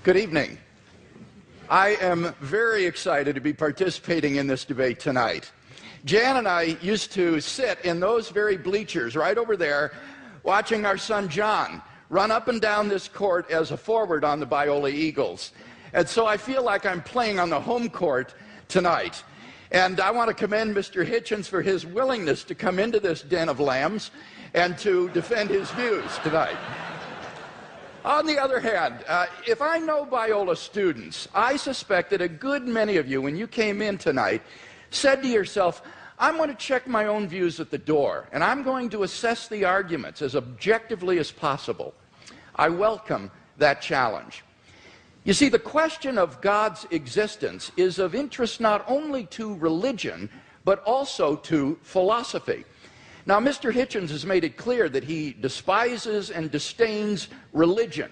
Good evening. I am very excited to be participating in this debate tonight. Jan and I used to sit in those very bleachers right over there watching our son John run up and down this court as a forward on the Biola Eagles. And so I feel like I'm playing on the home court tonight. And I want to commend Mr. Hitchens for his willingness to come into this den of lambs and to defend his views tonight. On the other hand, if I know Biola students, I suspect that a good many of you, when you came in tonight, said to yourself, I'm going to check my own views at the door, and I'm going to assess the arguments as objectively as possible. I welcome that challenge. You see, the question of God's existence is of interest not only to religion, but also to philosophy. Now, Mr. Hitchens has made it clear that he despises and disdains religion,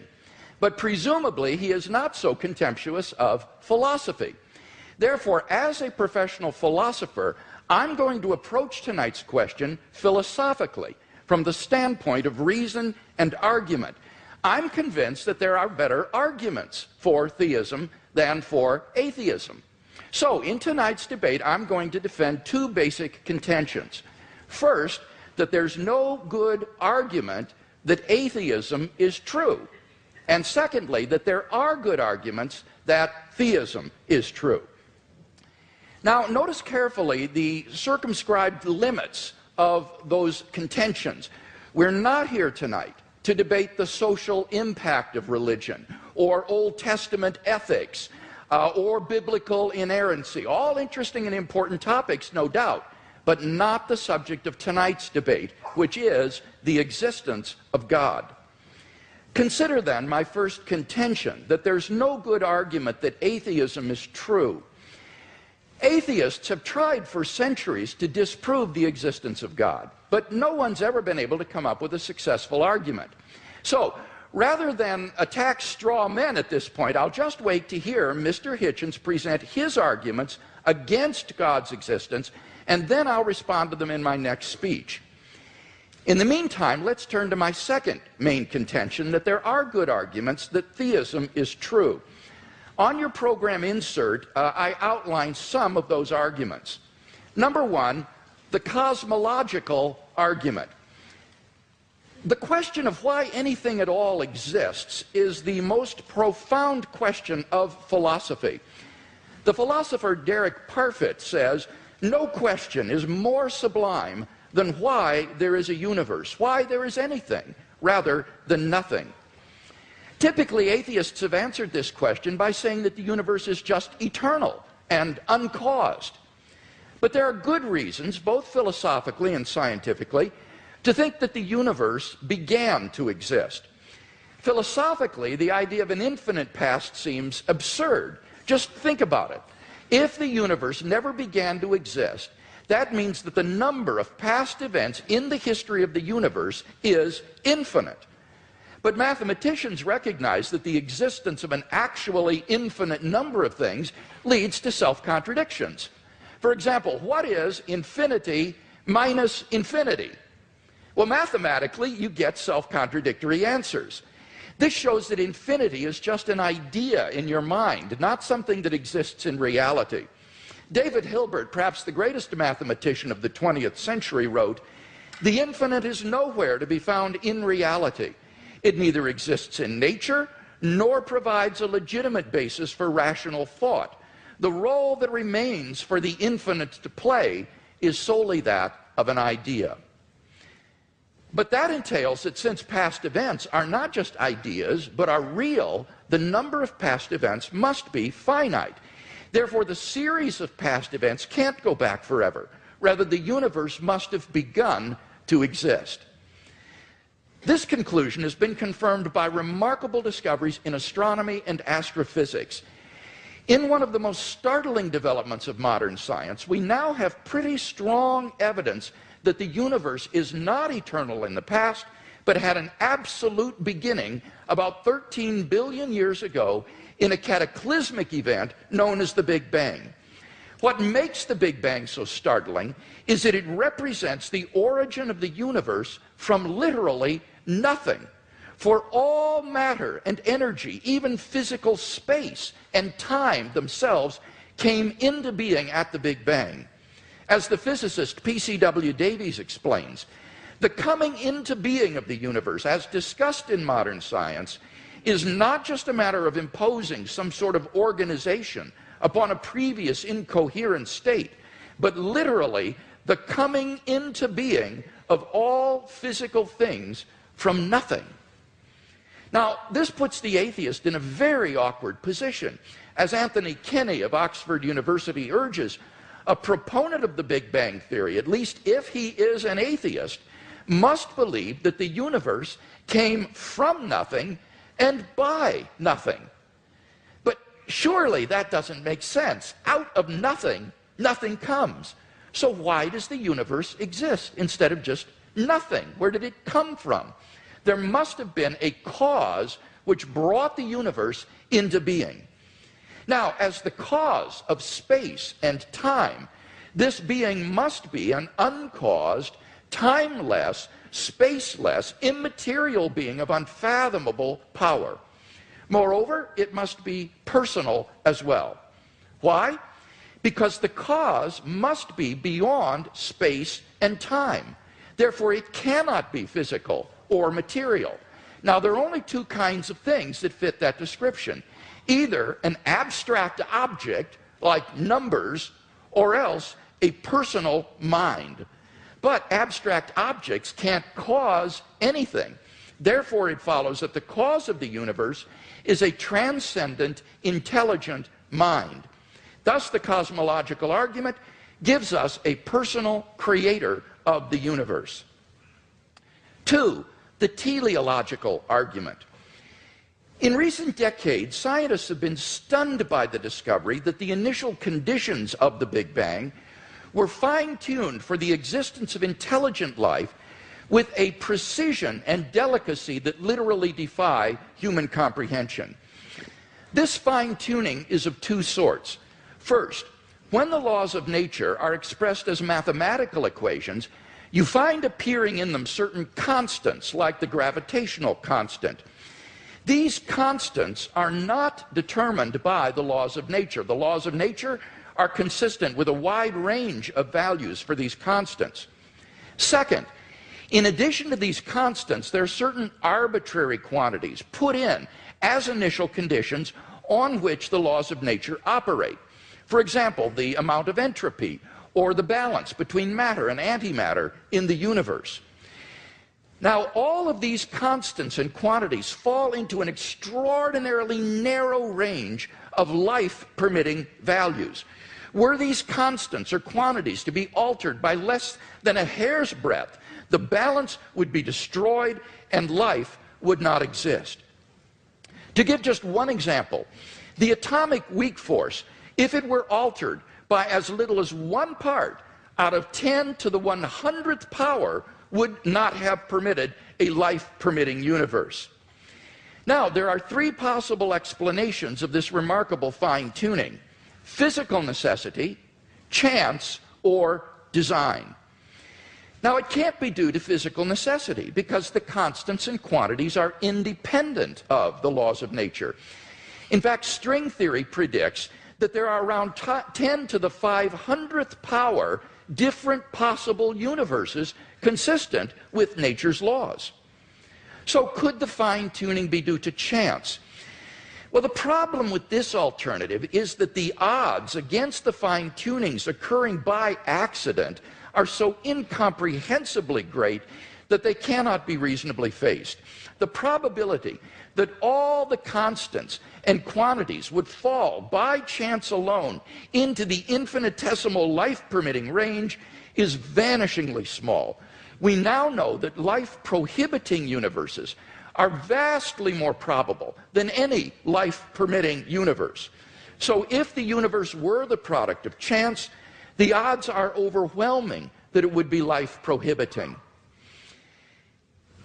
but presumably he is not so contemptuous of philosophy. Therefore, as a professional philosopher, I'm going to approach tonight's question philosophically, from the standpoint of reason and argument. I'm convinced that there are better arguments for theism than for atheism. So, in tonight's debate, I'm going to defend two basic contentions. First, that there's no good argument that atheism is true. And secondly, that there are good arguments that theism is true. Now, notice carefully the circumscribed limits of those contentions. We're not here tonight to debate the social impact of religion, or Old Testament ethics, or biblical inerrancy. All interesting and important topics, no doubt, but not the subject of tonight's debate, which is the existence of God. Consider then my first contention, that there's no good argument that atheism is true. Atheists have tried for centuries to disprove the existence of God, but no one's ever been able to come up with a successful argument. So, rather than attack straw men at this point, I'll just wait to hear Mr. Hitchens present his arguments against God's existence, and then I'll respond to them in my next speech. In the meantime, let's turn to my second main contention, that there are good arguments that theism is true. On your program insert, I outline some of those arguments. Number one, the cosmological argument. The question of why anything at all exists is the most profound question of philosophy. The philosopher Derek Parfit says, no question is more sublime than why there is a universe, why there is anything, rather than nothing. Typically, atheists have answered this question by saying that the universe is just eternal and uncaused. But there are good reasons, both philosophically and scientifically, to think that the universe began to exist. Philosophically, the idea of an infinite past seems absurd. Just think about it. If the universe never began to exist, that means that the number of past events in the history of the universe is infinite. But mathematicians recognize that the existence of an actually infinite number of things leads to self-contradictions. For example, what is infinity minus infinity? Well, mathematically, you get self-contradictory answers. This shows that infinity is just an idea in your mind, not something that exists in reality. David Hilbert, perhaps the greatest mathematician of the 20th century, wrote, "The infinite is nowhere to be found in reality. It neither exists in nature, nor provides a legitimate basis for rational thought. The role that remains for the infinite to play is solely that of an idea." But that entails that since past events are not just ideas, but are real, the number of past events must be finite. Therefore, the series of past events can't go back forever. Rather, the universe must have begun to exist. This conclusion has been confirmed by remarkable discoveries in astronomy and astrophysics. In one of the most startling developments of modern science, we now have pretty strong evidence that the universe is not eternal in the past, but had an absolute beginning about 13 billion years ago in a cataclysmic event known as the Big Bang. What makes the Big Bang so startling is that it represents the origin of the universe from literally nothing. For all matter and energy, even physical space and time themselves, came into being at the Big Bang. As the physicist P.C.W. Davies explains, the coming into being of the universe, as discussed in modern science, is not just a matter of imposing some sort of organization upon a previous incoherent state, but literally the coming into being of all physical things from nothing. Now, this puts the atheist in a very awkward position. As Anthony Kenny of Oxford University urges, a proponent of the Big Bang theory, at least if he is an atheist, must believe that the universe came from nothing and by nothing. But surely that doesn't make sense. Out of nothing, nothing comes. So why does the universe exist instead of just nothing? Where did it come from? There must have been a cause which brought the universe into being. Now, as the cause of space and time, this being must be an uncaused, timeless, spaceless, immaterial being of unfathomable power. Moreover, it must be personal as well. Why? Because the cause must be beyond space and time. Therefore, it cannot be physical or material. Now, there are only two kinds of things that fit that description. Either an abstract object, like numbers, or else a personal mind. But abstract objects can't cause anything. Therefore, it follows that the cause of the universe is a transcendent, intelligent mind. Thus, the cosmological argument gives us a personal creator of the universe. 2, the teleological argument. In recent decades, scientists have been stunned by the discovery that the initial conditions of the Big Bang were fine-tuned for the existence of intelligent life with a precision and delicacy that literally defy human comprehension. This fine-tuning is of two sorts. First, when the laws of nature are expressed as mathematical equations, you find appearing in them certain constants, like the gravitational constant. These constants are not determined by the laws of nature. The laws of nature are consistent with a wide range of values for these constants. Second, in addition to these constants, there are certain arbitrary quantities put in as initial conditions on which the laws of nature operate. For example, the amount of entropy or the balance between matter and antimatter in the universe. Now, all of these constants and quantities fall into an extraordinarily narrow range of life-permitting values. Were these constants or quantities to be altered by less than a hair's breadth, the balance would be destroyed and life would not exist. To give just one example, the atomic weak force, if it were altered by as little as 1 part out of 10 to the 100th power, would not have permitted a life-permitting universe. Now, there are 3 possible explanations of this remarkable fine-tuning: physical necessity, chance, or design. Now, it can't be due to physical necessity because the constants and quantities are independent of the laws of nature. In fact, string theory predicts that there are around 10 to the 500th power different possible universes consistent with nature's laws. So could the fine-tuning be due to chance? Well, the problem with this alternative is that the odds against the fine-tunings occurring by accident are so incomprehensibly great that they cannot be reasonably faced. The probability that all the constants and quantities would fall by chance alone into the infinitesimal life-permitting range is vanishingly small. We now know that life-prohibiting universes are vastly more probable than any life-permitting universe. So if the universe were the product of chance, the odds are overwhelming that it would be life-prohibiting.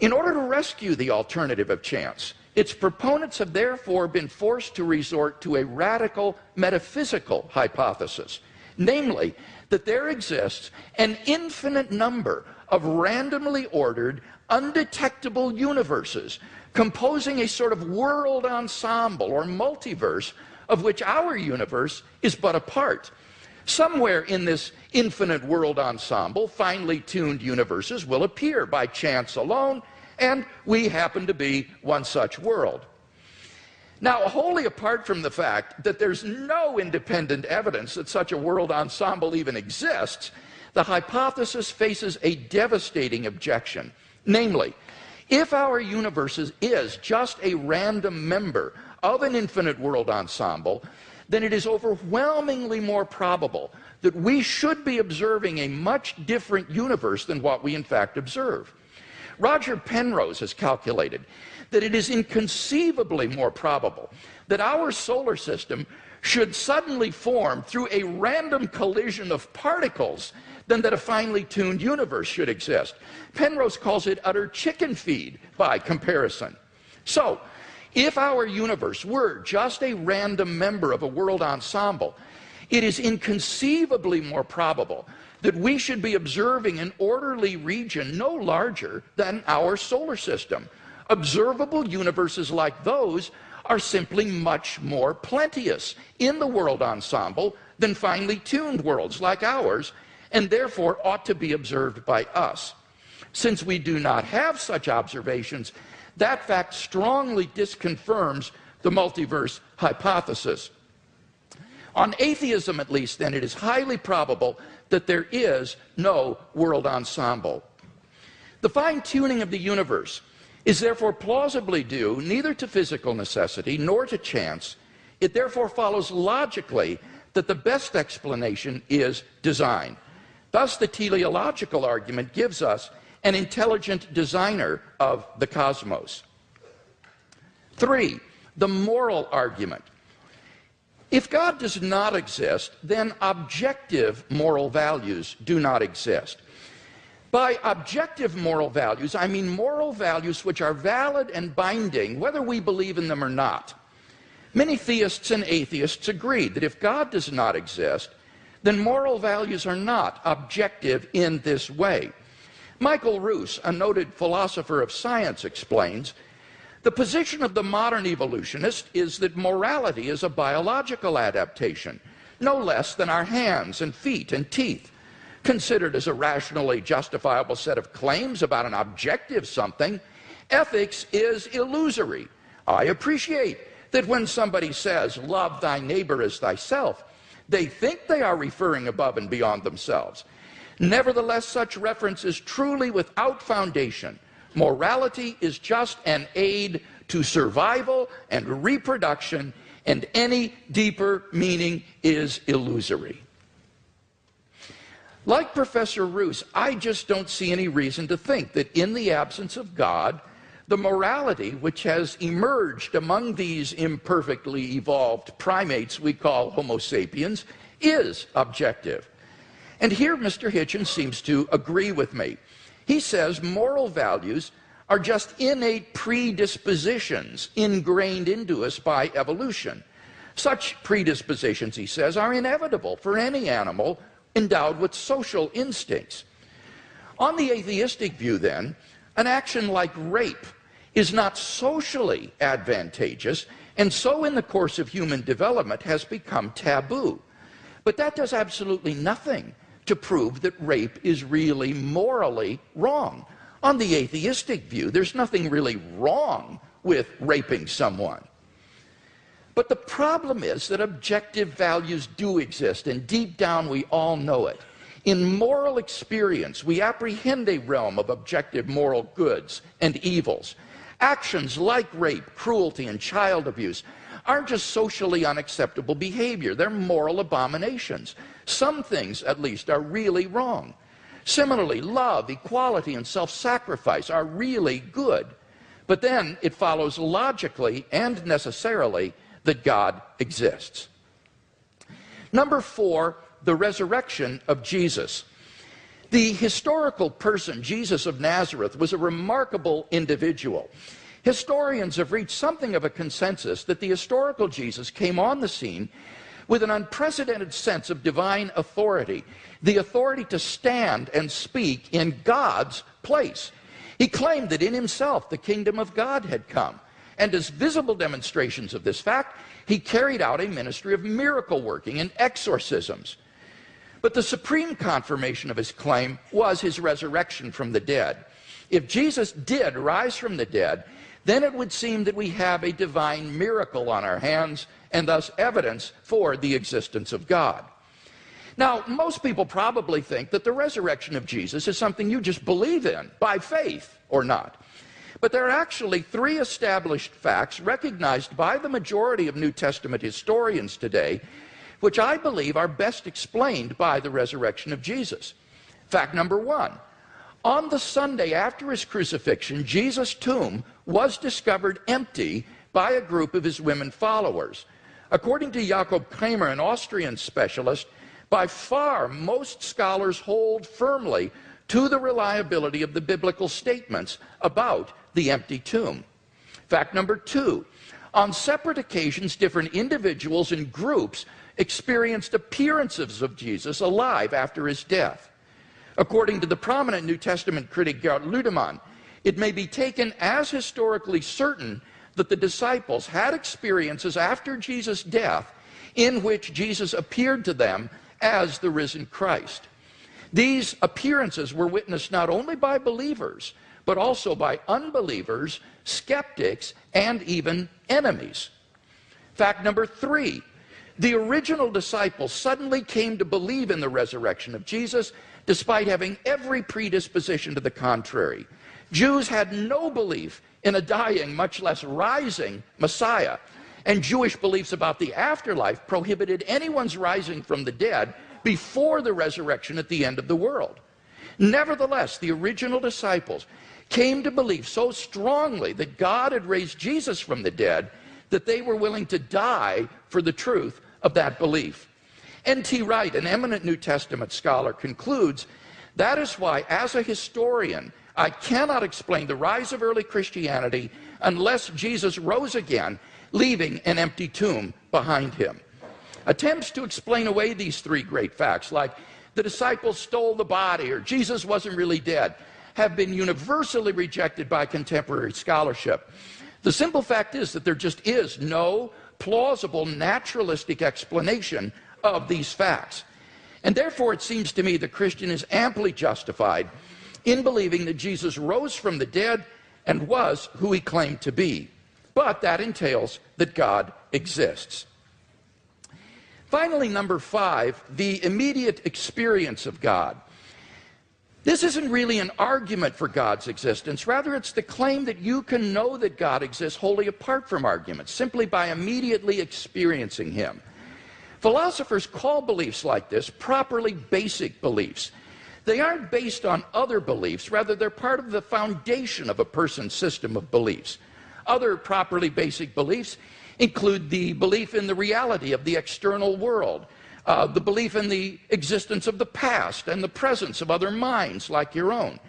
In order to rescue the alternative of chance, its proponents have therefore been forced to resort to a radical metaphysical hypothesis, namely that there exists an infinite number of randomly ordered, undetectable universes composing a sort of world ensemble or multiverse of which our universe is but a part. Somewhere in this infinite world ensemble, finely tuned universes will appear by chance alone, and we happen to be one such world. Now, wholly apart from the fact that there's no independent evidence that such a world ensemble even exists, the hypothesis faces a devastating objection. Namely, if our universe is just a random member of an infinite world ensemble, then it is overwhelmingly more probable that we should be observing a much different universe than what we in fact observe. Roger Penrose has calculated that it is inconceivably more probable that our solar system should suddenly form through a random collision of particles than that a finely tuned universe should exist. Penrose calls it utter chicken feed by comparison. So, if our universe were just a random member of a world ensemble, it is inconceivably more probable that we should be observing an orderly region no larger than our solar system. Observable universes like those are simply much more plenteous in the world ensemble than finely tuned worlds like ours, and therefore ought to be observed by us. Since we do not have such observations, that fact strongly disconfirms the multiverse hypothesis. On atheism, at least, then, it is highly probable that there is no world ensemble. The fine-tuning of the universe is therefore plausibly due neither to physical necessity nor to chance. It therefore follows logically that the best explanation is design. Thus, the teleological argument gives us an intelligent designer of the cosmos. 3, the moral argument. If God does not exist, then objective moral values do not exist. By objective moral values, I mean moral values which are valid and binding, whether we believe in them or not. Many theists and atheists agree that if God does not exist, then moral values are not objective in this way. Michael Roos, a noted philosopher of science, explains, the position of the modern evolutionist is that morality is a biological adaptation, no less than our hands and feet and teeth. Considered as a rationally justifiable set of claims about an objective something, ethics is illusory. I appreciate that when somebody says, love thy neighbor as thyself, they think they are referring above and beyond themselves. Nevertheless, such reference is truly without foundation. Morality is just an aid to survival and reproduction, and any deeper meaning is illusory. Like Professor Roos, I just don't see any reason to think that in the absence of God, the morality which has emerged among these imperfectly evolved primates we call Homo sapiens is objective. And here Mr. Hitchens seems to agree with me. He says moral values are just innate predispositions ingrained into us by evolution. Such predispositions, he says, are inevitable for any animal endowed with social instincts. On the atheistic view, then, an action like rape is not socially advantageous, and so in the course of human development has become taboo. But that does absolutely nothing to prove that rape is really morally wrong. On the atheistic view, there's nothing really wrong with raping someone. But the problem is that objective values do exist, and deep down we all know it. In moral experience, we apprehend a realm of objective moral goods and evils. Actions like rape, cruelty, and child abuse aren't just socially unacceptable behavior, they're moral abominations. Some things, at least, are really wrong. Similarly, love, equality, and self-sacrifice are really good. But then it follows logically and necessarily that God exists. Number 4, the resurrection of Jesus. The historical person, Jesus of Nazareth, was a remarkable individual. Historians have reached something of a consensus that the historical Jesus came on the scene with an unprecedented sense of divine authority, the authority to stand and speak in God's place. He claimed that in himself the kingdom of God had come. And as visible demonstrations of this fact, he carried out a ministry of miracle working and exorcisms. But the supreme confirmation of his claim was his resurrection from the dead. If Jesus did rise from the dead, then it would seem that we have a divine miracle on our hands, and thus evidence for the existence of God. Now, most people probably think that the resurrection of Jesus is something you just believe in, by faith or not. But there are actually three established facts recognized by the majority of New Testament historians today, which I believe are best explained by the resurrection of Jesus. Fact number one, on the Sunday after his crucifixion, Jesus' tomb was discovered empty by a group of his women followers. According to Jakob Kramer, an Austrian specialist, by far most scholars hold firmly to the reliability of the biblical statements about the empty tomb. Fact number two, on separate occasions, different individuals and groups experienced appearances of Jesus alive after his death. According to the prominent New Testament critic Gerd Ludemann, it may be taken as historically certain that the disciples had experiences after Jesus' death in which Jesus appeared to them as the risen Christ. These appearances were witnessed not only by believers, but also by unbelievers, skeptics, and even enemies. Fact number three, the original disciples suddenly came to believe in the resurrection of Jesus despite having every predisposition to the contrary. Jews had no belief in a dying, much less rising Messiah, and Jewish beliefs about the afterlife prohibited anyone's rising from the dead before the resurrection at the end of the world. Nevertheless, the original disciples came to believe so strongly that God had raised Jesus from the dead that they were willing to die for the truth of that belief. N.T. Wright, an eminent New Testament scholar, concludes, that is why, as a historian, I cannot explain the rise of early Christianity unless Jesus rose again, leaving an empty tomb behind him. Attempts to explain away these three great facts, like the disciples stole the body or Jesus wasn't really dead, have been universally rejected by contemporary scholarship. The simple fact is that there just is no plausible naturalistic explanation of these facts. And therefore it seems to me the Christian is amply justified in believing that Jesus rose from the dead and was who he claimed to be. But that entails that God exists. Finally, number five, the immediate experience of God. This isn't really an argument for God's existence. Rather, it's the claim that you can know that God exists wholly apart from arguments, simply by immediately experiencing him. Philosophers call beliefs like this properly basic beliefs. They aren't based on other beliefs. Rather, they're part of the foundation of a person's system of beliefs. Other properly basic beliefs include the belief in the reality of the external world, the belief in the existence of the past and the presence of other minds like your own.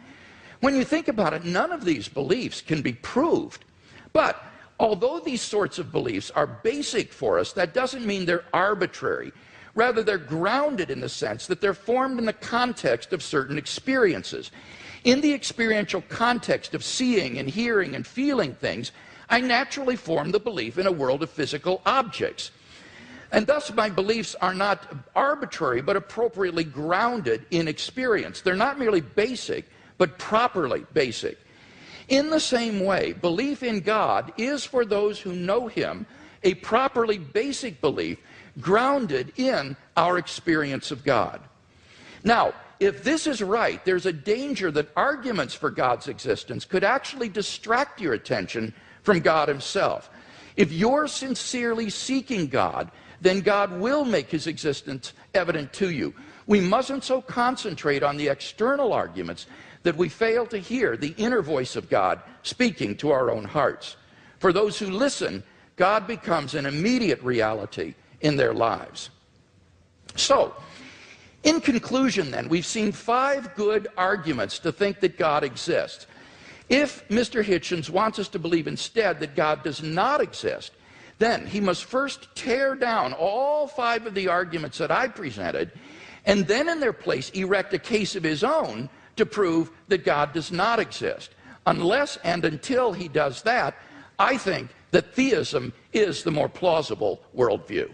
When you think about it, none of these beliefs can be proved. But although these sorts of beliefs are basic for us, that doesn't mean they're arbitrary. Rather, they're grounded in the sense that they're formed in the context of certain experiences. In the experiential context of seeing and hearing and feeling things, I naturally form the belief in a world of physical objects. And thus my beliefs are not arbitrary, but appropriately grounded in experience. They're not merely basic, but properly basic. In the same way, belief in God is, for those who know him, a properly basic belief grounded in our experience of God. Now, if this is right, there's a danger that arguments for God's existence could actually distract your attention from God himself. If you're sincerely seeking God, then God will make his existence evident to you. We mustn't so concentrate on the external arguments that we fail to hear the inner voice of God speaking to our own hearts. For those who listen, God becomes an immediate reality in their lives. So, in conclusion then, we've seen 5 good arguments to think that God exists. If Mr. Hitchens wants us to believe instead that God does not exist, then he must first tear down all 5 of the arguments that I presented, and then in their place erect a case of his own to prove that God does not exist. unless and until he does that, I think that theism is the more plausible worldview.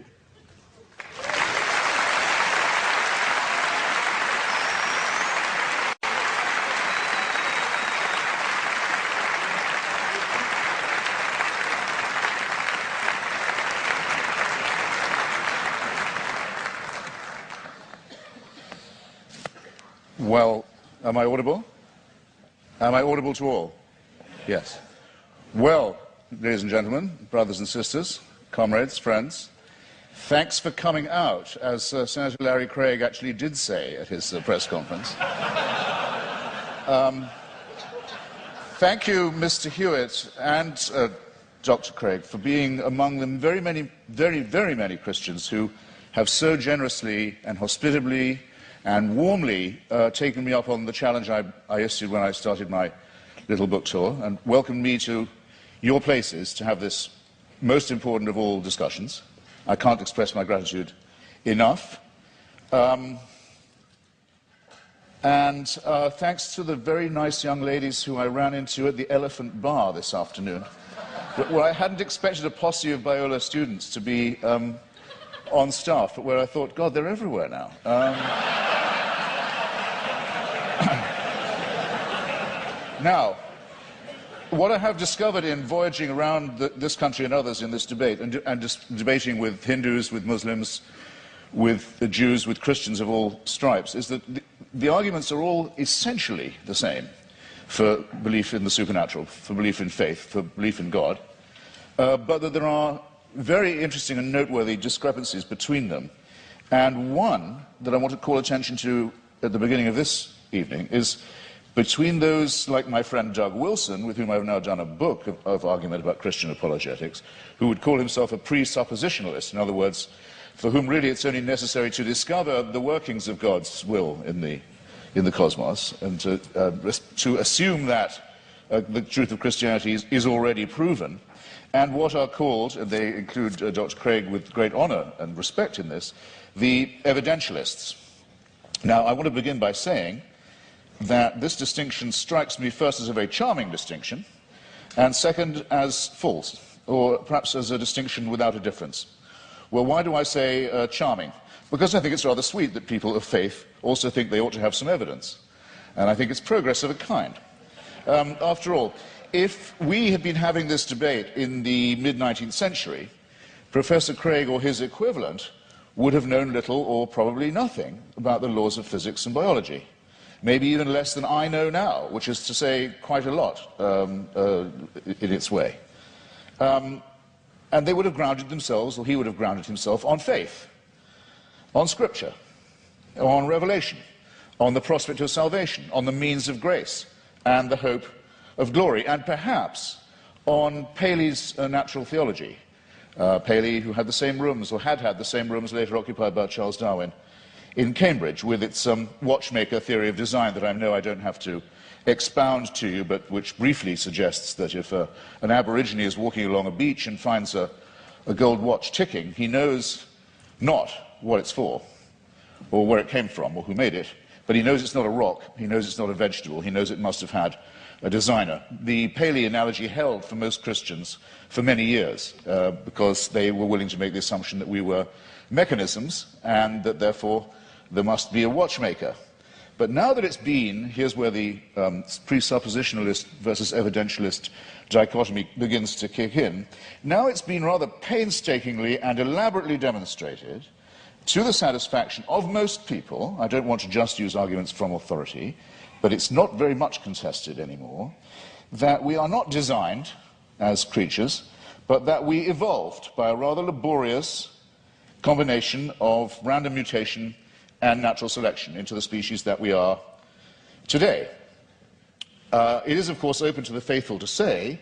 Well, am I audible? Am I audible to all? Yes. Well, ladies and gentlemen, brothers and sisters, comrades, friends, thanks for coming out, as Senator Larry Craig actually did say at his press conference. Thank you, Mr. Hewitt and Dr. Craig, for being among the very many Christians who have so generously and hospitably and warmly taken me up on the challenge I issued when I started my little book tour, and welcomed me to your places to have this most important of all discussions. I can't express my gratitude enough. Thanks to the very nice young ladies who I ran into at the Elephant Bar this afternoon, where I hadn't expected a posse of Biola students to be on staff, but where I thought, God, they're everywhere now. Now, what I have discovered in voyaging around this country and others in this debate, and just debating with Hindus, with Muslims, with the Jews, with Christians of all stripes, is that the arguments are all essentially the same for belief in the supernatural, for belief in faith, for belief in God, but that there are very interesting and noteworthy discrepancies between them. And one that I want to call attention to at the beginning of this evening is between those like my friend Doug Wilson, with whom I've now done a book of argument about Christian apologetics, who would call himself a presuppositionalist, in other words, for whom really it's only necessary to discover the workings of God's will in the cosmos, and to assume that the truth of Christianity is already proven, and what are called, and they include Dr. Craig with great honor and respect in this, the evidentialists. Now, I want to begin by saying that this distinction strikes me first as a very charming distinction, and second as false, or perhaps as a distinction without a difference. Well, why do I say charming? Because I think it's rather sweet that people of faith also think they ought to have some evidence, and I think it's progress of a kind. After all, if we had been having this debate in the mid-19th century, Professor Craig or his equivalent would have known little or probably nothing about the laws of physics and biology. Maybe even less than I know now, which is to say quite a lot in its way. And they would have grounded themselves, or he would have grounded himself, on faith, on Scripture, on revelation, on the prospect of salvation, on the means of grace, and the hope of glory, and perhaps on Paley's natural theology. Paley, who had the same rooms, or had had the same rooms later occupied by Charles Darwin, in Cambridge, with its watchmaker theory of design that I know I don't have to expound to you, but which briefly suggests that if an Aborigine is walking along a beach and finds a gold watch ticking, he knows not what it's for, or where it came from, or who made it, but he knows it's not a rock, he knows it's not a vegetable, he knows it must have had a designer. The Paley analogy held for most Christians for many years, because they were willing to make the assumption that we were mechanisms, and that therefore there must be a watchmaker. But now that it's been, here's where the presuppositionalist versus evidentialist dichotomy begins to kick in, now it's been rather painstakingly and elaborately demonstrated, to the satisfaction of most people, I don't want to just use arguments from authority, but it's not very much contested anymore, that we are not designed as creatures, but that we evolved by a rather laborious combination of random mutation and natural selection into the species that we are today. It is, of course, open to the faithful to say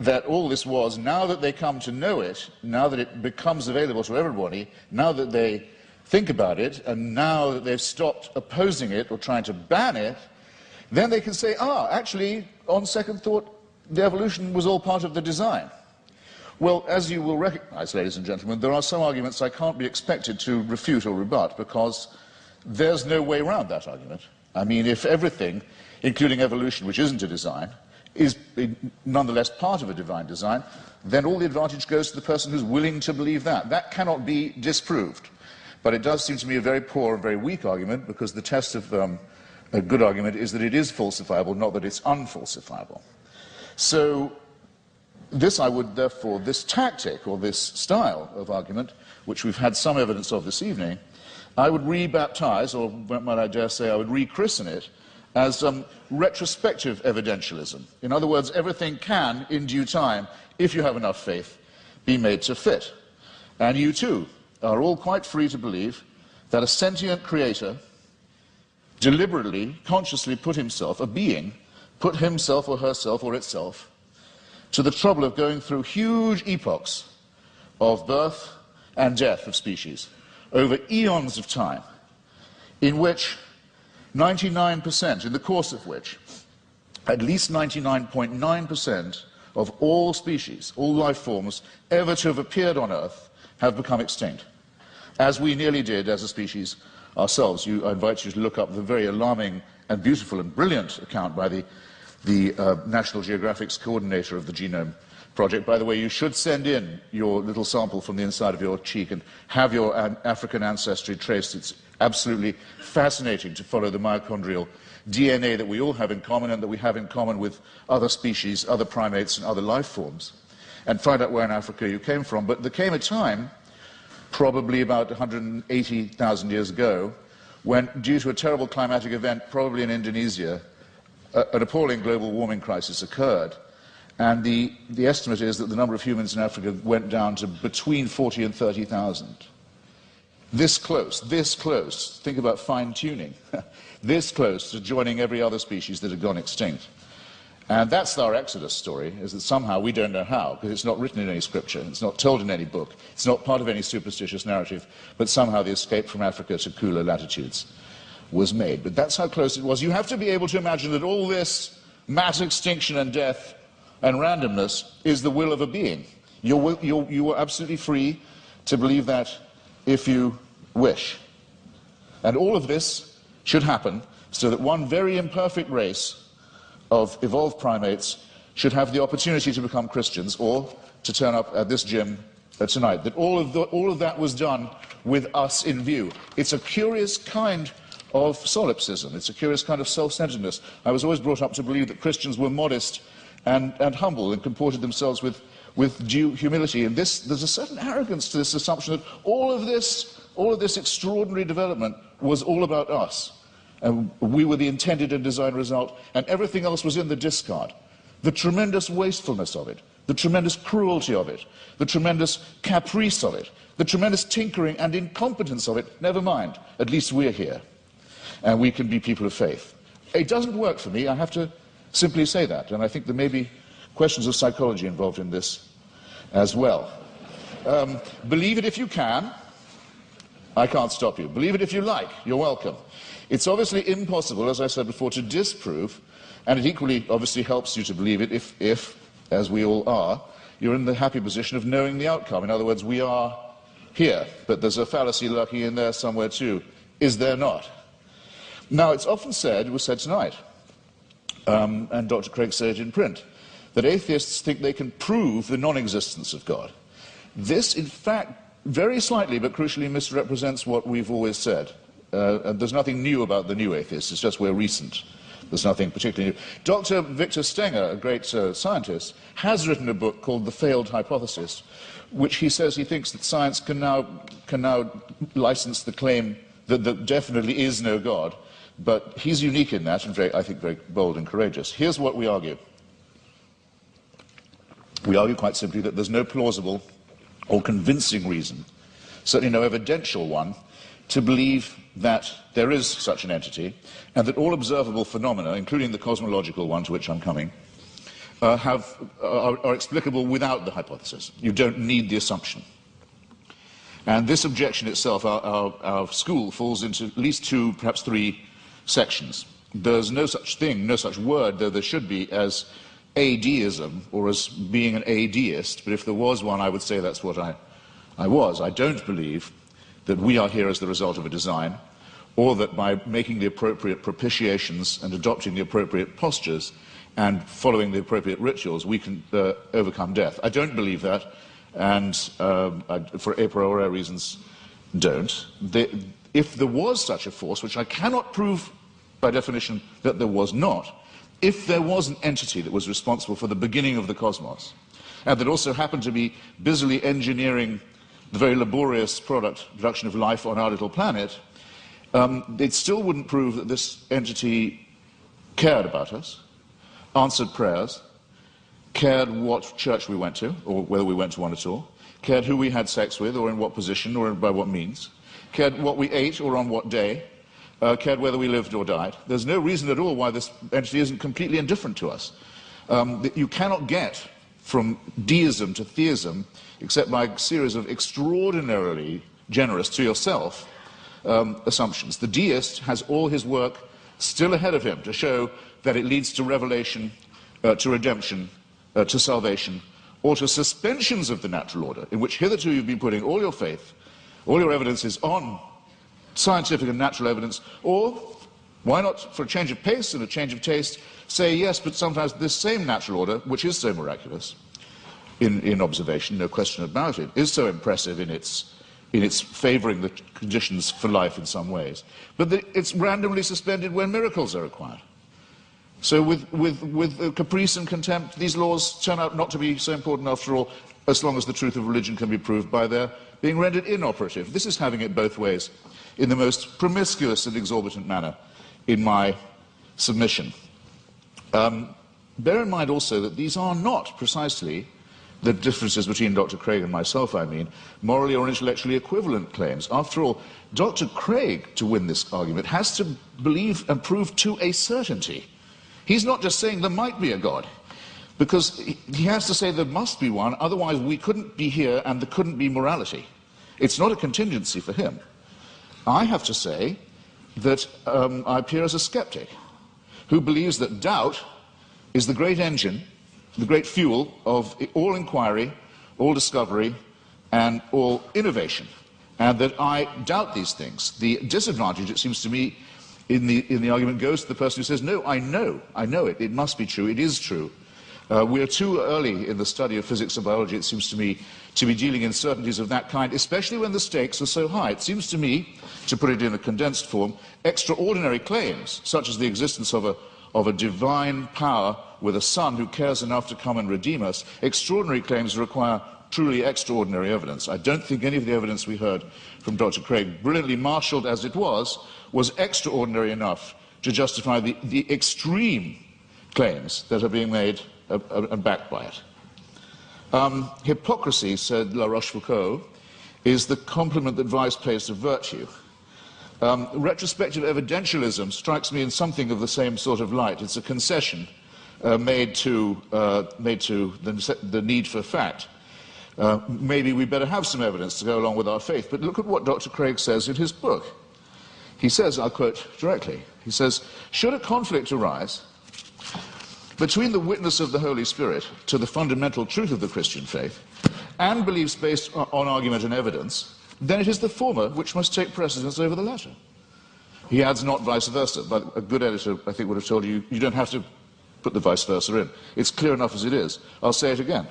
that all this was, now that they come to know it, now that it becomes available to everybody, now that they think about it, and now that they've stopped opposing it or trying to ban it, then they can say, actually, on second thought, the evolution was all part of the design. Well, as you will recognize, ladies and gentlemen, there are some arguments I can't be expected to refute or rebut, because there's no way around that argument. I mean, if everything, including evolution, which isn't a design, is nonetheless part of a divine design, then all the advantage goes to the person who's willing to believe that. That cannot be disproved. But it does seem to me a very poor and very weak argument, because the test of a good argument is that it is falsifiable, not that it's unfalsifiable. So this I would therefore, this tactic or this style of argument, which we've had some evidence of this evening, I would rebaptize, or might I dare say I would rechristen it, as retrospective evidentialism. In other words, everything can, in due time, if you have enough faith, be made to fit. And you too are all quite free to believe that a sentient creator deliberately, consciously put himself, a being, put himself or herself or itself to the trouble of going through huge epochs of birth and death of species over eons of time, in which 99%, in the course of which at least 99.9% of all species, all life forms ever to have appeared on Earth have become extinct, as we nearly did as a species ourselves. I invite you to look up the very alarming and beautiful and brilliant account by the National Geographic's coordinator of the Genome Project. By the way, you should send in your little sample from the inside of your cheek and have your African ancestry traced. It's absolutely fascinating to follow the mitochondrial DNA that we all have in common and that we have in common with other species, other primates and other life forms, and find out where in Africa you came from. But there came a time, probably about 180,000 years ago, when, due to a terrible climatic event, probably in Indonesia, an appalling global warming crisis occurred. And the estimate is that the number of humans in Africa went down to between 40 and 30,000. This close, think about fine-tuning, this close to joining every other species that had gone extinct. And that's our Exodus story, is that somehow we don't know how, because it's not written in any scripture, it's not told in any book, it's not part of any superstitious narrative, but somehow the escape from Africa to cooler latitudes was made. But that's how close it was. You have to be able to imagine that all this mass extinction and death and randomness is the will of a being. You are absolutely free to believe that if you wish. And all of this should happen so that one very imperfect race of evolved primates should have the opportunity to become Christians or to turn up at this gym tonight. That all of that was done with us in view. It's a curious kind of solipsism. It's a curious kind of self-centeredness. I was always brought up to believe that Christians were modest and humble and comported themselves with due humility. And there's a certain arrogance to this assumption that all of this extraordinary development was all about us. And we were the intended and designed result, and everything else was in the discard. The tremendous wastefulness of it, the tremendous cruelty of it, the tremendous caprice of it, the tremendous tinkering and incompetence of it, never mind. At least we're here, and we can be people of faith. It doesn't work for me, I have to simply say that, and I think there may be questions of psychology involved in this as well. Believe it if you can. I can't stop you. Believe it if you like. You're welcome. It's obviously impossible, as I said before, to disprove, and it equally obviously helps you to believe it if, as we all are, you're in the happy position of knowing the outcome. In other words, we are here, but there's a fallacy lurking in there somewhere too. Is there not? Now, it's often said, it was said tonight, and Dr. Craig said it in print, that atheists think they can prove the non-existence of God. This, in fact, very slightly but crucially misrepresents what we've always said. And there's nothing new about the new atheists, it's just we're recent. There's nothing particularly new. Dr. Victor Stenger, a great scientist, has written a book called The Failed Hypothesis, which he says he thinks that science can now license the claim that there definitely is no God, but he's unique in that and I think very bold and courageous. Here's what we argue. We argue quite simply that there's no plausible or convincing reason, certainly no evidential one, to believe that there is such an entity, and that all observable phenomena, including the cosmological one to which I'm coming, are explicable without the hypothesis. You don't need the assumption. And this objection itself, our school falls into at least two, perhaps three sections. There's no such thing, no such word, though there should be, as adeism, or as being an adeist, but if there was one, I would say that's what I was. I don't believe that we are here as the result of a design, or that by making the appropriate propitiations and adopting the appropriate postures, and following the appropriate rituals, we can overcome death. I don't believe that, and for a priori reasons, don't. If there was such a force, which I cannot prove by definition that there was not, if there was an entity that was responsible for the beginning of the cosmos, and that also happened to be busily engineering the very laborious production of life on our little planet, it still wouldn't prove that this entity cared about us, answered prayers, cared what church we went to, or whether we went to one at all, cared who we had sex with, or in what position, or by what means, cared what we ate, or on what day, cared whether we lived or died. There's no reason at all why this entity isn't completely indifferent to us. You cannot get from deism to theism except by a series of extraordinarily generous to yourself assumptions. The deist has all his work still ahead of him to show that it leads to revelation, to redemption, to salvation, or to suspensions of the natural order, in which hitherto you've been putting all your faith, all your evidence is on scientific and natural evidence, or, why not, for a change of pace and a change of taste, say yes, but sometimes this same natural order, which is so miraculous in observation, no question about it, is so impressive in its favouring the conditions for life in some ways, but it's randomly suspended when miracles are required. So with caprice and contempt, these laws turn out not to be so important after all, as long as the truth of religion can be proved by their being rendered inoperative. This is having it both ways in the most promiscuous and exorbitant manner in my submission. Bear in mind also that these are not precisely the differences between Dr. Craig and myself, I mean, morally or intellectually equivalent claims. After all, Dr. Craig, to win this argument, has to believe and prove to a certainty. He's not just saying there might be a God, because he has to say there must be one, otherwise we couldn't be here and there couldn't be morality. It's not a contingency for him. I have to say that I appear as a skeptic who believes that doubt is the great engine, the great fuel of all inquiry, all discovery, and all innovation, and that I doubt these things. The disadvantage, it seems to me, in the argument goes to the person who says, no, I know it, it must be true, it is true. We are too early in the study of physics and biology, it seems to me, to be dealing in certainties of that kind, especially when the stakes are so high. It seems to me, to put it in a condensed form, extraordinary claims, such as the existence of a divine power with a son who cares enough to come and redeem us, extraordinary claims require truly extraordinary evidence. I don't think any of the evidence we heard from Dr. Craig, brilliantly marshalled as it was extraordinary enough to justify the extreme claims that are being made and backed by it. Hypocrisy, said La Rochefoucauld, is the compliment that vice pays to virtue. Retrospective evidentialism strikes me in something of the same sort of light. It's a concession made to the need for fact. Maybe we better have some evidence to go along with our faith. But look at what Dr. Craig says in his book. He says, I'll quote directly, he says, should a conflict arise between the witness of the Holy Spirit to the fundamental truth of the Christian faith and beliefs based on argument and evidence, then it is the former which must take precedence over the latter. He adds not vice versa, but a good editor, I think, would have told you, you don't have to put the vice versa in. It's clear enough as it is. I'll say it again.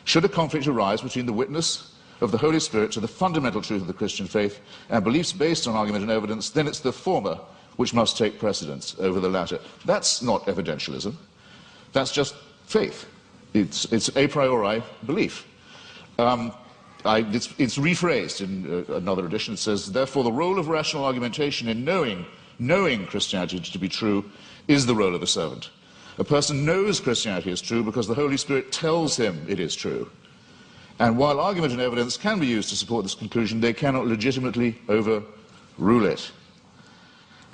Should a conflict arise between the witness of the Holy Spirit to the fundamental truth of the Christian faith and beliefs based on argument and evidence, then it's the former which must take precedence over the latter. That's not evidentialism. That's just faith. It's a priori belief. It's rephrased in another edition. It says, therefore, the role of rational argumentation in knowing Christianity to be true is the role of a servant. A person knows Christianity is true because the Holy Spirit tells him it is true. And while argument and evidence can be used to support this conclusion, they cannot legitimately overrule it.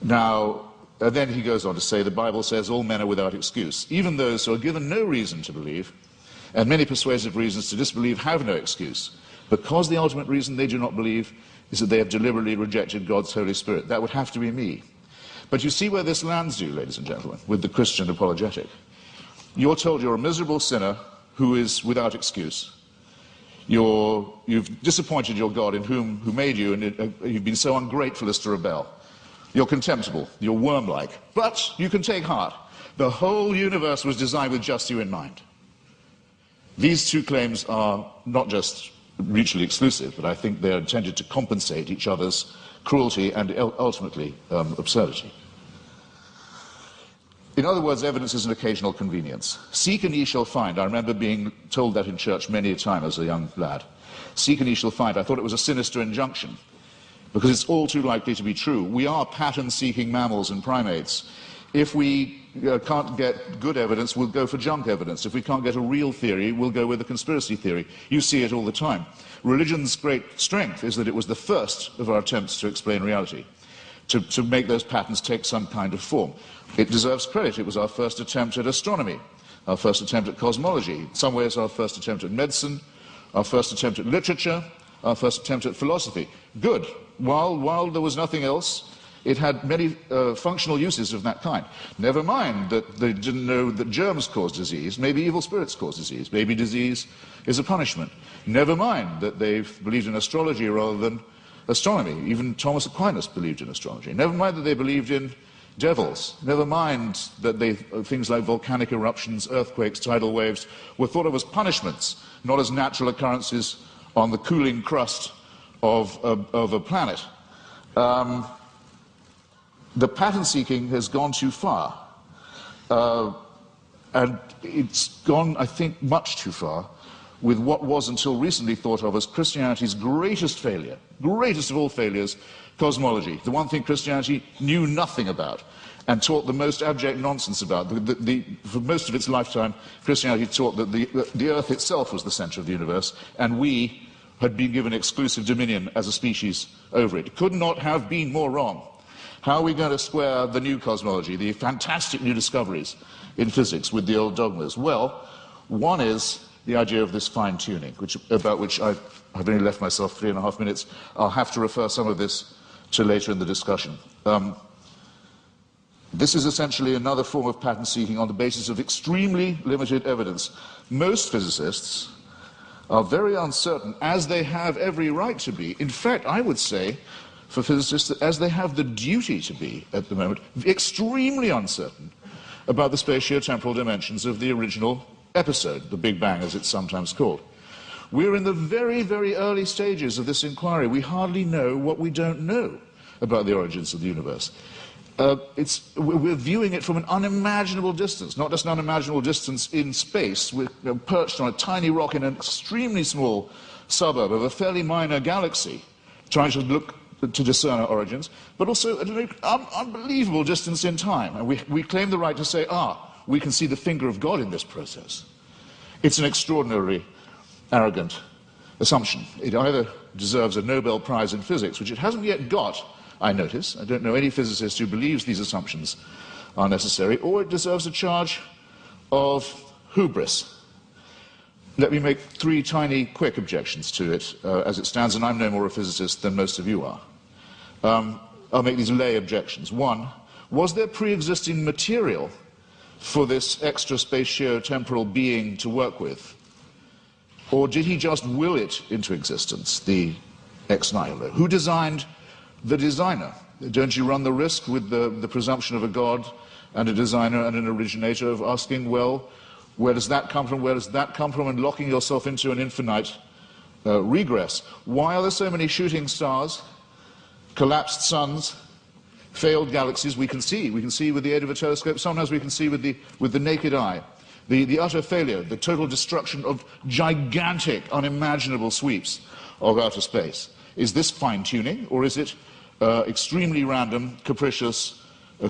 Now, then he goes on to say, the Bible says all men are without excuse. Even those who are given no reason to believe, and many persuasive reasons to disbelieve, have no excuse, because the ultimate reason they do not believe is that they have deliberately rejected God's Holy Spirit. That would have to be me. But you see where this lands you, ladies and gentlemen, with the Christian apologetic. You're told you're a miserable sinner who is without excuse. You've disappointed your God who made you, and you've been so ungrateful as to rebel. You're contemptible. You're worm-like. But you can take heart. The whole universe was designed with just you in mind. These two claims are not just mutually exclusive, but I think they're intended to compensate each other's cruelty and ultimately absurdity. In other words, evidence is an occasional convenience. Seek and ye shall find. I remember being told that in church many a time as a young lad. Seek and ye shall find. I thought it was a sinister injunction, because it's all too likely to be true. We are pattern-seeking mammals and primates. If we can't get good evidence, we'll go for junk evidence. If we can't get a real theory, we'll go with a conspiracy theory. You see it all the time. Religion's great strength is that it was the first of our attempts to explain reality, to make those patterns take some kind of form. It deserves credit. It was our first attempt at astronomy, our first attempt at cosmology, in some ways our first attempt at medicine, our first attempt at literature, our first attempt at philosophy. Good. While there was nothing else, it had many functional uses of that kind. Never mind that they didn't know that germs cause disease. Maybe evil spirits cause disease. Maybe disease is a punishment. Never mind that they believed in astrology rather than astronomy. Even Thomas Aquinas believed in astrology. Never mind that they believed in devils. Never mind that things like volcanic eruptions, earthquakes, tidal waves were thought of as punishments, not as natural occurrences on the cooling crust of a planet. The pattern seeking has gone too far, and it's gone, I think, much too far with what was until recently thought of as Christianity's greatest failure, greatest of all failures, cosmology, the one thing Christianity knew nothing about and taught the most abject nonsense about. For most of its lifetime, Christianity taught that the earth itself was the center of the universe, and we had been given exclusive dominion as a species over it. Could not have been more wrong. How are we going to square the new cosmology, the fantastic new discoveries in physics, with the old dogmas? Well, one is the idea of this fine-tuning, about which I've only left myself 3.5 minutes. I'll have to refer some of this to later in the discussion. This is essentially another form of pattern seeking on the basis of extremely limited evidence. Most physicists are very uncertain, as they have every right to be. In fact, I would say, for physicists, as they have the duty to be at the moment, extremely uncertain about the spatio-temporal dimensions of the original episode, the Big Bang, as it's sometimes called. We're in the very, very early stages of this inquiry. We hardly know what we don't know about the origins of the universe. We're viewing it from an unimaginable distance, not just an unimaginable distance in space. We're perched on a tiny rock in an extremely small suburb of a fairly minor galaxy, trying to look to discern our origins, but also at an unbelievable distance in time. And we claim the right to say, we can see the finger of God in this process. It's an extraordinarily arrogant assumption. It either deserves a Nobel Prize in physics, which it hasn't yet got, I notice. I don't know any physicist who believes these assumptions are necessary, or it deserves a charge of hubris. Let me make 3 tiny, quick objections to it as it stands, and I'm no more a physicist than most of you are. I'll make these lay objections. 1, was there pre-existing material for this extra spatio-temporal being to work with? Or did he just will it into existence, the ex nihilo? Who designed the designer? Don't you run the risk with the presumption of a God and a designer and an originator of asking, well, where does that come from, where does that come from, and locking yourself into an infinite regress? Why are there so many shooting stars, collapsed suns, failed galaxies? We can see with the aid of a telescope, sometimes we can see with the naked eye. The utter failure, the total destruction of gigantic, unimaginable sweeps of outer space. Is this fine-tuning, or is it extremely random, capricious,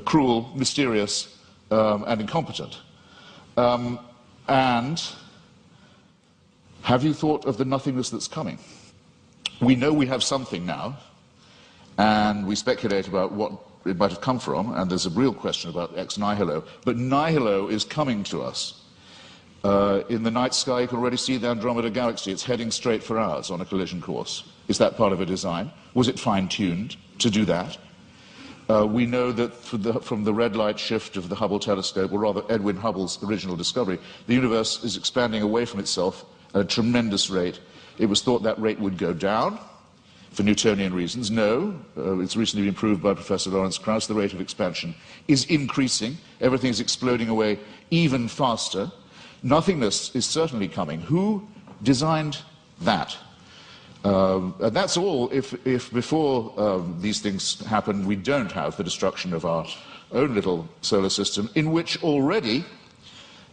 cruel, mysterious, and incompetent? And have you thought of the nothingness that's coming? We know we have something now, and we speculate about what it might have come from, and there's a real question about ex nihilo, but nihilo is coming to us. In the night sky, you can already see the Andromeda Galaxy. It's heading straight for ours on a collision course. Is that part of a design? Was it fine-tuned to do that? We know that from the red light shift of the Hubble telescope, or rather Edwin Hubble's original discovery, the universe is expanding away from itself at a tremendous rate. It was thought that rate would go down, for Newtonian reasons. No, it's recently been proved by Professor Lawrence Krauss, the rate of expansion is increasing. Everything is exploding away even faster. Nothingness is certainly coming. Who designed that? And that's all if before these things happen, we don't have the destruction of our own little solar system, in which already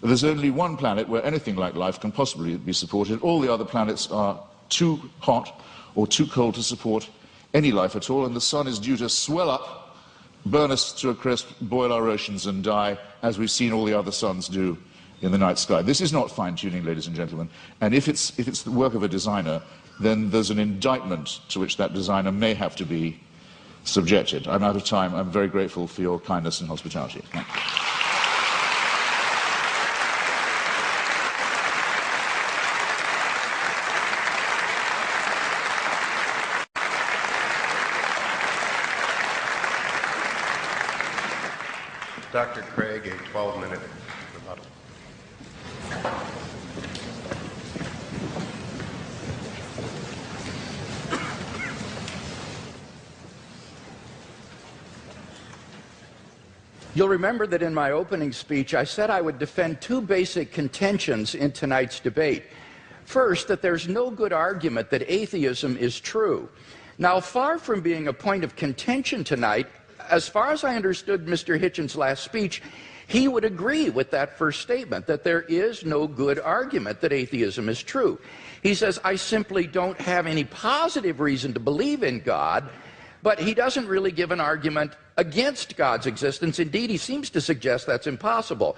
there's only one planet where anything like life can possibly be supported. All the other planets are too hot or too cold to support any life at all, and the sun is due to swell up, burn us to a crisp, boil our oceans and die, as we've seen all the other suns do in the night sky. This is not fine-tuning, ladies and gentlemen, and if it's the work of a designer, then there's an indictment to which that designer may have to be subjected. I'm out of time. I'm very grateful for your kindness and hospitality. Thank you. Dr. Craig, a 12-minute rebuttal. You'll remember that in my opening speech, I said I would defend two basic contentions in tonight's debate. First, that there's no good argument that atheism is true. Now, far from being a point of contention tonight, as far as I understood Mr. Hitchens' last speech, he would agree with that first statement, that there is no good argument that atheism is true. He says, I simply don't have any positive reason to believe in God, but he doesn't really give an argument against God's existence. Indeed, he seems to suggest that's impossible.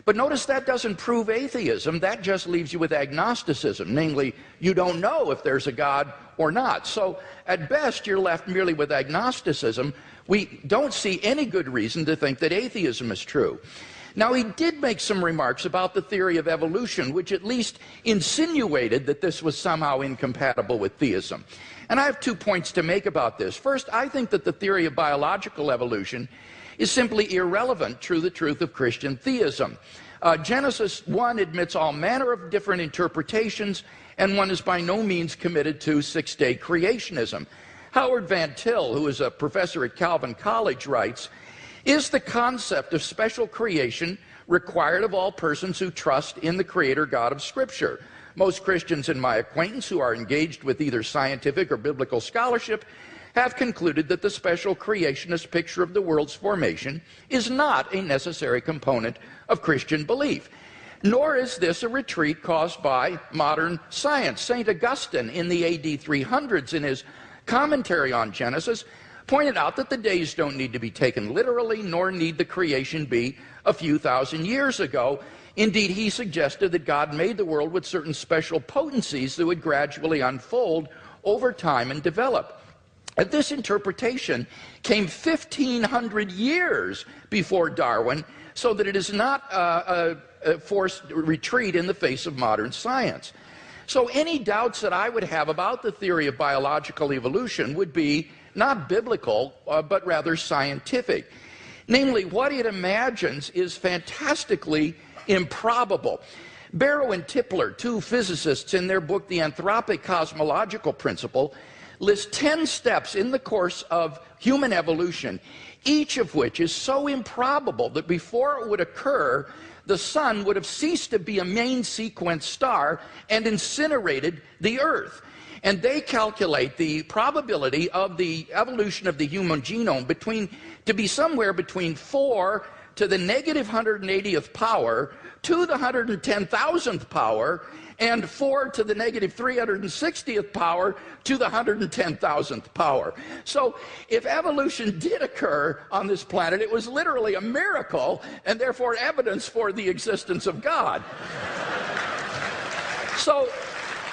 But notice that doesn't prove atheism. That just leaves you with agnosticism, namely, you don't know if there's a God or not. So at best, you're left merely with agnosticism. We don't see any good reason to think that atheism is true. Now, he did make some remarks about the theory of evolution, which at least insinuated that this was somehow incompatible with theism. And I have 2 points to make about this. First, I think that the theory of biological evolution is simply irrelevant to the truth of Christian theism. Genesis 1 admits all manner of different interpretations, and one is by no means committed to six-day creationism. Howard Van Til, who is a professor at Calvin College, writes, is the concept of special creation required of all persons who trust in the Creator God of Scripture? Most Christians in my acquaintance who are engaged with either scientific or biblical scholarship have concluded that the special creationist picture of the world's formation is not a necessary component of Christian belief. Nor is this a retreat caused by modern science. St. Augustine in the AD 300s, in his commentary on Genesis, pointed out that the days don't need to be taken literally, nor need the creation be a few thousand years ago. Indeed, he suggested that God made the world with certain special potencies that would gradually unfold over time and develop. And this interpretation came 1,500 years before Darwin, so that it is not a forced retreat in the face of modern science. So any doubts that I would have about the theory of biological evolution would be not biblical, but rather scientific. Namely, what it imagines is fantastically improbable. Barrow and Tipler, two physicists, in their book The Anthropic Cosmological Principle, list 10 steps in the course of human evolution, each of which is so improbable that before it would occur, the sun would have ceased to be a main sequence star and incinerated the Earth. And they calculate the probability of the evolution of the human genome to be somewhere between 4 to the negative 180th power to the 110,000th power, and 4 to the negative 360th power to the 110,000th power. So if evolution did occur on this planet, it was literally a miracle, and therefore evidence for the existence of God. So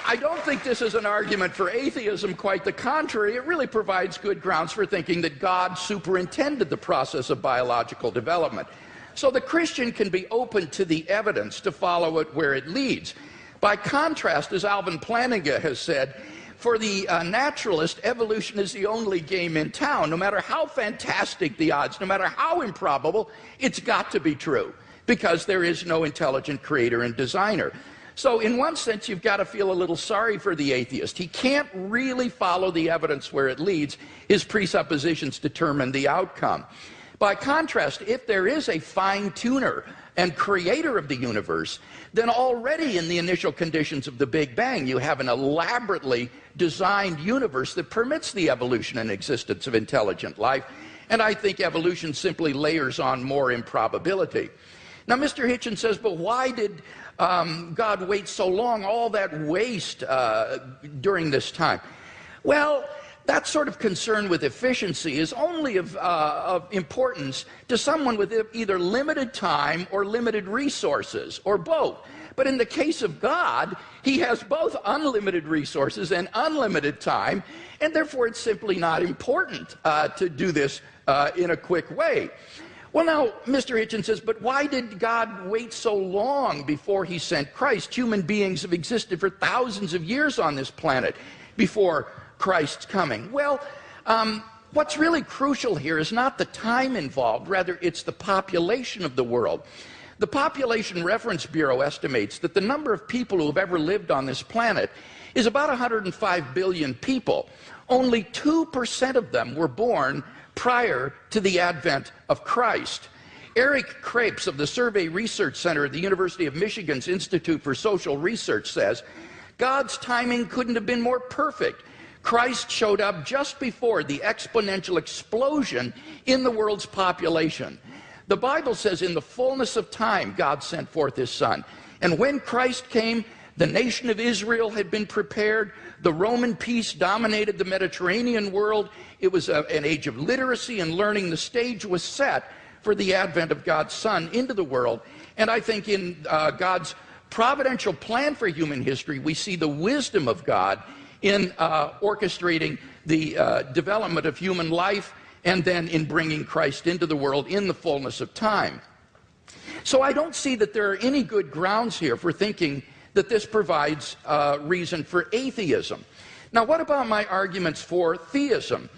I don't think this is an argument for atheism. Quite the contrary, it really provides good grounds for thinking that God superintended the process of biological development. So the Christian can be open to the evidence to follow it where it leads. By contrast, as Alvin Plantinga has said, for the naturalist, evolution is the only game in town. No matter how fantastic the odds, no matter how improbable, it's got to be true, because there is no intelligent creator and designer. So in one sense, you've got to feel a little sorry for the atheist. He can't really follow the evidence where it leads. His presuppositions determine the outcome. By contrast, if there is a fine-tuner and creator of the universe, then already in the initial conditions of the Big Bang, you have an elaborately designed universe that permits the evolution and existence of intelligent life. And I think evolution simply layers on more improbability. Now, Mr. Hitchens says, but why did God wait so long, all that waste during this time? Well, that sort of concern with efficiency is only of importance to someone with either limited time or limited resources, or both. But in the case of God, he has both unlimited resources and unlimited time, and therefore it's simply not important to do this in a quick way. Well, now, Mr. Hitchens says, but why did God wait so long before he sent Christ? Human beings have existed for thousands of years on this planet before Christ's coming. Well, what's really crucial here is not the time involved, rather it's the population of the world. The Population Reference Bureau estimates that the number of people who have ever lived on this planet is about 105 billion people. Only 2% of them were born prior to the advent of Christ. Eric Krapes of the Survey Research Center at the University of Michigan's Institute for Social Research says, God's timing couldn't have been more perfect. Christ showed up just before the exponential explosion in the world's population. The Bible says in the fullness of time, God sent forth his Son. And when Christ came, the nation of Israel had been prepared. The Roman peace dominated the Mediterranean world. It was an age of literacy and learning. The stage was set for the advent of God's Son into the world. And I think in God's providential plan for human history, we see the wisdom of God in orchestrating the development of human life, and then in bringing Christ into the world in the fullness of time. So I don't see that there are any good grounds here for thinking that this provides reason for atheism. Now, what about my arguments for theism?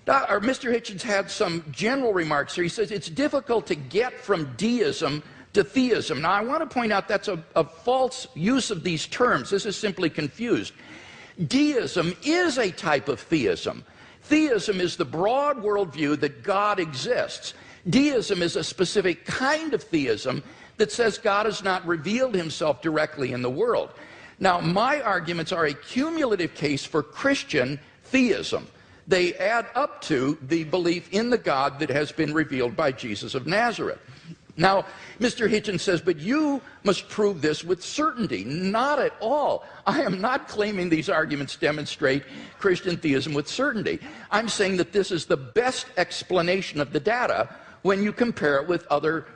Mr. Hitchens had some general remarks here. He says it's difficult to get from deism to theism. Now, I want to point out that's a false use of these terms. This is simply confused. Deism is a type of theism. Theism is the broad worldview that God exists. Deism is a specific kind of theism that says God has not revealed himself directly in the world. Now, my arguments are a cumulative case for Christian theism. They add up to the belief in the God that has been revealed by Jesus of Nazareth. Now, Mr. Hitchens says, but you must prove this with certainty. Not at all. I am not claiming these arguments demonstrate Christian theism with certainty. I'm saying that this is the best explanation of the data when you compare it with other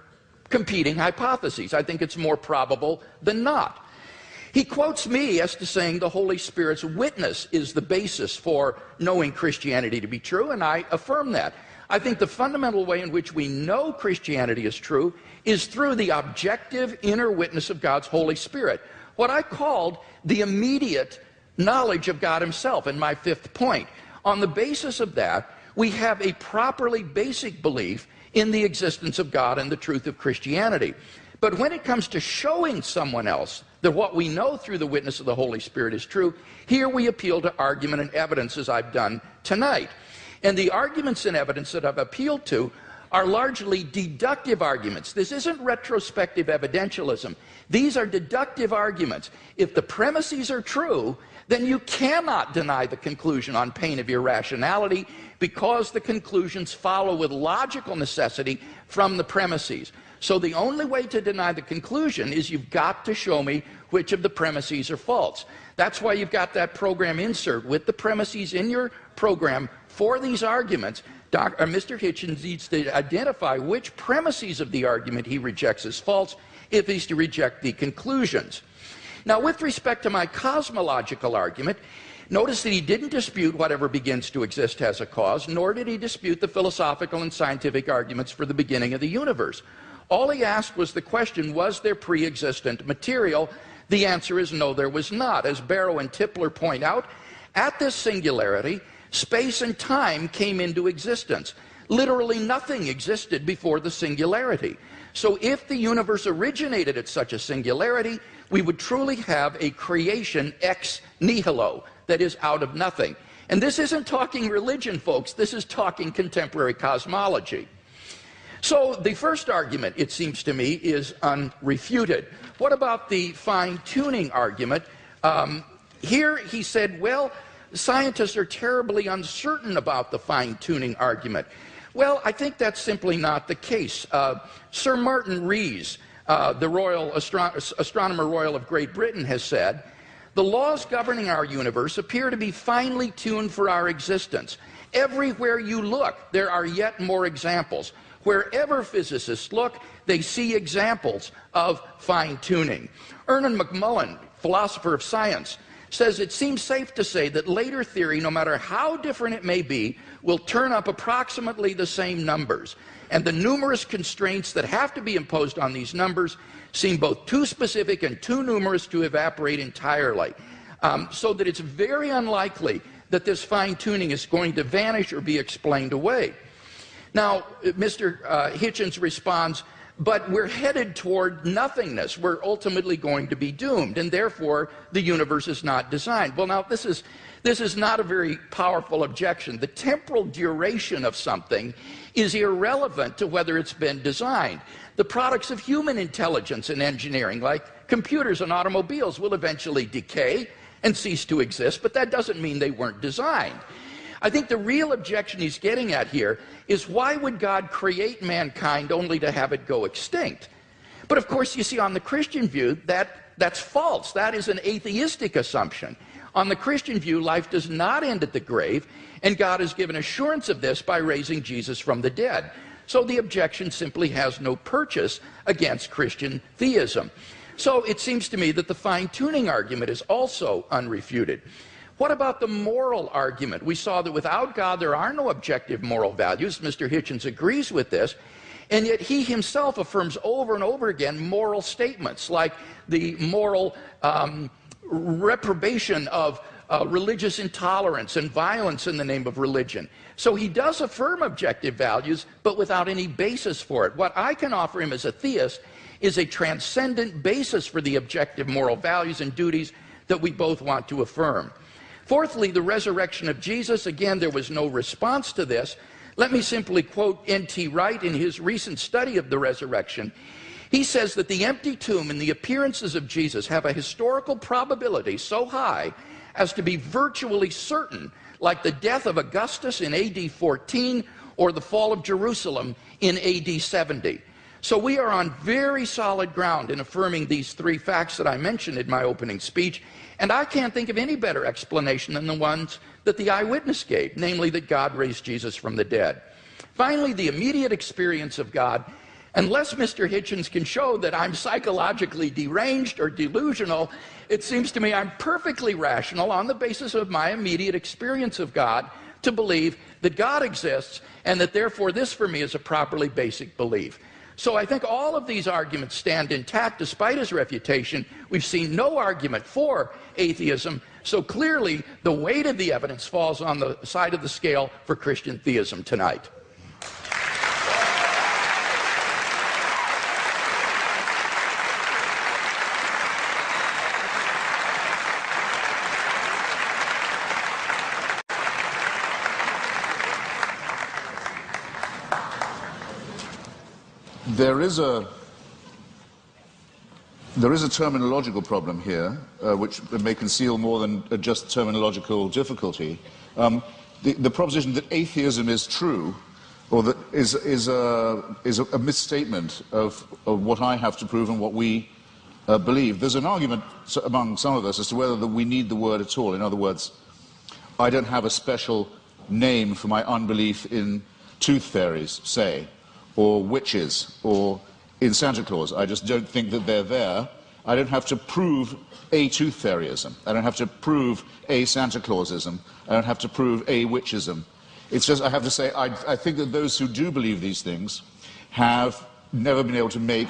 competing hypotheses. I think it's more probable than not. He quotes me as to saying the Holy Spirit's witness is the basis for knowing Christianity to be true, and I affirm that. I think the fundamental way in which we know Christianity is true is through the objective inner witness of God's Holy Spirit, what I called the immediate knowledge of God himself in my fifth point. On the basis of that, we have a properly basic belief in the existence of God and the truth of Christianity. But when it comes to showing someone else that what we know through the witness of the Holy Spirit is true, here we appeal to argument and evidence as I've done tonight. And the arguments and evidence that I've appealed to are largely deductive arguments. This isn't retrospective evidentialism. These are deductive arguments. If the premises are true, then you cannot deny the conclusion on pain of irrationality because the conclusions follow with logical necessity from the premises. So the only way to deny the conclusion is you've got to show me which of the premises are false. That's why you've got that program insert with the premises in your program for these arguments. Mr. Hitchens needs to identify which premises of the argument he rejects as false if he's to reject the conclusions. Now, with respect to my cosmological argument, notice that he didn't dispute whatever begins to exist has a cause, nor did he dispute the philosophical and scientific arguments for the beginning of the universe. All he asked was the question, was there pre-existent material? The answer is no, there was not. As Barrow and Tipler point out, at this singularity, space and time came into existence. Literally nothing existed before the singularity. So if the universe originated at such a singularity, we would truly have a creation ex nihilo, that is, out of nothing. And this isn't talking religion, folks. This is talking contemporary cosmology. So the first argument, it seems to me, is unrefuted. What about the fine-tuning argument? Here he said, well, scientists are terribly uncertain about the fine-tuning argument. Well, I think that's simply not the case. Sir Martin Rees, the Royal Astronomer Royal of Great Britain, has said, the laws governing our universe appear to be finely tuned for our existence. Everywhere you look, there are yet more examples. Wherever physicists look, they see examples of fine-tuning. Ernest McMullen, philosopher of science, says it seems safe to say that later theory, no matter how different it may be, will turn up approximately the same numbers. And the numerous constraints that have to be imposed on these numbers seem both too specific and too numerous to evaporate entirely. So that it's very unlikely that this fine-tuning is going to vanish or be explained away. Now, Mr. Hitchens responds, but we're headed toward nothingness. We're ultimately going to be doomed, and therefore the universe is not designed. Well, now, this is not a very powerful objection. The temporal duration of something is irrelevant to whether it's been designed. The products of human intelligence and engineering, like computers and automobiles, will eventually decay and cease to exist, but that doesn't mean they weren't designed. I think the real objection he's getting at here is, why would God create mankind only to have it go extinct? But of course, you see, on the Christian view, that's false. That is an atheistic assumption. On the Christian view, life does not end at the grave, and God has given assurance of this by raising Jesus from the dead. So the objection simply has no purchase against Christian theism. So it seems to me that the fine-tuning argument is also unrefuted. What about the moral argument? We saw that without God there are no objective moral values. Mr. Hitchens agrees with this, and yet he himself affirms over and over again moral statements, like the moral reprobation of religious intolerance and violence in the name of religion. So he does affirm objective values, but without any basis for it. What I can offer him as a theist is a transcendent basis for the objective moral values and duties that we both want to affirm. Fourthly, the resurrection of Jesus. Again, there was no response to this. Let me simply quote N.T. Wright in his recent study of the resurrection. He says that the empty tomb and the appearances of Jesus have a historical probability so high as to be virtually certain, like the death of Augustus in AD 14 or the fall of Jerusalem in AD 70. So we are on very solid ground in affirming these three facts that I mentioned in my opening speech, and I can't think of any better explanation than the ones that the eyewitness gave, namely that God raised Jesus from the dead. Finally, the immediate experience of God. Unless Mr. Hitchens can show that I'm psychologically deranged or delusional, it seems to me I'm perfectly rational on the basis of my immediate experience of God to believe that God exists, and that therefore this for me is a properly basic belief. So I think all of these arguments stand intact despite his refutation. We've seen no argument for atheism, so clearly the weight of the evidence falls on the side of the scale for Christian theism tonight. There is a terminological problem here, which may conceal more than just terminological difficulty. The proposition that atheism is true, or that is a misstatement of what I have to prove and what we believe. There's an argument among some of us as to whether we need the word at all. In other words, I don't have a special name for my unbelief in tooth fairies, say, or witches, or in Santa Claus. I just don't think that they're there. I don't have to prove a tooth fairyism. I don't have to prove a Santa Clausism. I don't have to prove a witchism. It's just, I have to say, I think that those who do believe these things have never been able to make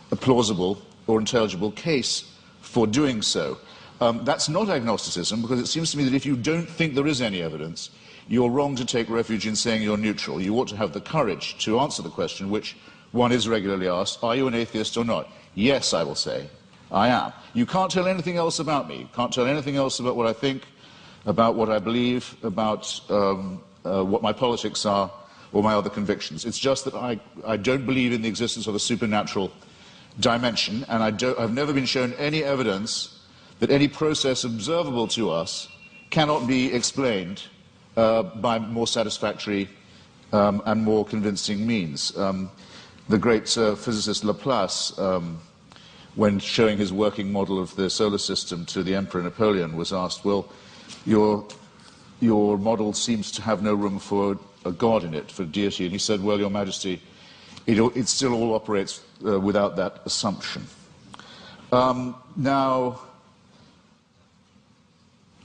a plausible or intelligible case for doing so. That's not agnosticism, because it seems to me that if you don't think there is any evidence, you're wrong to take refuge in saying you're neutral. You ought to have the courage to answer the question, which one is regularly asked, are you an atheist or not? Yes, I will say, I am. You can't tell anything else about me. You can't tell anything else about what I think, about what I believe, about what my politics are, or my other convictions. It's just that I don't believe in the existence of a supernatural dimension, and I've never been shown any evidence that any process observable to us cannot be explained by more satisfactory and more convincing means. The great physicist Laplace, when showing his working model of the solar system to the Emperor Napoleon, was asked, well, your model seems to have no room for a god in it, for deity. And he said, well, Your Majesty, it still all operates without that assumption. Now,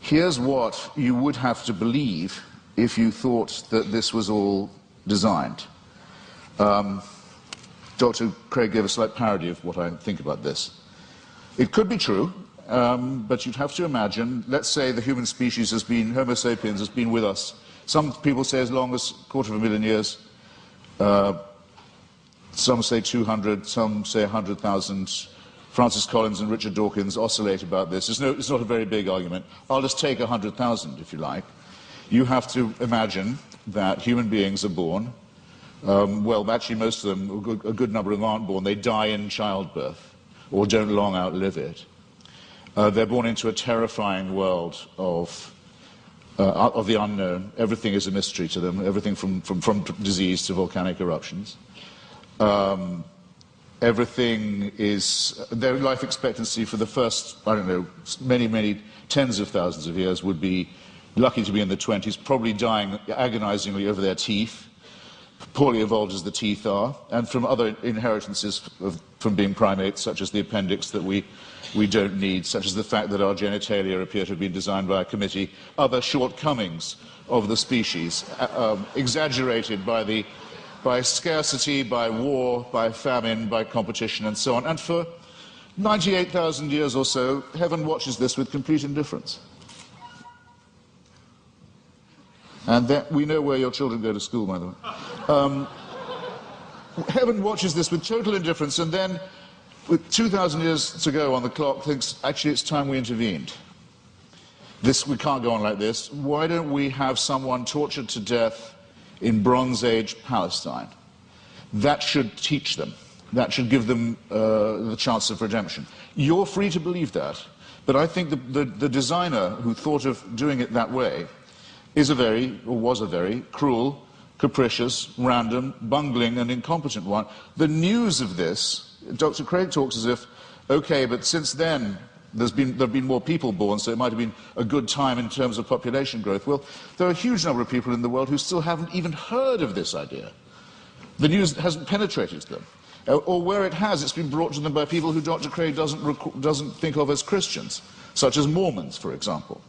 here's what you would have to believe if you thought that this was all designed. Dr. Craig gave a slight parody of what I think about this. It could be true, but you'd have to imagine, let's say the human species has been, Homo sapiens has been with us, some people say as long as 250,000 years, some say 200, some say 100,000. Francis Collins and Richard Dawkins oscillate about this. It's not a very big argument. I'll just take 100,000, if you like. You have to imagine that human beings are born. Well, actually, most of them, a good number of them aren't born. They die in childbirth or don't long outlive it. They're born into a terrifying world of the unknown. Everything is a mystery to them, everything from disease to volcanic eruptions. Everything is, their life expectancy for the first, I don't know, many tens of thousands of years would be lucky to be in the 20s, probably dying agonizingly over their teeth, poorly evolved as the teeth are, and from other inheritances from being primates, such as the appendix that we don't need, such as the fact that our genitalia appear to have been designed by a committee, other shortcomings of the species, exaggerated by scarcity, by war, by famine, by competition, and so on. And for 98,000 years or so, heaven watches this with complete indifference. And that, we know where your children go to school, by the way. Heaven watches this with total indifference, and then, with 2,000 years to go on the clock, thinks, actually, it's time we intervened. We can't go on like this. Why don't we have someone tortured to death in Bronze Age Palestine? That should teach them. That should give them the chance of redemption. You're free to believe that, but I think the designer who thought of doing it that way was a very cruel, capricious, random, bungling and incompetent one. The news of this, Dr. Craig talks as if, okay, but since then there have been more people born, so it might have been a good time in terms of population growth. Well, there are a huge number of people in the world who still haven't even heard of this idea. The news hasn't penetrated to them. Or where it has, it's been brought to them by people who Dr. Craig doesn't think of as Christians, such as Mormons, for example.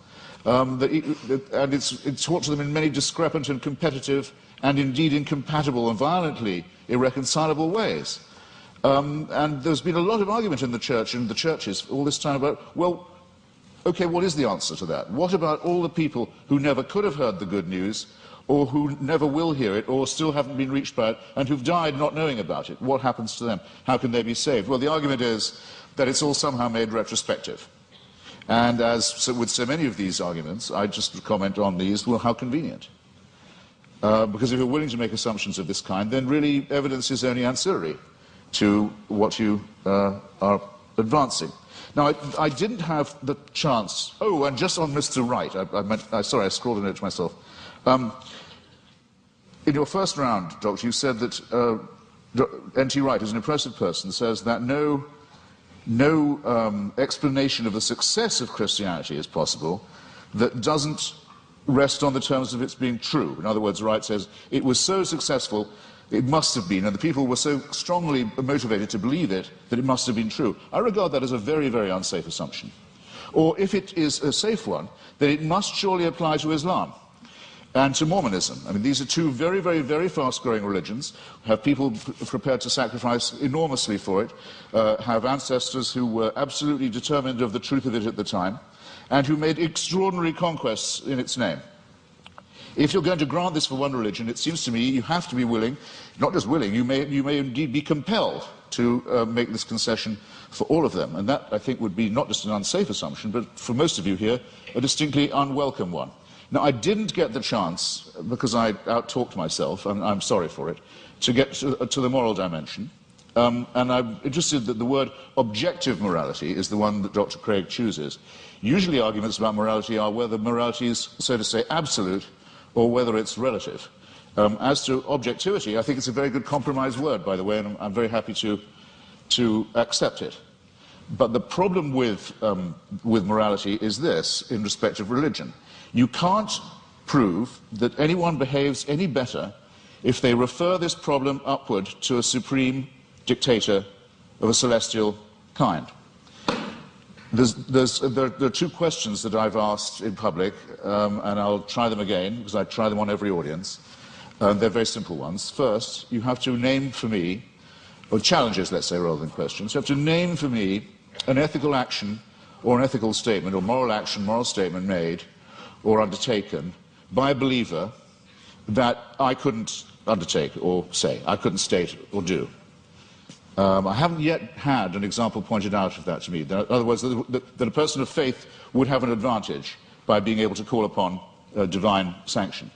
And it's taught to them in many discrepant and competitive and indeed incompatible and violently irreconcilable ways. And there's been a lot of argument in the church and the churches all this time about, well, okay, what is the answer to that? What about all the people who never could have heard the good news, or who never will hear it, or still haven't been reached by it, and who've died not knowing about it? What happens to them? How can they be saved? Well, the argument is that it's all somehow made retrospective. And with so many of these arguments, I just comment on these, well, how convenient. Because if you're willing to make assumptions of this kind, then really evidence is only ancillary to what you are advancing. Now, I didn't have the chance. Oh, and just on Mr. Wright, sorry, I scrawled a note to myself. In your first round, Doctor, you said that N.T. Wright, who's an impressive person, says that no explanation of the success of Christianity is possible that doesn't rest on the terms of its being true. In other words, Wright says it was so successful, it must have been, and the people were so strongly motivated to believe it that it must have been true. I regard that as a very, very unsafe assumption. Or if it is a safe one, then it must surely apply to Islam and to Mormonism. I mean, these are two very, very, very fast-growing religions, have people prepared to sacrifice enormously for it, have ancestors who were absolutely determined of the truth of it at the time, and who made extraordinary conquests in its name. If you're going to grant this for one religion, it seems to me you have to be willing, not just willing, you may indeed be compelled to make this concession for all of them. And that, I think, would be not just an unsafe assumption, but for most of you here, a distinctly unwelcome one. Now, I didn't get the chance, because I out-talked myself, and I'm sorry for it, to get to the moral dimension. And I'm interested that the word objective morality is the one that Dr. Craig chooses. Usually arguments about morality are whether morality is, so to say, absolute or whether it's relative. As to objectivity, I think it's a very good compromise word, by the way, and I'm very happy to accept it. But the problem with morality is this, in respect of religion. You can't prove that anyone behaves any better if they refer this problem upward to a dictator of a celestial kind. There are two questions that I've asked in public, and I'll try them again, because I try them on every audience. They're very simple ones. First, you have to name for me, or challenges, let's say, rather than questions. You have to name for me an ethical action or an ethical statement, or moral action, moral statement made or undertaken by a believer that I couldn't undertake or say, I couldn't state or do. I haven't yet had an example pointed out of that to me. In other words, that a person of faith would have an advantage by being able to call upon divine sanction.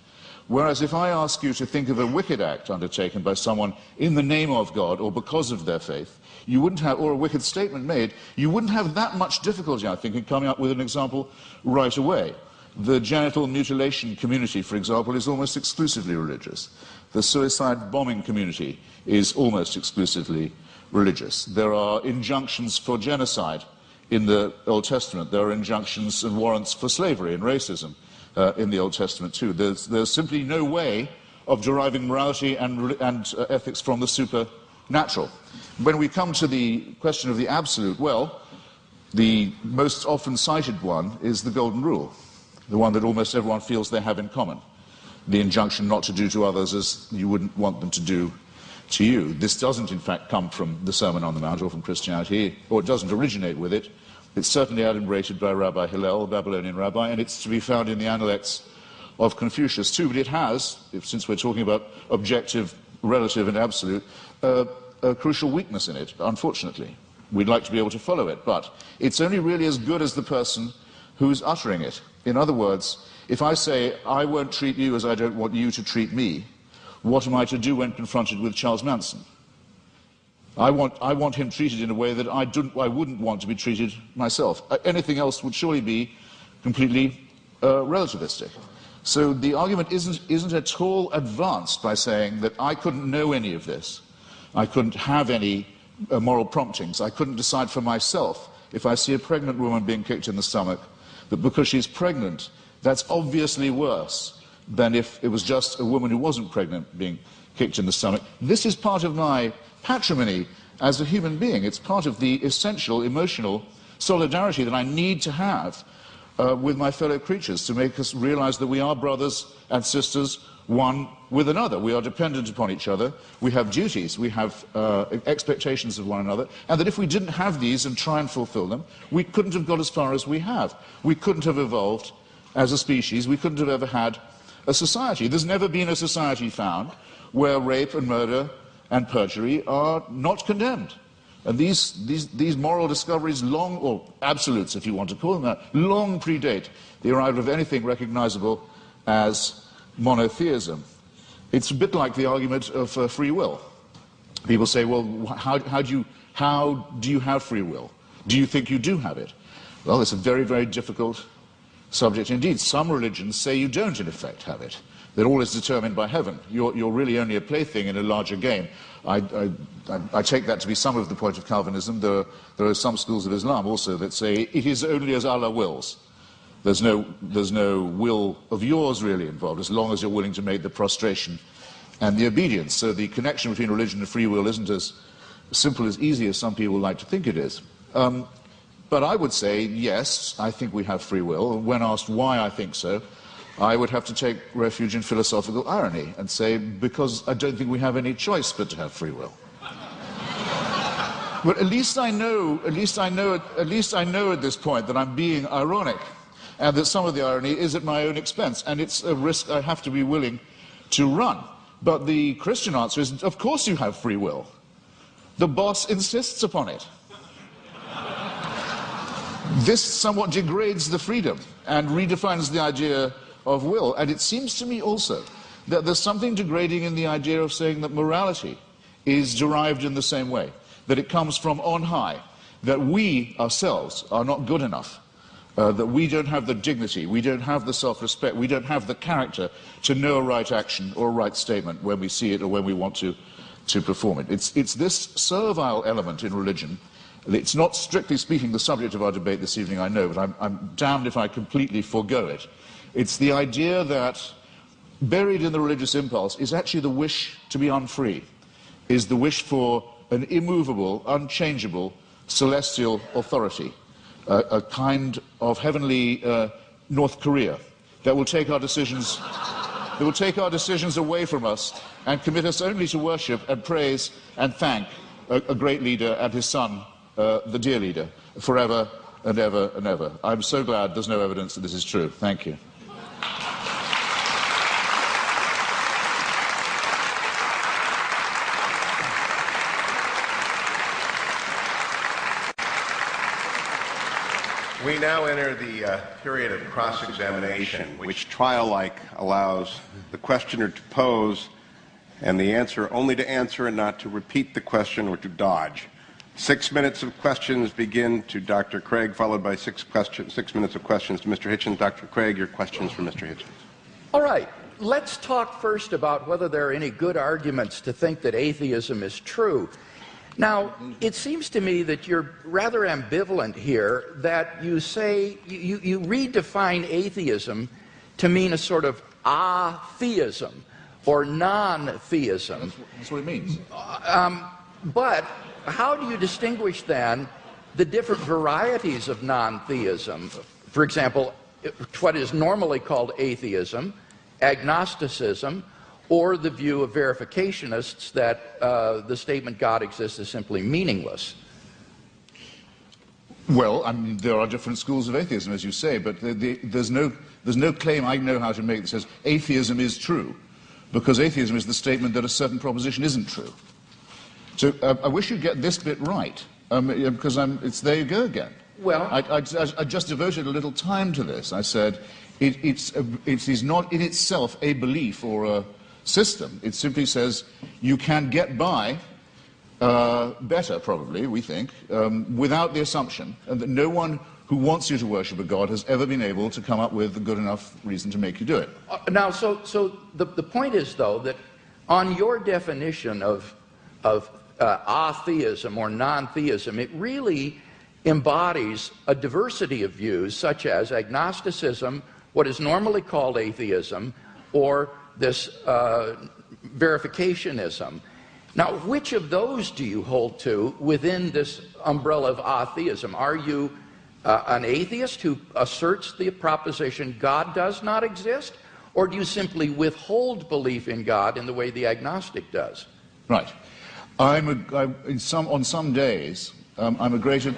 Whereas if I ask you to think of a wicked act undertaken by someone in the name of God or because of their faith, you wouldn't have, or a wicked statement made, you wouldn't have that much difficulty, I think, in coming up with an example right away. The genital mutilation community, for example, is almost exclusively religious. The suicide bombing community is almost exclusively religious. There are injunctions for genocide in the Old Testament. There are injunctions and warrants for slavery and racism in the Old Testament too. There's simply no way of deriving morality and ethics from the supernatural. When we come to the question of the absolute, well, the most often cited one is the Golden Rule, the one that almost everyone feels they have in common. The injunction not to do to others as you wouldn't want them to do to you. This doesn't, in fact, come from the Sermon on the Mount or from Christianity, or it doesn't originate with it. It's certainly adumbrated by Rabbi Hillel, a Babylonian rabbi, and it's to be found in the Analects of Confucius too. But it has, since we're talking about objective, relative, and absolute, a crucial weakness in it, unfortunately. We'd like to be able to follow it, but it's only really as good as the person who's uttering it. In other words, if I say, I won't treat you as I don't want you to treat me, what am I to do when confronted with Charles Manson? I want him treated in a way that I wouldn't want to be treated myself. Anything else would surely be completely relativistic. So the argument isn't at all advanced by saying that I couldn't know any of this. I couldn't have any moral promptings. I couldn't decide for myself if I see a pregnant woman being kicked in the stomach, that because she's pregnant, that's obviously worse than if it was just a woman who wasn't pregnant being kicked in the stomach. This is part of my patrimony as a human being. It's part of the essential emotional solidarity that I need to have with my fellow creatures to make us realize that we are brothers and sisters, one with another. We are dependent upon each other. We have duties. We have expectations of one another. And that if we didn't have these and try and fulfill them, we couldn't have got as far as we have. We couldn't have evolved as a species. We couldn't have ever had a society. There's never been a society found where rape and murder and perjury are not condemned. And these moral discoveries long, or absolutes if you want to call them that, long predate the arrival of anything recognizable as monotheism. It's a bit like the argument of free will. People say, well, how do you have free will? Do you think you do have it? Well, it's a very, very difficult subject indeed. Some religions say you don't, in effect, have it. That all is determined by heaven. You're really only a plaything in a larger game. I take that to be some of the point of Calvinism. There are some schools of Islam also that say it is only as Allah wills. There's no will of yours really involved, as long as you're willing to make the prostration and the obedience. So the connection between religion and free will isn't as simple, as easy as some people like to think it is. But I would say, yes, I think we have free will. When asked why I think so, I would have to take refuge in philosophical irony and say, because I don't think we have any choice but to have free will. But at least I know at this point that I'm being ironic. and that some of the irony is at my own expense, and it's a risk I have to be willing to run. But the Christian answer is, of course you have free will. The boss insists upon it. This somewhat degrades the freedom and redefines the idea of will, and it seems to me also that there's something degrading in the idea of saying that morality is derived in the same way, that it comes from on high, that we ourselves are not good enough, that we don't have the dignity, we don't have the self-respect, we don't have the character to know a right action or a right statement when we see it or when we want to perform it. It's this servile element in religion. It's not, strictly speaking, the subject of our debate this evening, I know, but I'm damned if I completely forego it. It's the idea that buried in the religious impulse is actually the wish to be unfree, is the wish for an immovable, unchangeable, celestial authority, a kind of heavenly North Korea that will take our decisions, away from us and commit us only to worship and praise and thank a great leader and his son, the dear leader, forever and ever and ever. I'm so glad there's no evidence that this is true. Thank you. We now enter the period of cross-examination, which trial-like allows the questioner to pose and the answer only to answer and not to repeat the question or to dodge. 6 minutes of questions begin to Dr. Craig, followed by 6 minutes of questions to Mr. Hitchens. Dr. Craig, your questions for Mr. Hitchens. All right, let's talk first about whether there are any good arguments to think that atheism is true. Now, it seems to me that you're rather ambivalent here, that you say, you redefine atheism to mean a sort of atheism or non-theism. That's what it means. But how do you distinguish then the different varieties of non-theism? For example, what is normally called atheism, agnosticism, or the view of verificationists that the statement God exists is simply meaningless? Well, I mean, there are different schools of atheism, as you say, but there's no claim I know how to make that says atheism is true, because atheism is the statement that a certain proposition isn't true. So I wish you'd get this bit right, because there you go again. Well, I just devoted a little time to this. I said it is not in itself a belief or a system. It simply says you can get by better, probably, we think, without the assumption that no one who wants you to worship a god has ever been able to come up with a good enough reason to make you do it. Now, so the point is, though, that on your definition of atheism or non-theism, it really embodies a diversity of views, such as agnosticism, what is normally called atheism, or this verificationism. Now, which of those do you hold to within this umbrella of atheism? Are you an atheist who asserts the proposition God does not exist, or do you simply withhold belief in God in the way the agnostic does? Right. On some days, I'm a great. No,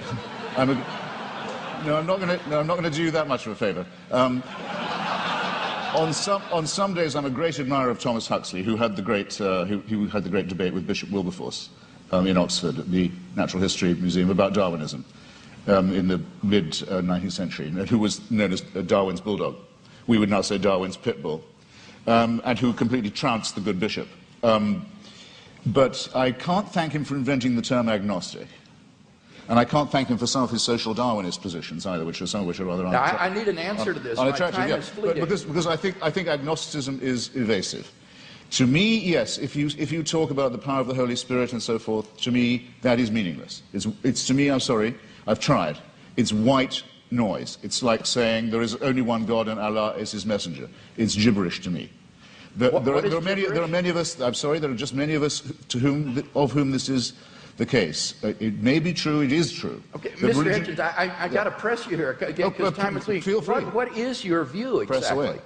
I'm not going to do you that much of a favour. On some days, I'm a great admirer of Thomas Huxley, who had the great debate with Bishop Wilberforce in Oxford at the Natural History Museum about Darwinism in the mid-19th century, who was known as Darwin's bulldog. We would now say Darwin's pit bull, and who completely trounced the good bishop. But I can't thank him for inventing the term agnostic. And I can't thank him for some of his social Darwinist positions either, some of which are rather unattractive. I need an answer to this. My time is fleeting. Because I think agnosticism is evasive. To me, yes, if you talk about the power of the Holy Spirit and so forth, to me, that is meaningless. It's to me, I'm sorry, I've tried. It's white noise. It's like saying there is only one God and Allah is his messenger. It's gibberish to me. There are many of us, I'm sorry, there are just many of us of whom this is the case. It may be true, it is true. Okay, Mr. Hitchens, I got to press you here, because time is leaving. Feel free. What is your view exactly? Press away.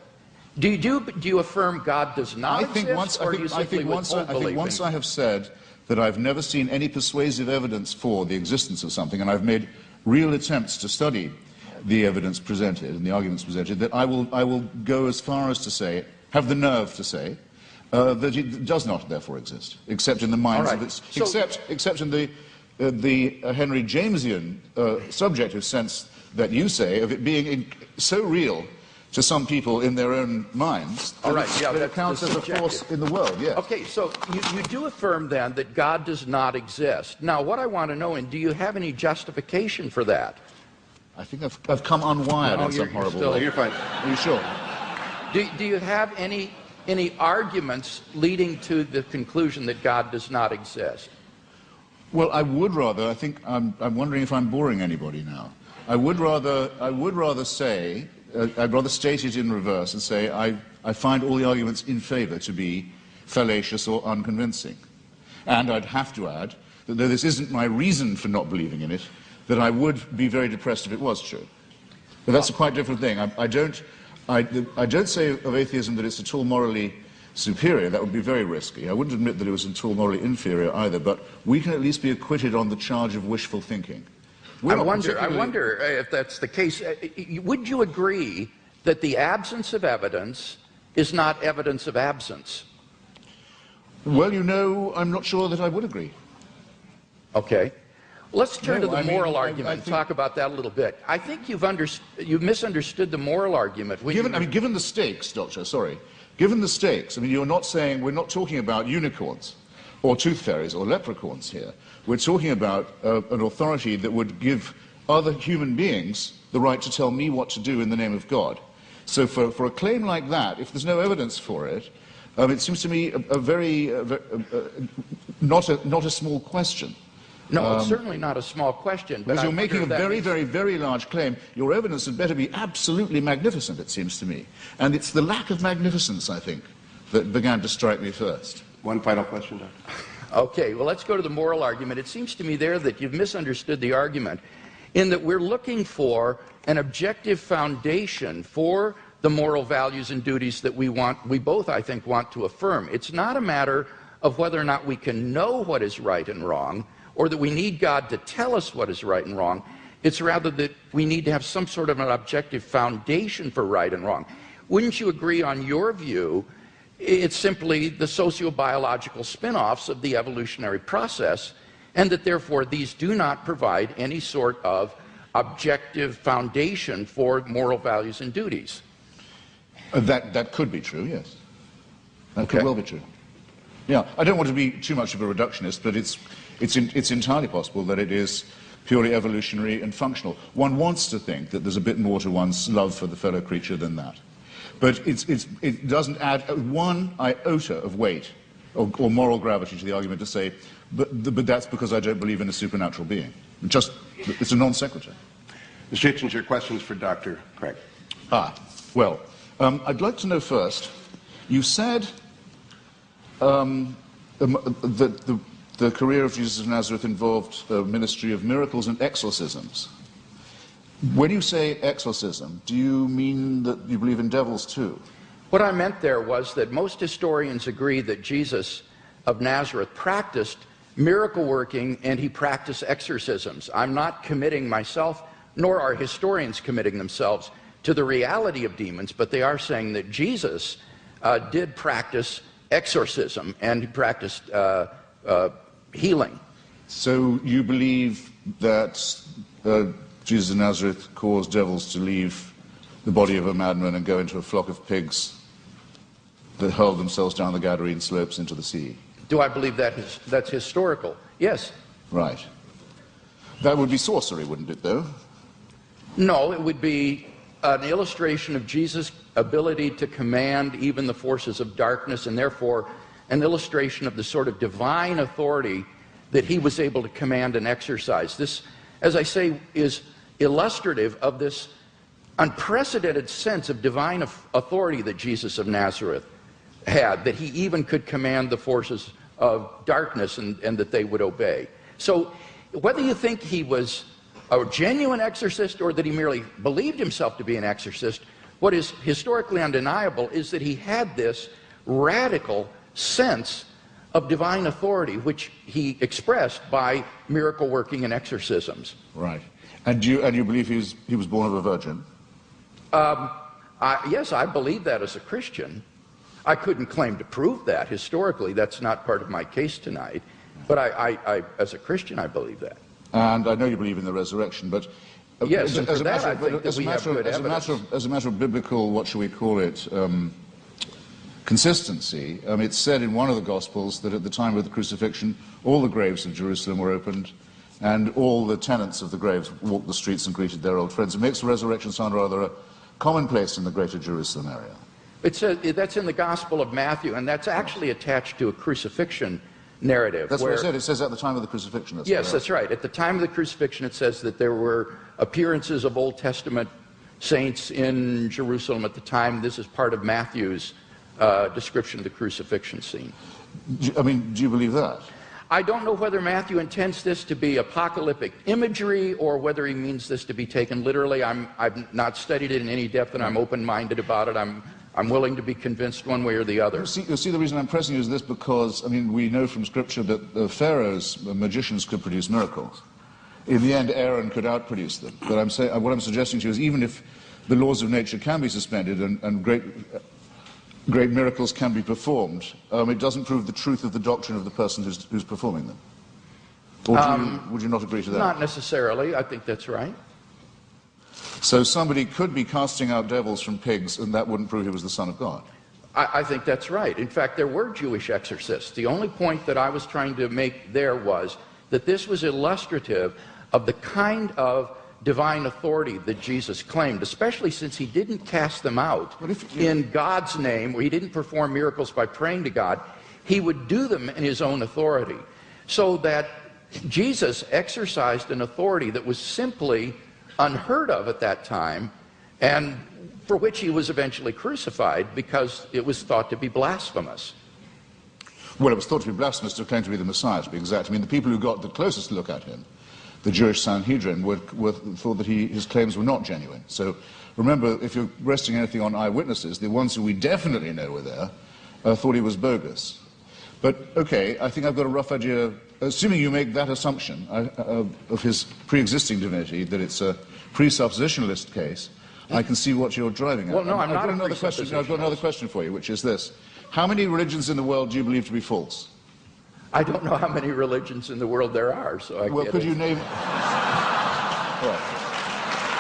Do you affirm God does not exist, or do you simply withhold belief? I think once I have said that I've never seen any persuasive evidence for the existence of something, and I've made real attempts to study the evidence presented and the arguments presented, that I will go as far as to say, have the nerve to say, that it does not therefore exist, except in the minds of its, except in the Henry Jamesian subjective sense that you say of it being so real to some people in their own minds that it counts as a force in the world, yes. Okay, so you do affirm then that God does not exist. Now, what I want to know, and do you have any justification for that? I think I've come unwired in some horrible way. You're fine. Are you sure? Do you have any arguments leading to the conclusion that God does not exist? Well, I would rather, I think, I'm wondering if I'm boring anybody now. I would rather say, I'd rather state it in reverse and say I find all the arguments in favor to be fallacious or unconvincing. And I'd have to add that though this isn't my reason for not believing in it, that I would be very depressed if it was true. But that's a quite different thing. I don't say of atheism that it's at all morally superior. That would be very risky. I wouldn't admit that it was at all morally inferior either, but we can at least be acquitted on the charge of wishful thinking. I wonder if that's the case. Would you agree that the absence of evidence is not evidence of absence? Well, you know, I'm not sure that I would agree. Okay. Let's turn to the moral argument and talk about that a little bit. I think you've misunderstood the moral argument. Given the stakes, Doctor, given the stakes, I mean, you're not saying, we're not talking about unicorns or tooth fairies or leprechauns here. We're talking about an authority that would give other human beings the right to tell me what to do in the name of God. So for a claim like that, if there's no evidence for it, it seems to me not a small question. No, it's certainly not a small question. Because you're making a very, very, very large claim. Your evidence had better be absolutely magnificent, it seems to me. And it's the lack of magnificence, I think, that began to strike me first. One final question, Doctor. Okay, well, let's go to the moral argument. It seems to me there that you've misunderstood the argument in that we're looking for an objective foundation for the moral values and duties that we both, I think, want to affirm. It's not a matter of whether or not we can know what is right and wrong, or that we need God to tell us what is right and wrong. It's rather that we need to have some sort of an objective foundation for right and wrong. Wouldn't you agree, on your view, it's simply the sociobiological spin-offs of the evolutionary process, and that therefore these do not provide any sort of objective foundation for moral values and duties? That could be true, yes. That could well be true. Yeah, I don't want to be too much of a reductionist, but it's entirely possible that it is purely evolutionary and functional. One wants to think that there's a bit more to one's love for the fellow creature than that. But it doesn't add one iota of weight or moral gravity to the argument to say, but that's because I don't believe in a supernatural being. It's a non sequitur. Mr. Hitchens, your questions for Dr. Craig. Well, I'd like to know first, you said that the career of Jesus of Nazareth involved a ministry of miracles and exorcisms. When you say exorcism, do you mean that you believe in devils too? What I meant there was that most historians agree that Jesus of Nazareth practiced miracle working and he practiced exorcisms. I'm not committing myself, nor are historians committing themselves to the reality of demons, but they are saying that Jesus did practice exorcism and he practiced healing. So you believe that Jesus of Nazareth caused devils to leave the body of a madman and go into a flock of pigs that hurled themselves down the Gadarene slopes into the sea? Do I believe that's historical? Yes. Right. That would be sorcery, wouldn't it, though? No, it would be an illustration of Jesus' ability to command even the forces of darkness, and therefore an illustration of the sort of divine authority that he was able to command and exercise. This, as I say, is illustrative of this unprecedented sense of divine authority that Jesus of Nazareth had, that he even could command the forces of darkness and that they would obey. So whether you think he was a genuine exorcist or that he merely believed himself to be an exorcist, what is historically undeniable is that he had this radical sense of divine authority, which he expressed by miracle working and exorcisms. Right. And you believe he was born of a virgin? Yes, I believe that as a Christian. I couldn't claim to prove that historically. That's not part of my case tonight. But I as a Christian, I believe that. And I know you believe in the resurrection, but yes, and for that I think that we have good evidence. As a matter of biblical, what shall we call it, consistency, it's said in one of the Gospels that at the time of the crucifixion, all the graves of Jerusalem were opened, and all the tenants of the graves walked the streets and greeted their old friends. It makes the resurrection sound rather a commonplace in the greater Jerusalem area. That's in the Gospel of Matthew, and that's actually attached to a crucifixion narrative. That's what I said. It says at the time of the crucifixion. Yes, that's right. At the time of the crucifixion, it says that there were appearances of Old Testament saints in Jerusalem at the time. This is part of Matthew's description of the crucifixion scene. I mean, do you believe that? I don't know whether Matthew intends this to be apocalyptic imagery or whether he means this to be taken literally. I've not studied it in any depth, and I'm open-minded about it. I'm willing to be convinced one way or the other. You see, the reason I'm pressing you is this because, we know from Scripture that the pharaohs, magicians, could produce miracles. In the end, Aaron could outproduce them. But what I'm suggesting to you is even if the laws of nature can be suspended and great miracles can be performed, it doesn't prove the truth of the doctrine of the person who's performing them. Or would you not agree to that? Not necessarily. I think that's right. So somebody could be casting out devils from pigs, and that wouldn't prove he was the Son of God. I think that's right. In fact, there were Jewish exorcists. The only point that I was trying to make there was that this was illustrative of the kind of divine authority that Jesus claimed, especially since he didn't cast them out in God's name, where he didn't perform miracles by praying to God. He would do them in his own authority. So that Jesus exercised an authority that was simply unheard of at that time, and for which he was eventually crucified because it was thought to be blasphemous. Well, it was thought to be blasphemous to claim to be the Messiah, to be exact. The people who got the closest look at him, the Jewish Sanhedrin, thought that his claims were not genuine. So remember, if you're resting anything on eyewitnesses, the ones who we definitely know were there thought he was bogus. But, okay, I think I've got a rough idea, assuming you make that assumption of his pre-existing divinity, that it's a presuppositionalist case, I can see what you're driving at. Well, no, I've got another question for you, which is this. How many religions in the world do you believe to be false? I don't know how many religions in the world there are, so I Well, could you name... Right.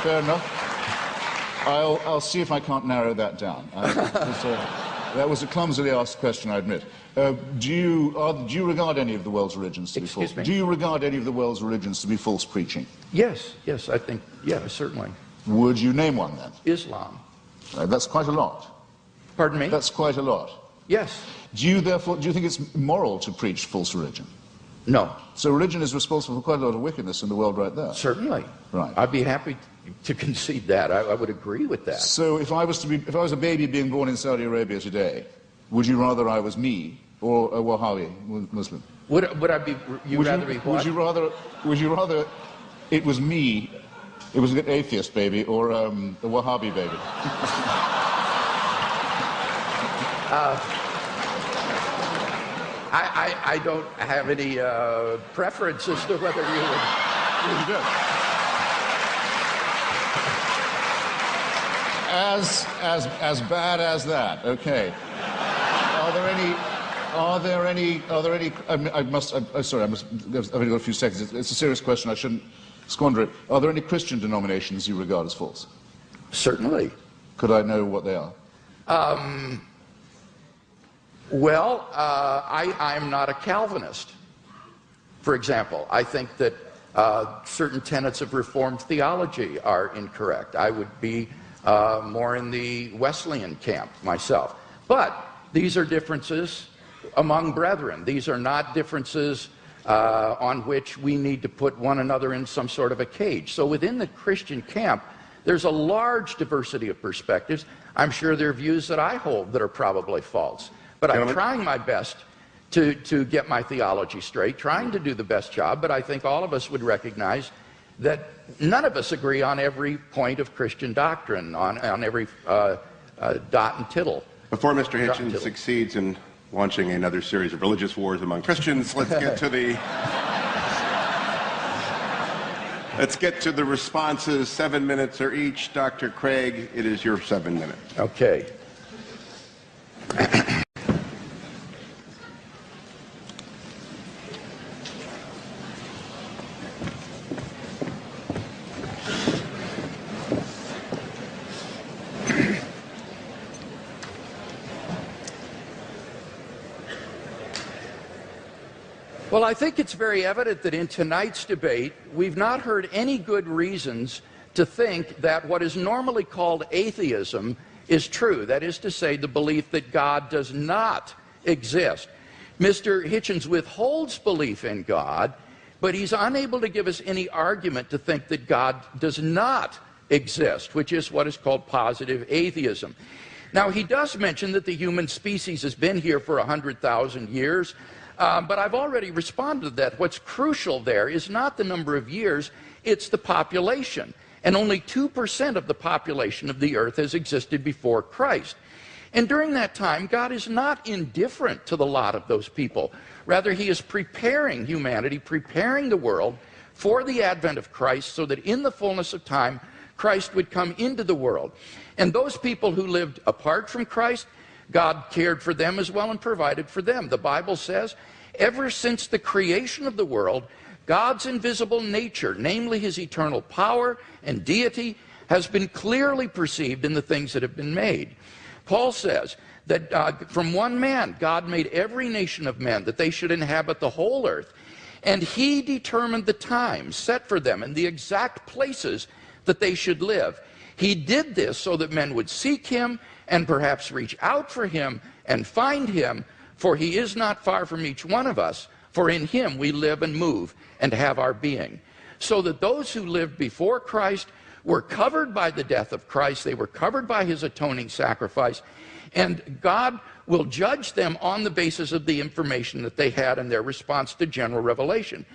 Fair enough. I'll see if I can't narrow that down. That was a clumsily asked question, I admit. Do you regard any of the world's religions to be false? Excuse me? Do you regard any of the world's religions to be false preaching? Yes, I think, yeah, certainly. Would you name one then? Islam. That's quite a lot. Pardon me? That's quite a lot. Yes. Do you think it's moral to preach false religion? No. So religion is responsible for quite a lot of wickedness in the world right there. Certainly. Right. I'd be happy to concede that. I would agree with that. So if I was a baby being born in Saudi Arabia today, would you rather I was me or a Wahhabi Muslim? Would I be? Rather be what? Would you rather it was me? It was an atheist baby or a Wahhabi baby? I don't have any preference as to whether you would. As bad as that. Okay. Are there any? Sorry, I've only got a few seconds. It's a serious question. I shouldn't squander it. Are there any Christian denominations you regard as false? Certainly. Could I know what they are? Well, I'm not a Calvinist, for example. I think that certain tenets of Reformed theology are incorrect. I would be more in the Wesleyan camp myself. But these are differences among brethren. These are not differences on which we need to put one another in some sort of a cage. So within the Christian camp, there's a large diversity of perspectives. I'm sure there are views that I hold that are probably false. But I'm trying my best to get my theology straight, trying to do the best job, but I think all of us would recognize that none of us agree on every point of Christian doctrine, on every dot and tittle. Before Mr. Hitchens succeeds in launching another series of religious wars among Christians, let's get to the Let's get to the responses. 7 minutes are each. Dr. Craig, it is your 7 minutes. Okay. Well, I think it's very evident that in tonight's debate, we've not heard any good reasons to think that what is normally called atheism is true. That is to say, the belief that God does not exist. Mr. Hitchens withholds belief in God, but he's unable to give us any argument to think that God does not exist, which is what is called positive atheism. Now, he does mention that the human species has been here for 100,000 years, but I've already responded to that. What's crucial there is not the number of years, it's the population. And only 2% of the population of the earth has existed before Christ. And during that time, God is not indifferent to the lot of those people. Rather, he is preparing humanity, preparing the world for the advent of Christ so that in the fullness of time, Christ would come into the world. And those people who lived apart from Christ, God cared for them as well and provided for them. The Bible says, ever since the creation of the world, God's invisible nature, namely his eternal power and deity, has been clearly perceived in the things that have been made. Paul says that from one man, God made every nation of men, that they should inhabit the whole earth. And he determined the times set for them and the exact places that they should live. He did this so that men would seek him and perhaps reach out for him and find him, for he is not far from each one of us, for in him we live and move and have our being. So that those who lived before Christ were covered by the death of Christ, they were covered by his atoning sacrifice, and God will judge them on the basis of the information that they had in their response to general revelation.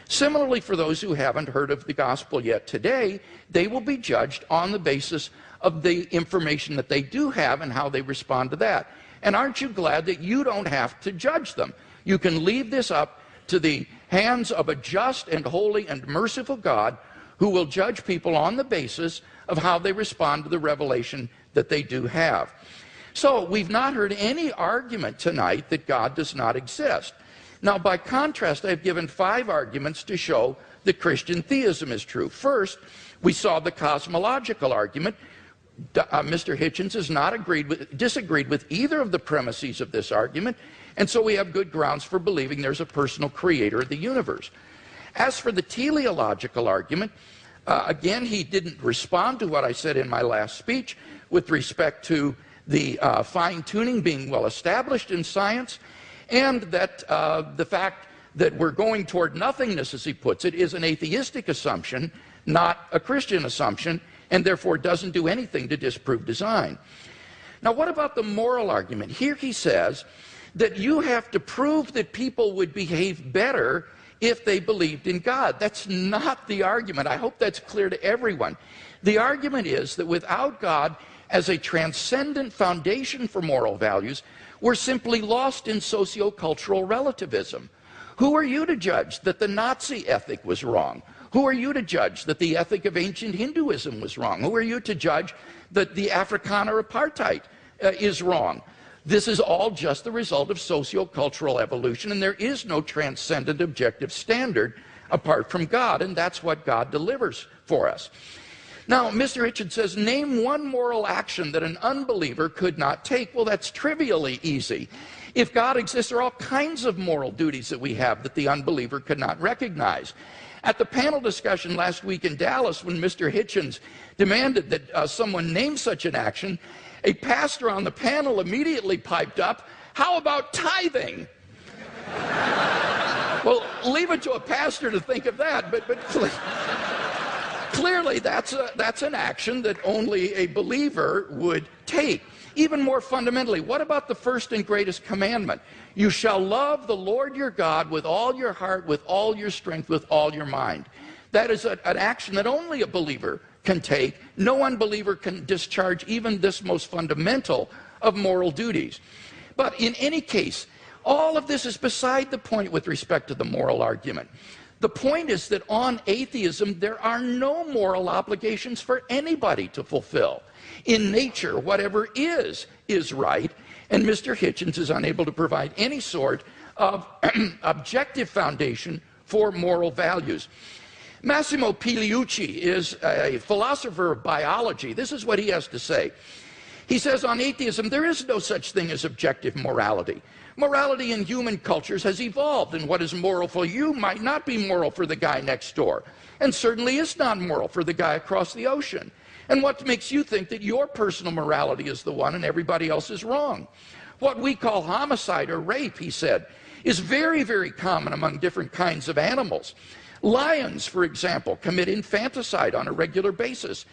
Similarly, for those who haven't heard of the gospel yet today, they will be judged on the basis of the information that they do have and how they respond to that. And aren't you glad that you don't have to judge them? You can leave this up to the hands of a just and holy and merciful God who will judge people on the basis of how they respond to the revelation that they do have. So we've not heard any argument tonight that God does not exist. Now, by contrast, I've given 5 arguments to show that Christian theism is true. First, we saw the cosmological argument. Mr. Hitchens has not disagreed with either of the premises of this argument, and so we have good grounds for believing there's a personal creator of the universe. As for the teleological argument, again, he didn't respond to what I said in my last speech with respect to the fine-tuning being well established in science, and that the fact that we're going toward nothingness, as he puts it, is an atheistic assumption, not a Christian assumption, and therefore doesn't do anything to disprove design. Now, what about the moral argument? Here he says that you have to prove that people would behave better if they believed in God. That's not the argument. I hope that's clear to everyone. The argument is that without God as a transcendent foundation for moral values, we're simply lost in socio-cultural relativism. Who are you to judge that the Nazi ethic was wrong? Who are you to judge that the ethic of ancient Hinduism was wrong? Who are you to judge that the Afrikaner apartheid is wrong? This is all just the result of socio-cultural evolution, and there is no transcendent objective standard apart from God, and that's what God delivers for us. Now, Mr. Hitchens says, name one moral action that an unbeliever could not take. Well, that's trivially easy. If God exists, there are all kinds of moral duties that we have that the unbeliever could not recognize. At the panel discussion last week in Dallas, when Mr. Hitchens demanded that someone name such an action, a pastor on the panel immediately piped up, how about tithing? Well, leave it to a pastor to think of that, but clearly that's an action that only a believer would take. Even more fundamentally, what about the first and greatest commandment? You shall love the Lord your God with all your heart, with all your strength, with all your mind. That is an action that only a believer can take. No unbeliever can discharge even this most fundamental of moral duties. But in any case, all of this is beside the point with respect to the moral argument. The point is that on atheism, there are no moral obligations for anybody to fulfill. In nature, whatever is right, and Mr. Hitchens is unable to provide any sort of objective foundation for moral values. Massimo Pigliucci is a philosopher of biology. This is what he has to say. He says, on atheism, there is no such thing as objective morality. Morality in human cultures has evolved, and what is moral for you might not be moral for the guy next door, and certainly is not moral for the guy across the ocean. And what makes you think that your personal morality is the one and everybody else is wrong? What we call homicide or rape, he said, is very, very common among different kinds of animals. Lions, for example, commit infanticide on a regular basis.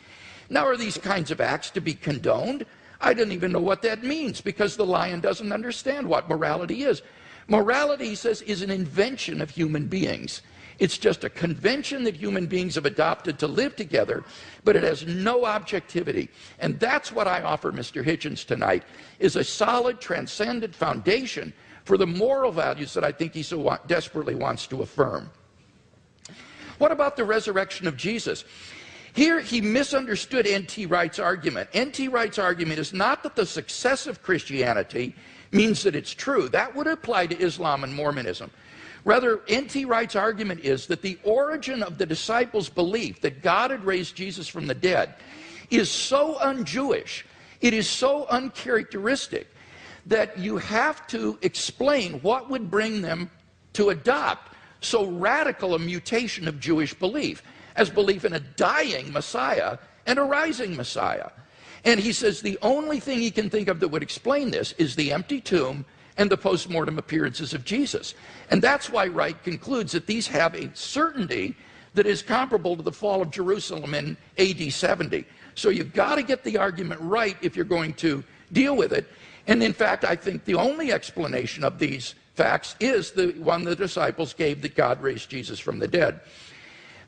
Now, are these kinds of acts to be condoned? I don't even know what that means, because the lion doesn't understand what morality is. Morality, he says, is an invention of human beings. It's just a convention that human beings have adopted to live together, but it has no objectivity. And that's what I offer Mr. Hitchens tonight, is a solid, transcendent foundation for the moral values that I think he so desperately wants to affirm. What about the resurrection of Jesus? Here he misunderstood N.T. Wright's argument. N.T. Wright's argument is not that the success of Christianity means that it's true. That would apply to Islam and Mormonism. Rather, N.T. Wright's argument is that the origin of the disciples' belief that God had raised Jesus from the dead is so un-Jewish, it is so uncharacteristic, that you have to explain what would bring them to adopt so radical a mutation of Jewish belief as belief in a dying Messiah and a rising Messiah. And he says the only thing he can think of that would explain this is the empty tomb and the post-mortem appearances of Jesus. And that's why Wright concludes that these have a certainty that is comparable to the fall of Jerusalem in AD 70. So you've got to get the argument right if you're going to deal with it. And in fact, I think the only explanation of these facts is the one the disciples gave, that God raised Jesus from the dead.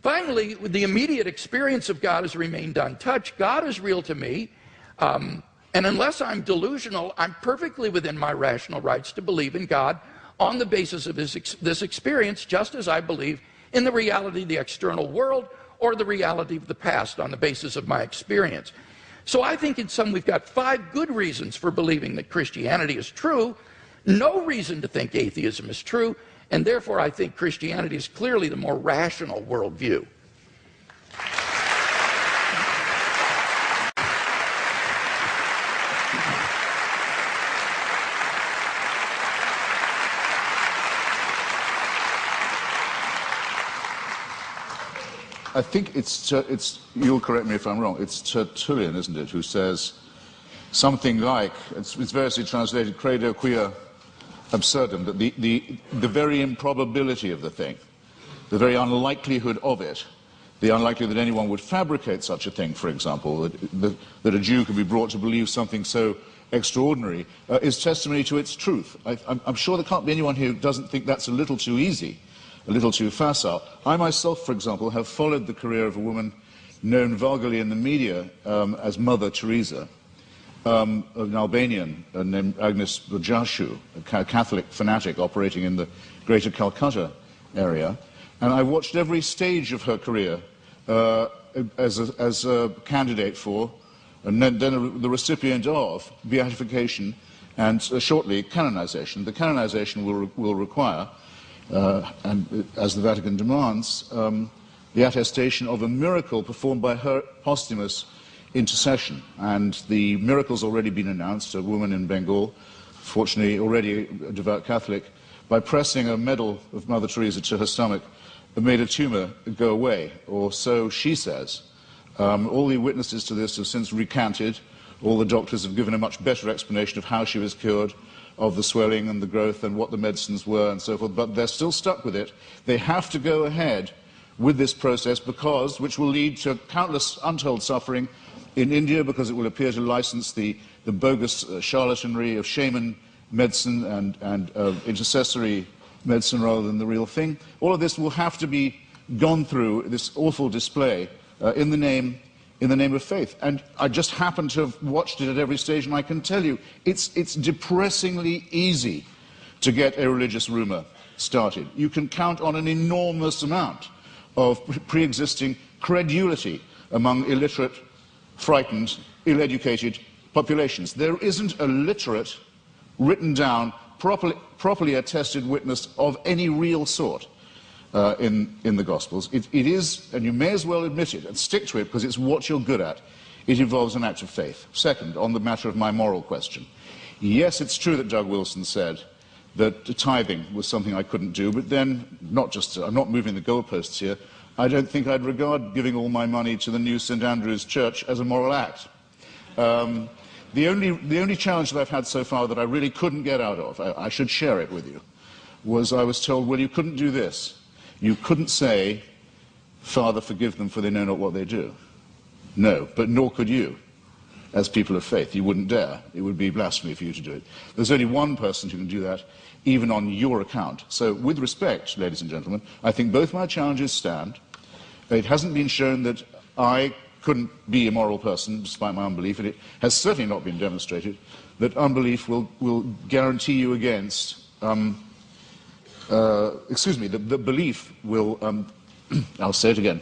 Finally, the immediate experience of God has remained untouched. God is real to me, and unless I'm delusional, I'm perfectly within my rational rights to believe in God on the basis of this experience, just as I believe in the reality of the external world or the reality of the past on the basis of my experience. So I think in sum we've got 5 good reasons for believing that Christianity is true, no reason to think atheism is true, and therefore I think Christianity is clearly the more rational worldview. I think it's you'll correct me if I'm wrong, it's Tertullian, isn't it, who says something like, it's variously translated, credo quia absurdum, that the very improbability of the thing, the very unlikelihood of it, the unlikelihood that anyone would fabricate such a thing, for example, that a Jew could be brought to believe something so extraordinary, is testimony to its truth. I'm sure there can't be anyone who doesn't think that's a little too easy, a little too facile. I myself, for example, have followed the career of a woman known vulgarly in the media as Mother Teresa, an Albanian named Agnes Bajashu, a Catholic fanatic operating in the greater Calcutta area. And I watched every stage of her career as a candidate for, and then the recipient of, beatification and shortly canonization. The canonization will require, and as the Vatican demands, the attestation of a miracle performed by her posthumous intercession. And the miracle's already been announced. A woman in Bengal, fortunately already a devout Catholic, by pressing a medal of Mother Teresa to her stomach, made a tumor go away, or so she says. All the witnesses to this have since recanted. All the doctors have given a much better explanation of how she was cured, of the swelling and the growth and what the medicines were and so forth, but they're still stuck with it. They have to go ahead with this process which will lead to countless untold suffering in India, because it will appear to license the bogus charlatanry of shaman medicine and intercessory medicine rather than the real thing. All of this will have to be gone through, this awful display, in the name of faith. And I just happen to have watched it at every stage, and I can tell you, it's depressingly easy to get a religious rumor started. You can count on an enormous amount of pre-existing credulity among illiterate, frightened, ill-educated populations. There isn't a literate, written down, properly attested witness of any real sort in the Gospels. It is, and you may as well admit it and stick to it because it's what you're good at, it involves an act of faith. Second, on the matter of my moral question, yes, it's true that Doug Wilson said that tithing was something I couldn't do, but then, I'm not moving the goalposts here, I don't think I'd regard giving all my money to the new St. Andrew's Church as a moral act. The only challenge that I've had so far that I really couldn't get out of, I should share it with you, was I was told, well, you couldn't do this. You couldn't say, Father, forgive them for they know not what they do. No, but nor could you, as people of faith. You wouldn't dare. It would be blasphemy for you to do it. There's only one person who can do that, even on your account. So with respect, ladies and gentlemen, I think both my challenges stand. It hasn't been shown that I couldn't be a moral person despite my unbelief, and it has certainly not been demonstrated that unbelief will guarantee you against, the belief will, I'll say it again,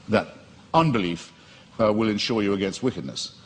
that unbelief will ensure you against wickedness.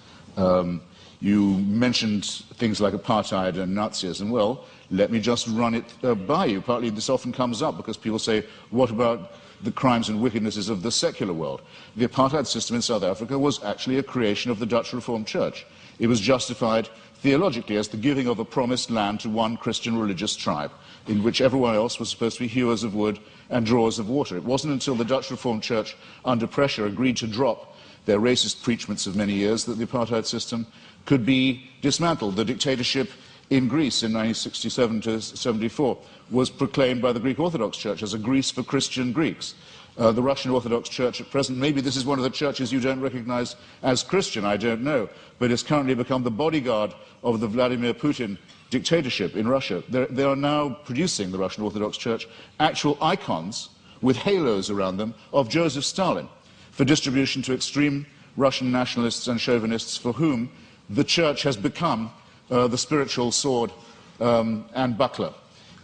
You mentioned things like apartheid and Nazism. Well, let me just run it by you. Partly this often comes up because people say, what about the crimes and wickednesses of the secular world? The apartheid system in South Africa was actually a creation of the Dutch Reformed Church. It was justified theologically as the giving of a promised land to one Christian religious tribe, in which everyone else was supposed to be hewers of wood and drawers of water. It wasn't until the Dutch Reformed Church, under pressure, agreed to drop their racist preachments of many years that the apartheid system could be dismantled. The dictatorship in Greece in 1967 to 74 was proclaimed by the Greek Orthodox Church as a Greece for Christian Greeks. The Russian Orthodox Church at present, maybe this is one of the churches you don't recognize as Christian, I don't know, but it's currently become the bodyguard of the Vladimir Putin dictatorship in Russia. They are now producing, the Russian Orthodox Church, actual icons with halos around them of Joseph Stalin for distribution to extreme Russian nationalists and chauvinists for whom the church has become the spiritual sword and buckler.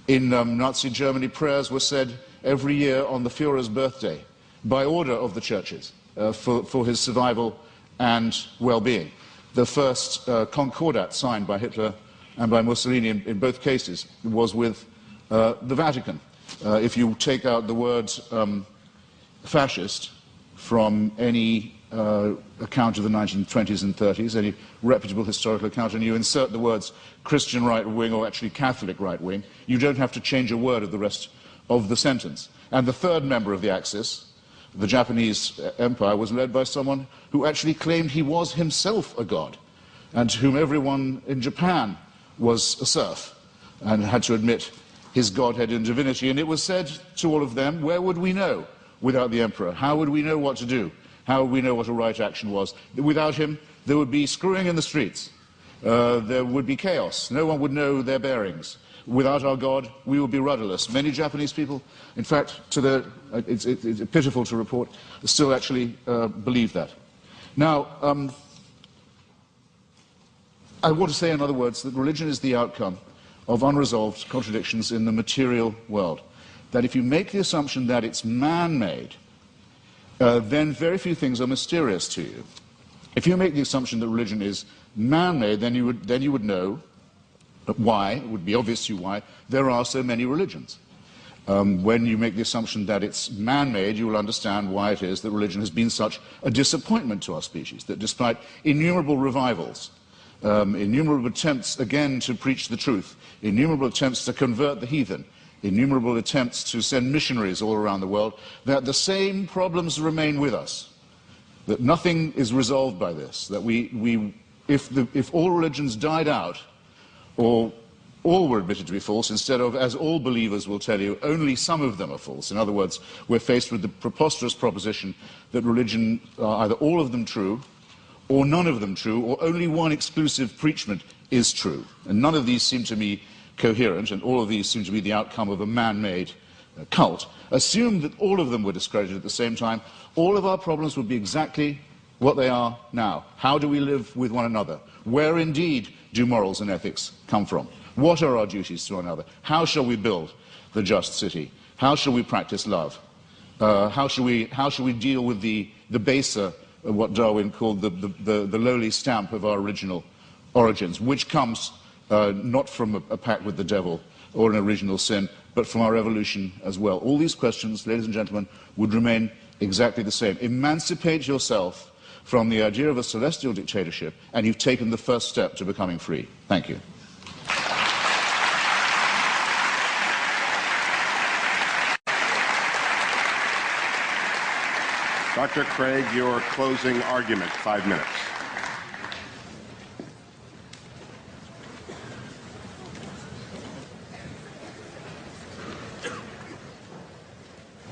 In Nazi Germany, prayers were said every year on the Führer's birthday by order of the churches for his survival and well-being. The first concordat signed by Hitler and by Mussolini in both cases was with the Vatican. If you take out the word fascist from any account of the 1920s and 30s, any reputable historical account, and you insert the words Christian right wing or actually Catholic right wing, you don't have to change a word of the rest of the sentence. And the third member of the Axis, the Japanese Empire, was led by someone who actually claimed he was himself a god, and to whom everyone in Japan was a serf, and had to admit his godhead and divinity. And it was said to all of them, where would we know without the emperor? How would we know what to do? How would we know what a right action was? Without him, there would be screwing in the streets. There would be chaos. No one would know their bearings. Without our God, we would be rudderless. Many Japanese people, in fact, it's pitiful to report, still actually believe that. Now, I want to say, in other words, that religion is the outcome of unresolved contradictions in the material world. That if you make the assumption that it's man-made, then very few things are mysterious to you. If you make the assumption that religion is man-made, then you would know why, it would be obvious to you why, there are so many religions. When you make the assumption that it's man-made, you will understand why it is that religion has been such a disappointment to our species, that despite innumerable revivals, innumerable attempts again to preach the truth, innumerable attempts to convert the heathen, innumerable attempts to send missionaries all around the world, that the same problems remain with us, that nothing is resolved by this, that if all religions died out, or all were admitted to be false, instead of, as all believers will tell you, only some of them are false. In other words, we're faced with the preposterous proposition that religion are either all of them true, or none of them true, or only one exclusive preachment is true. And none of these seem to me coherent, and all of these seem to be the outcome of a man-made cult. Assume that all of them were discredited at the same time, all of our problems would be exactly what they are now. How do we live with one another? Where indeed do morals and ethics come from? What are our duties to one another? How shall we build the just city? How shall we practice love? How shall we deal with the baser, what Darwin called the lowly stamp of our original origins, which comes not from a pact with the devil or an original sin, but from our evolution as well? All these questions, ladies and gentlemen, would remain exactly the same. Emancipate yourself from the idea of a celestial dictatorship, and you've taken the first step to becoming free. Thank you. Dr. Craig, your closing argument, 5 minutes.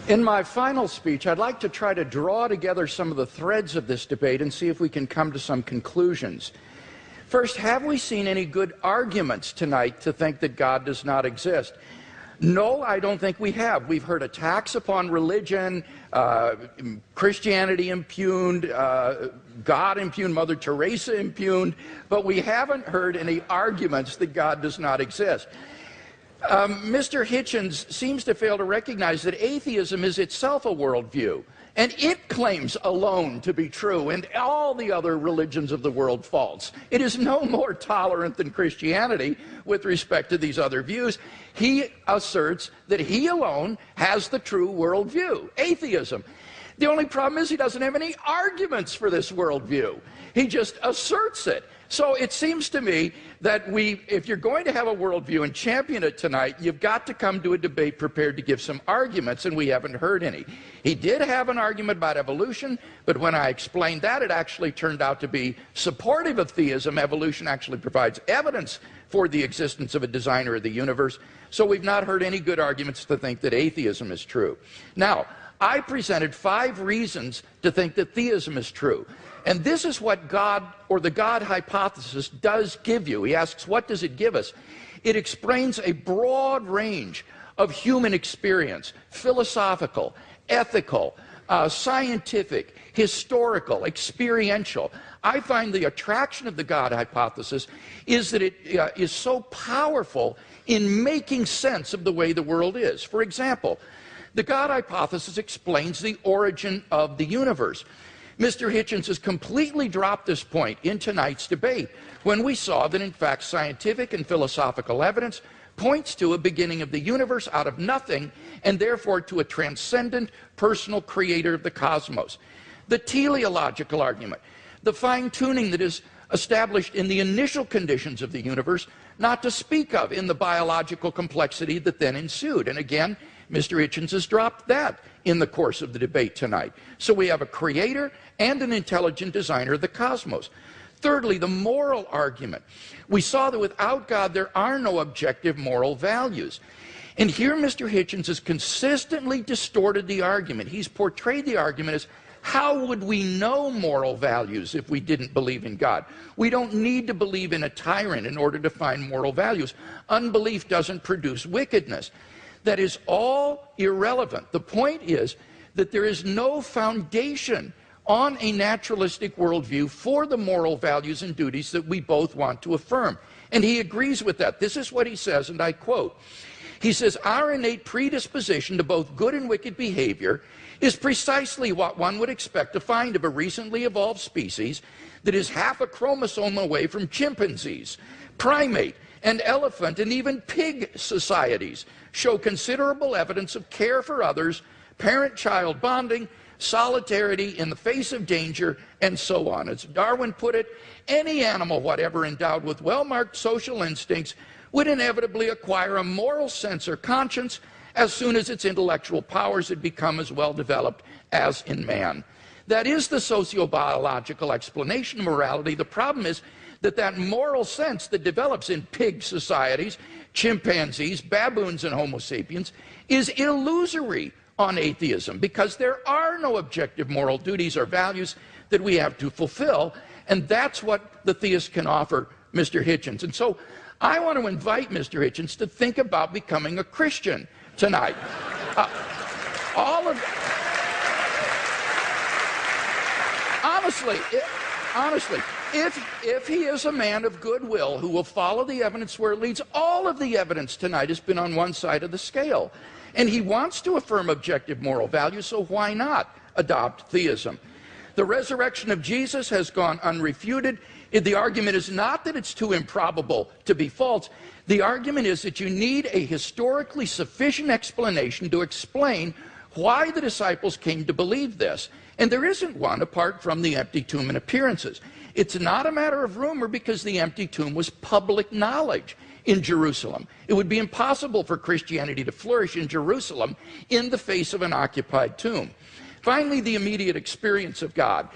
In my final speech, I'd like to try to draw together some of the threads of this debate and see if we can come to some conclusions. First, have we seen any good arguments tonight to think that God does not exist? No, I don't think we have. We've heard attacks upon religion, Christianity impugned, God impugned, Mother Teresa impugned, but we haven't heard any arguments that God does not exist. Mr. Hitchens seems to fail to recognize that atheism is itself a worldview, and it claims alone to be true, and all the other religions of the world false. It is no more tolerant than Christianity with respect to these other views. He asserts that he alone has the true worldview, atheism. The only problem is he doesn't have any arguments for this worldview. He just asserts it. So it seems to me that if you're going to have a worldview and champion it tonight, you've got to come to a debate prepared to give some arguments, and we haven't heard any. He did have an argument about evolution, but when I explained that, it actually turned out to be supportive of theism. Evolution actually provides evidence for the existence of a designer of the universe. So we've not heard any good arguments to think that atheism is true. Now, I presented 5 reasons to think that theism is true. And this is what God, or the God hypothesis, does give you. He asks, what does it give us? It explains a broad range of human experience, philosophical, ethical, scientific, historical, experiential. I find the attraction of the God hypothesis is that it is so powerful in making sense of the way the world is. For example, the God hypothesis explains the origin of the universe. Mr. Hitchens has completely dropped this point in tonight's debate when we saw that, in fact, scientific and philosophical evidence points to a beginning of the universe out of nothing, and therefore to a transcendent personal creator of the cosmos. The teleological argument, the fine-tuning that is established in the initial conditions of the universe, not to speak of in the biological complexity that then ensued. And again, Mr. Hitchens has dropped that in the course of the debate tonight. So we have a creator and an intelligent designer of the cosmos. Thirdly, the moral argument. We saw that without God, there are no objective moral values. And here Mr. Hitchens has consistently distorted the argument. He's portrayed the argument as, how would we know moral values if we didn't believe in God? We don't need to believe in a tyrant in order to find moral values. Unbelief doesn't produce wickedness. That is all irrelevant. The point is that there is no foundation on a naturalistic worldview for the moral values and duties that we both want to affirm. And he agrees with that. This is what he says, and I quote. He says, our innate predisposition to both good and wicked behavior is precisely what one would expect to find of a recently evolved species that is half a chromosome away from chimpanzees, primate, and elephant, and even pig societies show considerable evidence of care for others, parent-child bonding, solidarity in the face of danger, and so on. As Darwin put it, any animal whatever endowed with well-marked social instincts would inevitably acquire a moral sense or conscience as soon as its intellectual powers had become as well developed as in man. That is the sociobiological explanation of morality. The problem is that moral sense that develops in pig societies, chimpanzees, baboons, and Homo sapiens is illusory on atheism, because there are no objective moral duties or values that we have to fulfill, and that's what the theist can offer Mr. Hitchens. And so I want to invite Mr. Hitchens to think about becoming a Christian tonight. Honestly, Honestly, if he is a man of goodwill who will follow the evidence where it leads, all of the evidence tonight has been on one side of the scale. And he wants to affirm objective moral values, so why not adopt theism? The resurrection of Jesus has gone unrefuted. The argument is not that it's too improbable to be false. The argument is that you need a historically sufficient explanation to explain why the disciples came to believe this. And there isn't one apart from the empty tomb and appearances. It's not a matter of rumor because the empty tomb was public knowledge in Jerusalem. It would be impossible for Christianity to flourish in Jerusalem in the face of an occupied tomb. Finally, the immediate experience of God.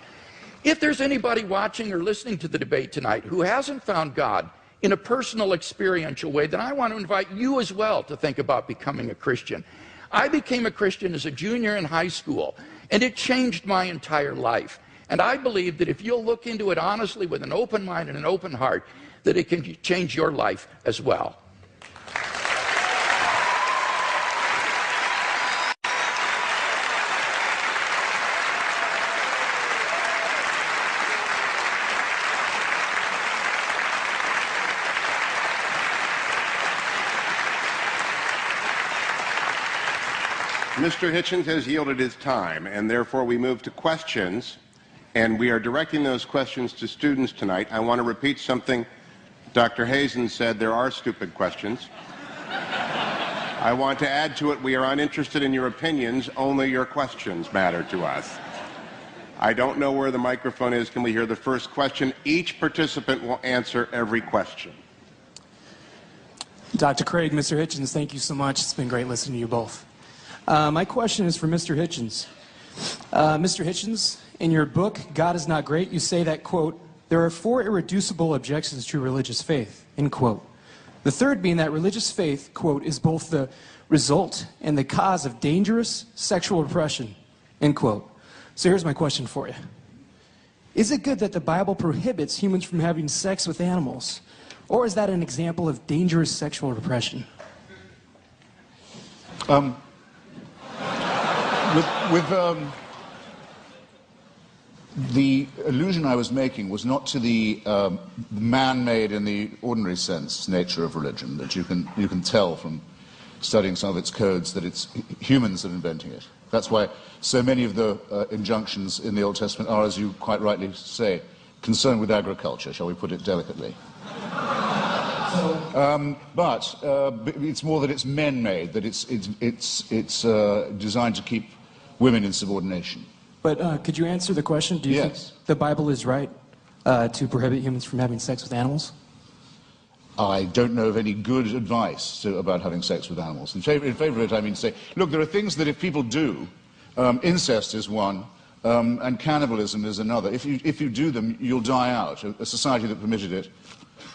If there's anybody watching or listening to the debate tonight who hasn't found God in a personal, experiential way, then I want to invite you as well to think about becoming a Christian. I became a Christian as a junior in high school, and it changed my entire life. And I believe that if you'll look into it honestly with an open mind and an open heart, that it can change your life as well. Mr. Hitchens has yielded his time, and therefore we move to questions, and we are directing those questions to students tonight. I want to repeat something Dr. Hazen said: there are stupid questions. I want to add to it, we are uninterested in your opinions, only your questions matter to us. I don't know where the microphone is. Can we hear the first question? Each participant will answer every question. Dr. Craig, Mr. Hitchens, thank you so much. It's been great listening to you both. My question is for Mr. Hitchens. Mr. Hitchens, in your book, God is Not Great, you say that, quote, there are 4 irreducible objections to religious faith, end quote. The third being that religious faith, quote, is both the result and the cause of dangerous sexual repression, end quote. So here's my question for you. Is it good that the Bible prohibits humans from having sex with animals? Or is that an example of dangerous sexual repression? The allusion I was making was not to the man-made in the ordinary sense nature of religion, that you can tell from studying some of its codes that it's humans that are inventing it. That's why so many of the injunctions in the Old Testament are, as you quite rightly say, concerned with agriculture, shall we put it delicately. But it's more that it's men-made, that it's designed to keep women in subordination. But could you answer the question? Do you think the Bible is right to prohibit humans from having sex with animals? I don't know of any good advice about having sex with animals. In favor of it, I mean to say, look, there are things that if people do, incest is one, and cannibalism is another. If you do them, you'll die out. A society that permitted it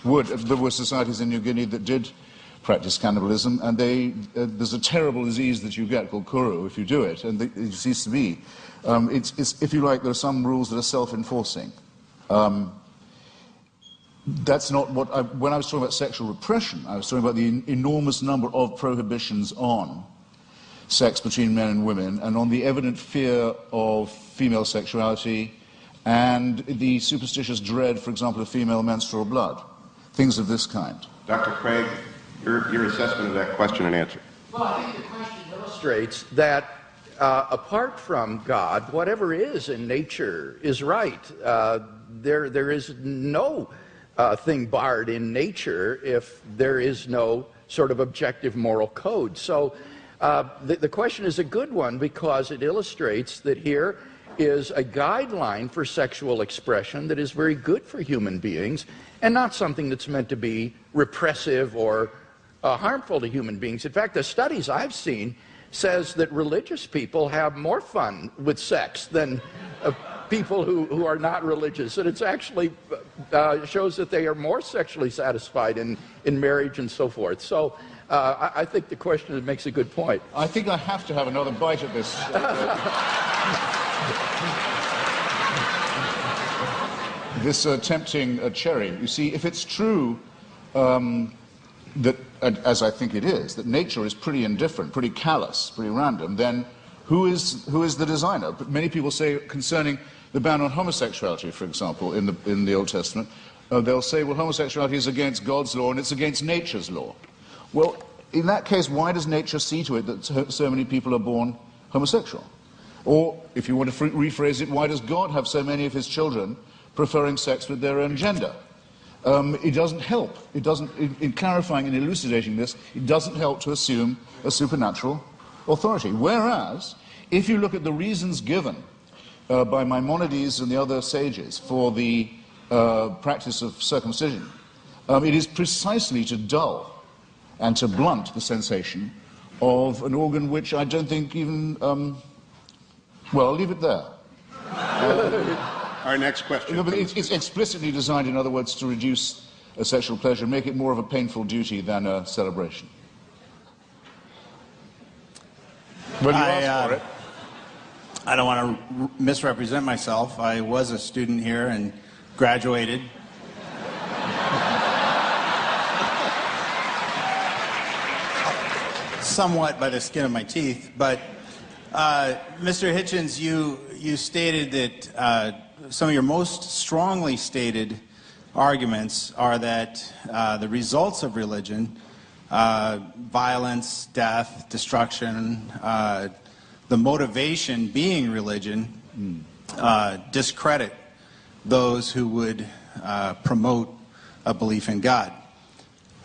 would. There were societies in New Guinea that did practice cannibalism, and there's a terrible disease that you get called kuru if you do it, and it seems to me, if you like, there are some rules that are self-enforcing. That's not what when I was talking about sexual repression, I was talking about the enormous number of prohibitions on sex between men and women, and on the evident fear of female sexuality, and the superstitious dread, for example, of female menstrual blood. Things of this kind. Dr. Craig, your assessment of that question and answer. Well, I think the question illustrates that apart from God, whatever is in nature is right. There is no thing barred in nature if there is no sort of objective moral code. So the question is a good one because it illustrates that here is a guideline for sexual expression that is very good for human beings and not something that's meant to be repressive or harmful to human beings. In fact, the studies I've seen says that religious people have more fun with sex than people who are not religious, and it's actually shows that they are more sexually satisfied in marriage and so forth. So I think the question makes a good point. I think I have to have another bite at this. This tempting cherry. You see, if it's true that, as I think it is, that nature is pretty indifferent, pretty callous, pretty random, then who is the designer? But many people say concerning the ban on homosexuality, for example, in the Old Testament, they'll say, well, homosexuality is against God's law and it's against nature's law. Well, in that case, why does nature see to it that so many people are born homosexual? Or, if you want to rephrase it, why does God have so many of his children preferring sex with their own gender? It doesn't help. It doesn't, in clarifying and elucidating this, it doesn't help to assume a supernatural authority. Whereas, if you look at the reasons given by Maimonides and the other sages for the practice of circumcision, it is precisely to dull and to blunt the sensation of an organ which I don't think even, well, I'll leave it there. Our next question. No, but it's explicitly designed, in other words, to reduce a sexual pleasure, make it more of a painful duty than a celebration. Well, you asked for it. I don't want to misrepresent myself. I was a student here and graduated. Somewhat by the skin of my teeth, but Mr. Hitchens, you stated that some of your most strongly stated arguments are that the results of religion, violence, death, destruction, the motivation being religion, discredit those who would promote a belief in God.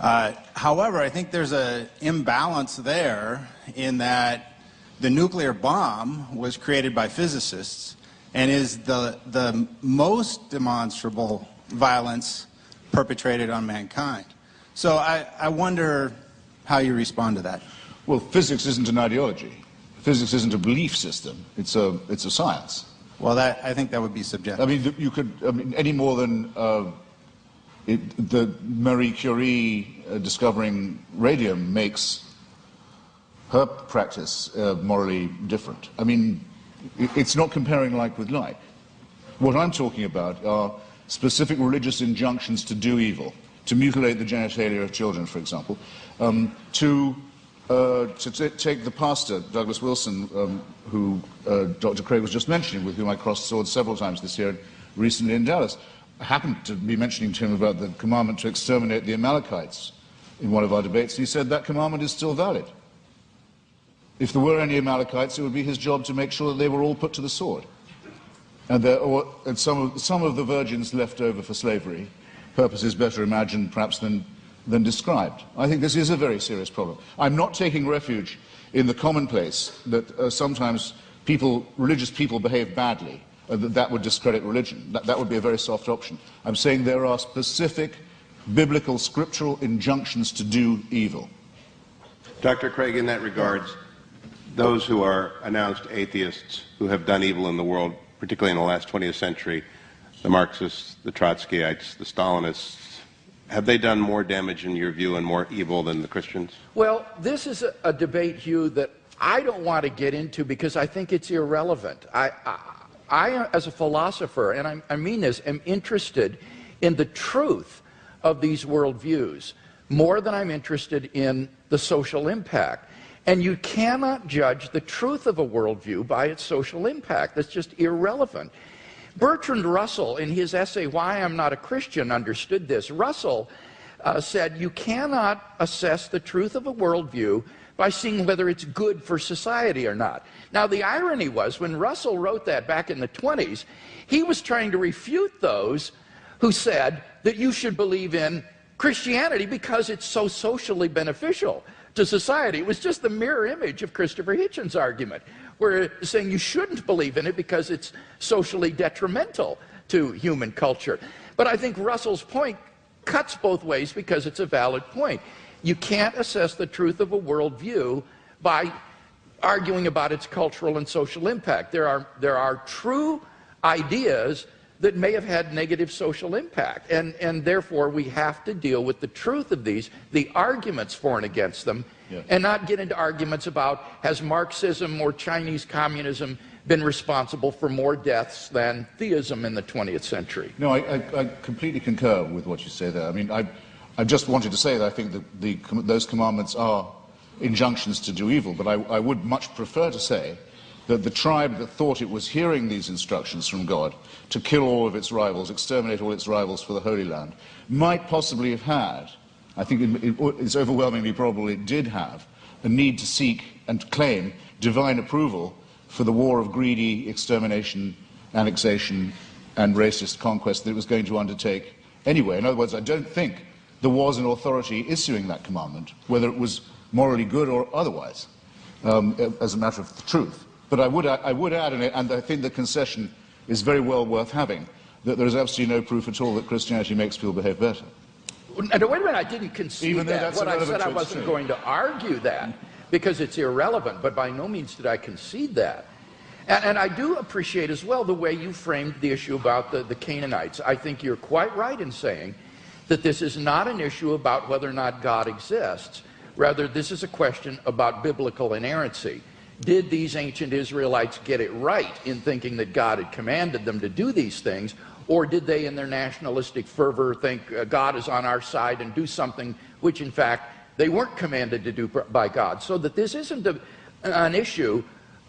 However, I think there's an imbalance there in that the nuclear bomb was created by physicists and is the most demonstrable violence perpetrated on mankind. So I wonder how you respond to that. Well, physics isn't an ideology. Physics isn't a belief system. It's a science. Well, I think that would be subjective. I mean, you could, any more than the Marie Curie discovering radium makes her practice morally different. I mean, it's not comparing like with like. What I'm talking about are specific religious injunctions to do evil, to mutilate the genitalia of children, for example, to take the pastor, Douglas Wilson, who Dr. Craig was just mentioning, with whom I crossed swords several times this year, recently in Dallas. I happened to be mentioning to him about the commandment to exterminate the Amalekites in one of our debates, and he said that commandment is still valid. If there were any Amalekites, it would be his job to make sure that they were all put to the sword. And some of the virgins left over for slavery, purposes better imagined perhaps than described. I think this is a very serious problem. I'm not taking refuge in the commonplace that sometimes religious people behave badly, that would discredit religion. That would be a very soft option. I'm saying there are specific biblical, scriptural injunctions to do evil. Dr. Craig, in that regards, those who are announced atheists who have done evil in the world, particularly in the last 20th century, the Marxists, the Trotskyites, the Stalinists, have they done more damage in your view and more evil than the Christians? Well, this is a debate, Hugh, that I don't want to get into because I think it's irrelevant. I as a philosopher, and I mean this, am interested in the truth of these worldviews more than I'm interested in the social impact. And you cannot judge the truth of a worldview by its social impact. That's just irrelevant. Bertrand Russell, in his essay, Why I'm Not a Christian, understood this. Russell said, you cannot assess the truth of a worldview by seeing whether it's good for society or not. Now, the irony was, when Russell wrote that back in the 20s, he was trying to refute those who said that you should believe in Christianity because it's so socially beneficial to society. It was just the mirror image of Christopher Hitchens' argument, where saying you shouldn't believe in it because it's socially detrimental to human culture. But I think Russell's point cuts both ways because it's a valid point. You can't assess the truth of a worldview by arguing about its cultural and social impact. There are true ideas that may have had negative social impact, and therefore we have to deal with the truth of these, the arguments for and against them, and not get into arguments about has Marxism or Chinese communism been responsible for more deaths than theism in the 20th century. No, I completely concur with what you say there. I mean, I just wanted to say that I think that those commandments are injunctions to do evil, but I would much prefer to say that the tribe that thought it was hearing these instructions from God to kill all of its rivals, exterminate all its rivals for the Holy Land, might possibly have had, I think it's overwhelmingly probable it did have, a need to seek and claim divine approval for the war of greedy extermination, annexation, and racist conquest that it was going to undertake anyway. In other words, I don't think there was an authority issuing that commandment, whether it was morally good or otherwise, as a matter of truth. But I would add, and I think the concession is very well worth having, that there is absolutely no proof at all that Christianity makes people behave better. Now, wait a minute, I didn't concede that. What I said, I wasn't going to argue that, because it's irrelevant, but by no means did I concede that. And I do appreciate as well the way you framed the issue about the Canaanites. I think you're quite right in saying that this is not an issue about whether or not God exists. Rather, this is a question about biblical inerrancy. Did these ancient Israelites get it right in thinking that God had commanded them to do these things, or did they, in their nationalistic fervor, think God is on our side and do something which, in fact, they weren't commanded to do by God? So that this isn't an issue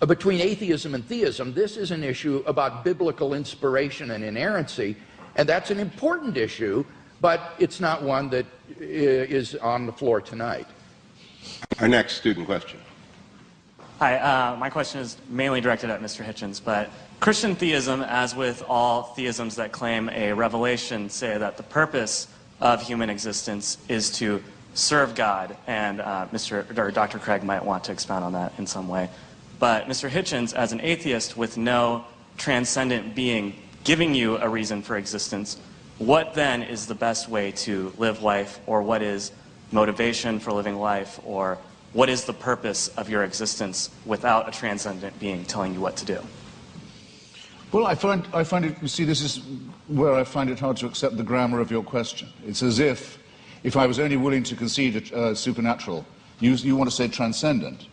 between atheism and theism. This is an issue about biblical inspiration and inerrancy, and that's an important issue, but it's not one that is on the floor tonight. Our next student question. Hi, my question is mainly directed at Mr. Hitchens, but Christian theism, as with all theisms that claim a revelation, say that the purpose of human existence is to serve God, and Dr. Craig might want to expound on that in some way. But Mr. Hitchens, as an atheist with no transcendent being giving you a reason for existence, what then is the best way to live life, or what is motivation for living life, or what is the purpose of your existence without a transcendent being telling you what to do? Well, I find it, you see, this is where I find it hard to accept the grammar of your question. It's as if I was only willing to concede supernatural, you want to say transcendent,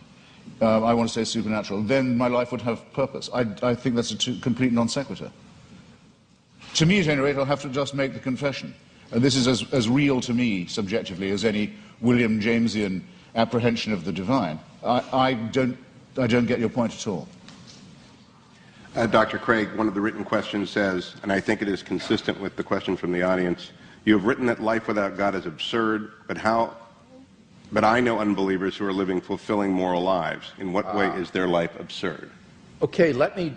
I want to say supernatural, then my life would have purpose. I think that's a complete non sequitur. To me, at any rate, I'll have to just make the confession. This is as real to me, subjectively, as any William Jamesian apprehension of the divine. I don't get your point at all. Dr. Craig, one of the written questions says, and I think it is consistent with the question from the audience, you have written that life without God is absurd, but I know unbelievers who are living fulfilling moral lives. In what way is their life absurd? Okay, let me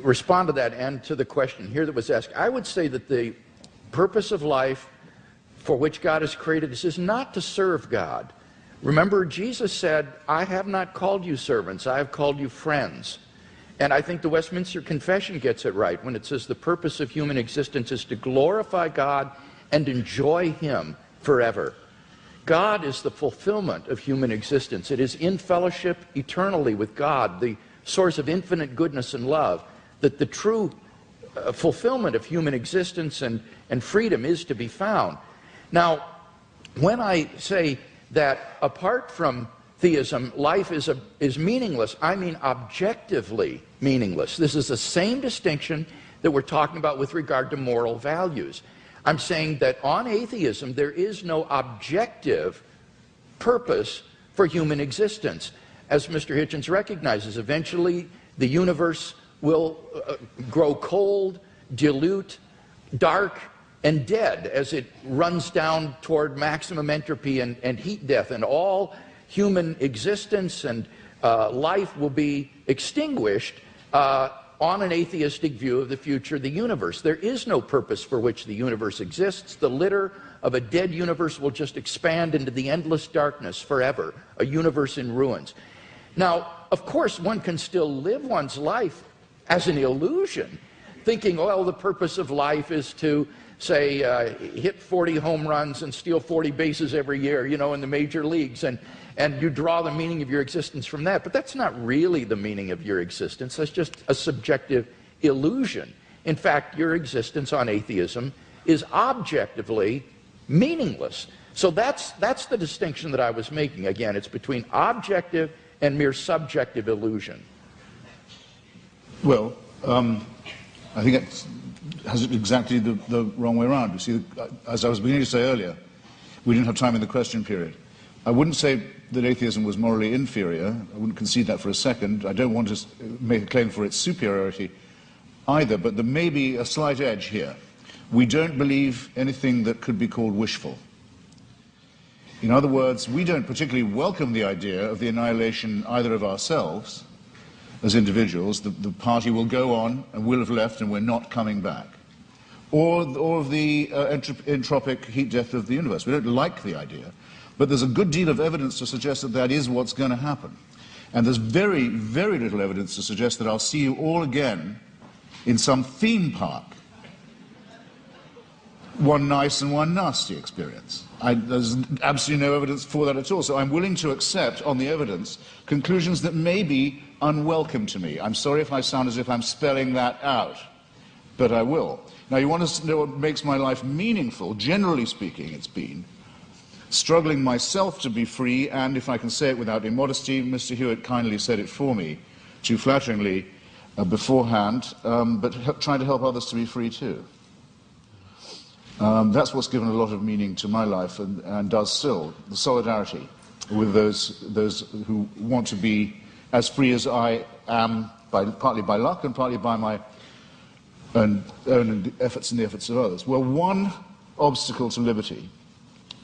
respond to that and to the question here that was asked. I would say that the purpose of life for which God has created us is not to serve God. Remember, Jesus said, I have not called you servants, I have called you friends. And I think the Westminster Confession gets it right when it says the purpose of human existence is to glorify God and enjoy Him forever. God is the fulfillment of human existence. It is in fellowship eternally with God, the source of infinite goodness and love, that the true fulfillment of human existence and freedom is to be found. Now, when I say that apart from theism, life is meaningless, I mean objectively meaningless. This is the same distinction that we're talking about with regard to moral values. I'm saying that on atheism, there is no objective purpose for human existence. As Mr. Hitchens recognizes, eventually the universe will grow cold, dilute, dark, and dead as it runs down toward maximum entropy and heat death, and all human existence and life will be extinguished on an atheistic view of the future of the universe. There is no purpose for which the universe exists. The litter of a dead universe will just expand into the endless darkness forever, a universe in ruins. Now, of course, one can still live one's life as an illusion, thinking, well, the purpose of life is to, say, hit 40 home runs and steal 40 bases every year, you know, in the major leagues, and you draw the meaning of your existence from that. But that's not really the meaning of your existence. That's just a subjective illusion. In fact, your existence on atheism is objectively meaningless. So that's the distinction that I was making. Again, it's between objective and mere subjective illusion. Well, I think it has it exactly the wrong way around. You see, as I was beginning to say earlier, we didn't have time in the question period. I wouldn't say that atheism was morally inferior. I wouldn't concede that for a second. I don't want to make a claim for its superiority either, but there may be a slight edge here. We don't believe anything that could be called wishful. In other words, we don't particularly welcome the idea of the annihilation either of ourselves as individuals, the party will go on and we'll have left and we're not coming back, or of the entropic heat death of the universe. We don't like the idea, but there's a good deal of evidence to suggest that that is what's going to happen. And there's very, very little evidence to suggest that I'll see you all again in some theme park. One nice and one nasty experience. There's absolutely no evidence for that at all. So I'm willing to accept, on the evidence, conclusions that may be unwelcome to me. I'm sorry if I sound as if I'm spelling that out, but I will. Now, you want to know what makes my life meaningful? Generally speaking, it's been struggling myself to be free, and if I can say it without immodesty, Mr. Hewitt kindly said it for me, too flatteringly beforehand, but trying to help others to be free too. That's what's given a lot of meaning to my life, and does still, the solidarity with those who want to be as free as I am, partly by luck and partly by my own efforts and the efforts of others. Well, one obstacle to liberty,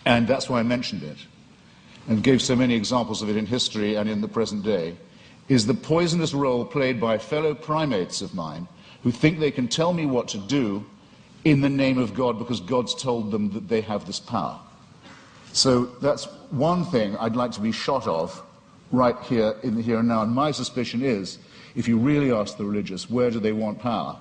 and that's why I mentioned it, and gave so many examples of it in history and in the present day, is the poisonous role played by fellow primates of mine who think they can tell me what to do in the name of God because God's told them that they have this power. So that's one thing I'd like to be shot of right here in the here and now. And my suspicion is, if you really ask the religious where do they want power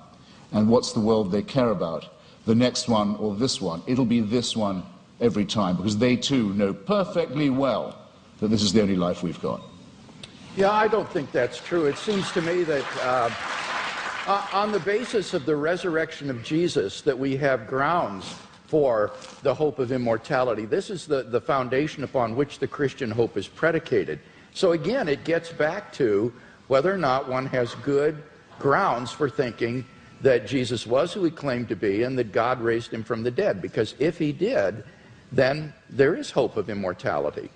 and what's the world they care about, the next one or this one, it'll be this one every time, because they too know perfectly well that this is the only life we've got. Yeah, I don't think that's true. It seems to me that on the basis of the resurrection of Jesus, that we have grounds for the hope of immortality. This is the foundation upon which the Christian hope is predicated. So again, it gets back to whether or not one has good grounds for thinking that Jesus was who he claimed to be and that God raised him from the dead. Because if he did, then there is hope of immortality.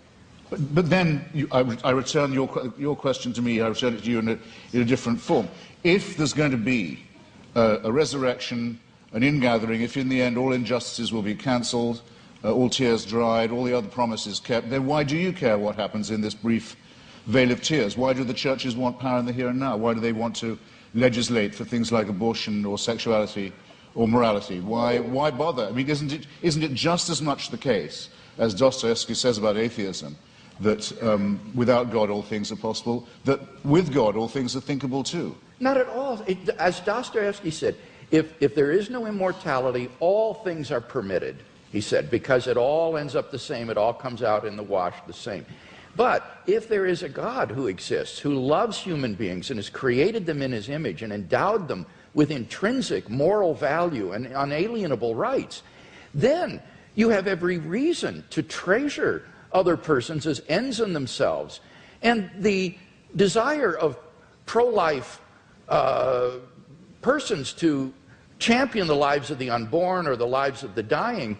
But then I return your question to me, I return it to you in a different form. If there's going to be a resurrection, an ingathering, if in the end all injustices will be cancelled, all tears dried, all the other promises kept, then why do you care what happens in this brief veil of tears? Why do the churches want power in the here and now? Why do they want to legislate for things like abortion or sexuality or morality? Why bother? I mean, isn't it just as much the case, as Dostoevsky says about atheism, that without God all things are possible, that with God all things are thinkable too? Not at all. As Dostoevsky said, if there is no immortality, all things are permitted, he said, because it all ends up the same, it all comes out in the wash the same. But if there is a God who exists, who loves human beings and has created them in his image and endowed them with intrinsic moral value and unalienable rights, then you have every reason to treasure other persons as ends in themselves. And the desire of pro-life persons to champion the lives of the unborn or the lives of the dying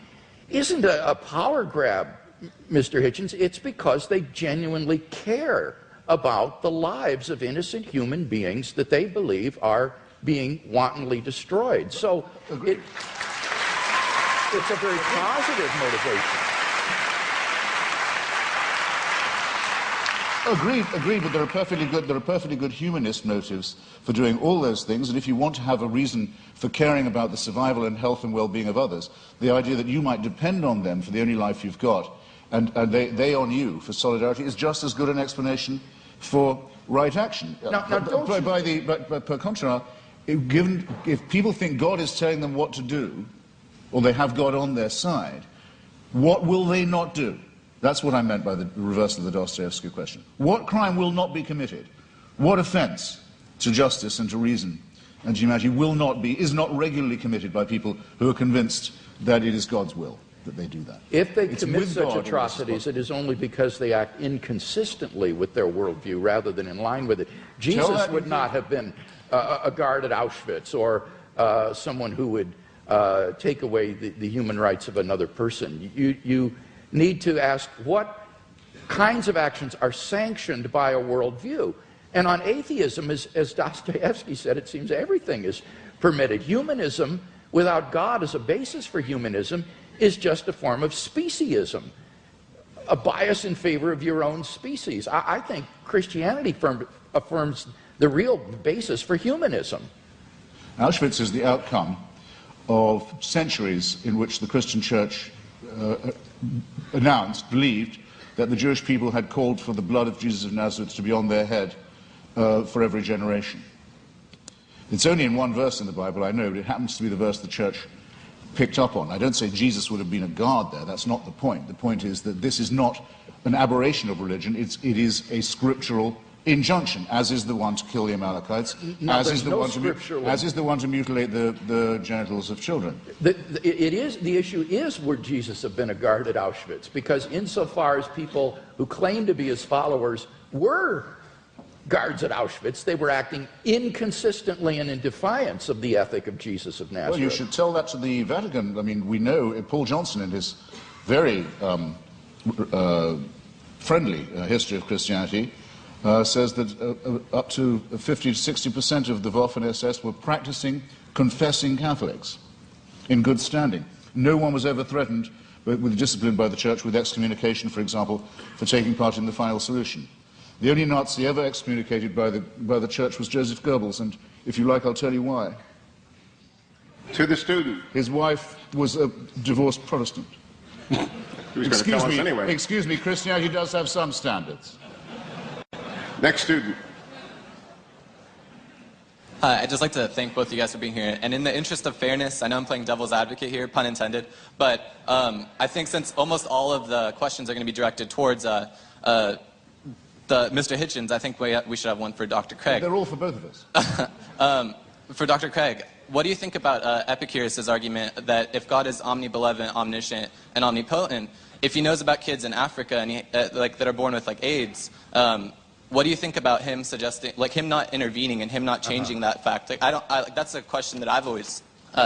isn't a power grab, Mr. Hitchens. It's because they genuinely care about the lives of innocent human beings that they believe are being wantonly destroyed. So it's a very positive motivation. Agreed, but there are perfectly good humanist motives for doing all those things, and if you want to have a reason for caring about the survival and health and well-being of others, the idea that you might depend on them for the only life you've got, and they on you for solidarity, is just as good an explanation for right action. Per contra, if people think God is telling them what to do, or they have God on their side, what will they not do? That's what I meant by the reversal of the Dostoevsky question. What crime will not be committed? What offense to justice and to reason and to humanity is not regularly committed by people who are convinced that it is God's will that they do that? If they commit such atrocities, it is only because they act inconsistently with their worldview rather than in line with it. Jesus would not have been a guard at Auschwitz or someone who would take away the human rights of another person. You need to ask, what kinds of actions are sanctioned by a worldview. And on atheism, as Dostoevsky said, it seems everything is permitted. Humanism, without God as a basis for humanism, is just a form of speciesism, a bias in favor of your own species. I think Christianity affirms the real basis for humanism. Auschwitz is the outcome of centuries in which the Christian church believed that the Jewish people had called for the blood of Jesus of Nazareth to be on their head for every generation. It's only in one verse in the Bible, I know, but it happens to be the verse the church picked up on. I don't say Jesus would have been a guard there, that's not the point. The point is that this is not an aberration of religion, it is a scriptural injunction, as is the one to kill the Amalekites, as is the one to mutilate the genitals of children. The issue is, would Jesus have been a guard at Auschwitz? Because insofar as people who claim to be his followers were guards at Auschwitz, they were acting inconsistently and in defiance of the ethic of Jesus of Nazareth. Well, you should tell that to the Vatican. I mean, we know Paul Johnson, in his very friendly history of Christianity, says that up to 50 to 60% of the Waffen-SS were practicing, confessing Catholics in good standing. No one was ever threatened with discipline by the church, with excommunication, for example, for taking part in the final solution. The only Nazi ever excommunicated by the church was Joseph Goebbels, and if you like, I'll tell you why. To the student. His wife was a divorced Protestant. He was going to tell us anyway. Excuse me, Christianity does have some standards. Next student. I'd just like to thank both of you guys for being here. And in the interest of fairness, I know I'm playing devil's advocate here, pun intended, but I think since almost all of the questions are going to be directed towards Mr. Hitchens, I think we should have one for Dr. Craig. They're all for both of us. For Dr. Craig, what do you think about Epicurus' argument that if God is omnibenevolent, omniscient, and omnipotent, if he knows about kids in Africa and that are born with AIDS, what do you think about him suggesting, him not intervening and him not changing that fact? That's a question that I've always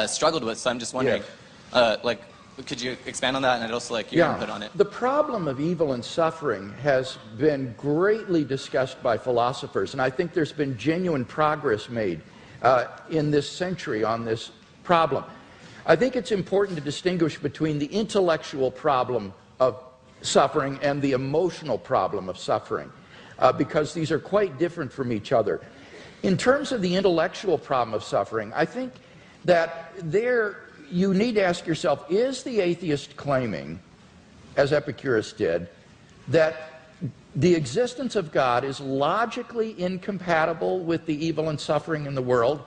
struggled with. So I'm just wondering, could you expand on that, and I'd also like your input on it? The problem of evil and suffering has been greatly discussed by philosophers, and I think there's been genuine progress made in this century on this problem. I think it's important to distinguish between the intellectual problem of suffering and the emotional problem of suffering, because these are quite different from each other. In terms of the intellectual problem of suffering, I think that you need to ask yourself, is the atheist claiming, as Epicurus did, that the existence of God is logically incompatible with the evil and suffering in the world?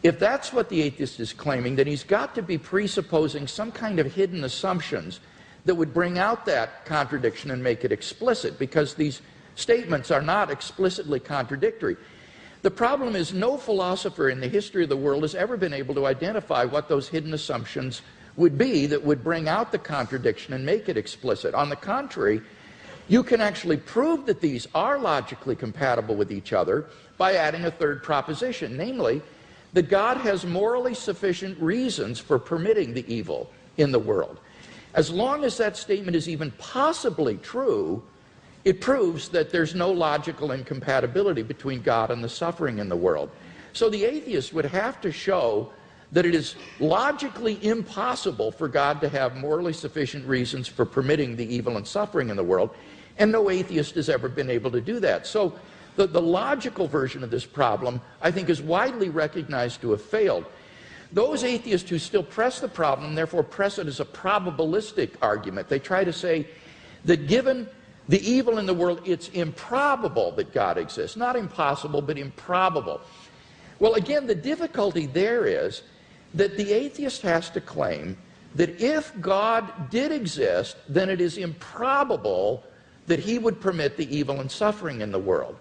If that's what the atheist is claiming, then he's got to be presupposing some kind of hidden assumptions that would bring out that contradiction and make it explicit, because these statements are not explicitly contradictory. The problem is no philosopher in the history of the world has ever been able to identify what those hidden assumptions would be that would bring out the contradiction and make it explicit. On the contrary, you can actually prove that these are logically compatible with each other by adding a third proposition, namely that God has morally sufficient reasons for permitting the evil in the world. As long as that statement is even possibly true, it proves that there's no logical incompatibility between God and the suffering in the world. So the atheist would have to show that it is logically impossible for God to have morally sufficient reasons for permitting the evil and suffering in the world, and no atheist has ever been able to do that. So the logical version of this problem, I think, is widely recognized to have failed. Those atheists who still press the problem, therefore press it as a probabilistic argument. They try to say that given the evil in the world, it's improbable that God exists. Not impossible, but improbable. Well, again, the difficulty there is that the atheist has to claim that if God did exist, then it is improbable that he would permit the evil and suffering in the world.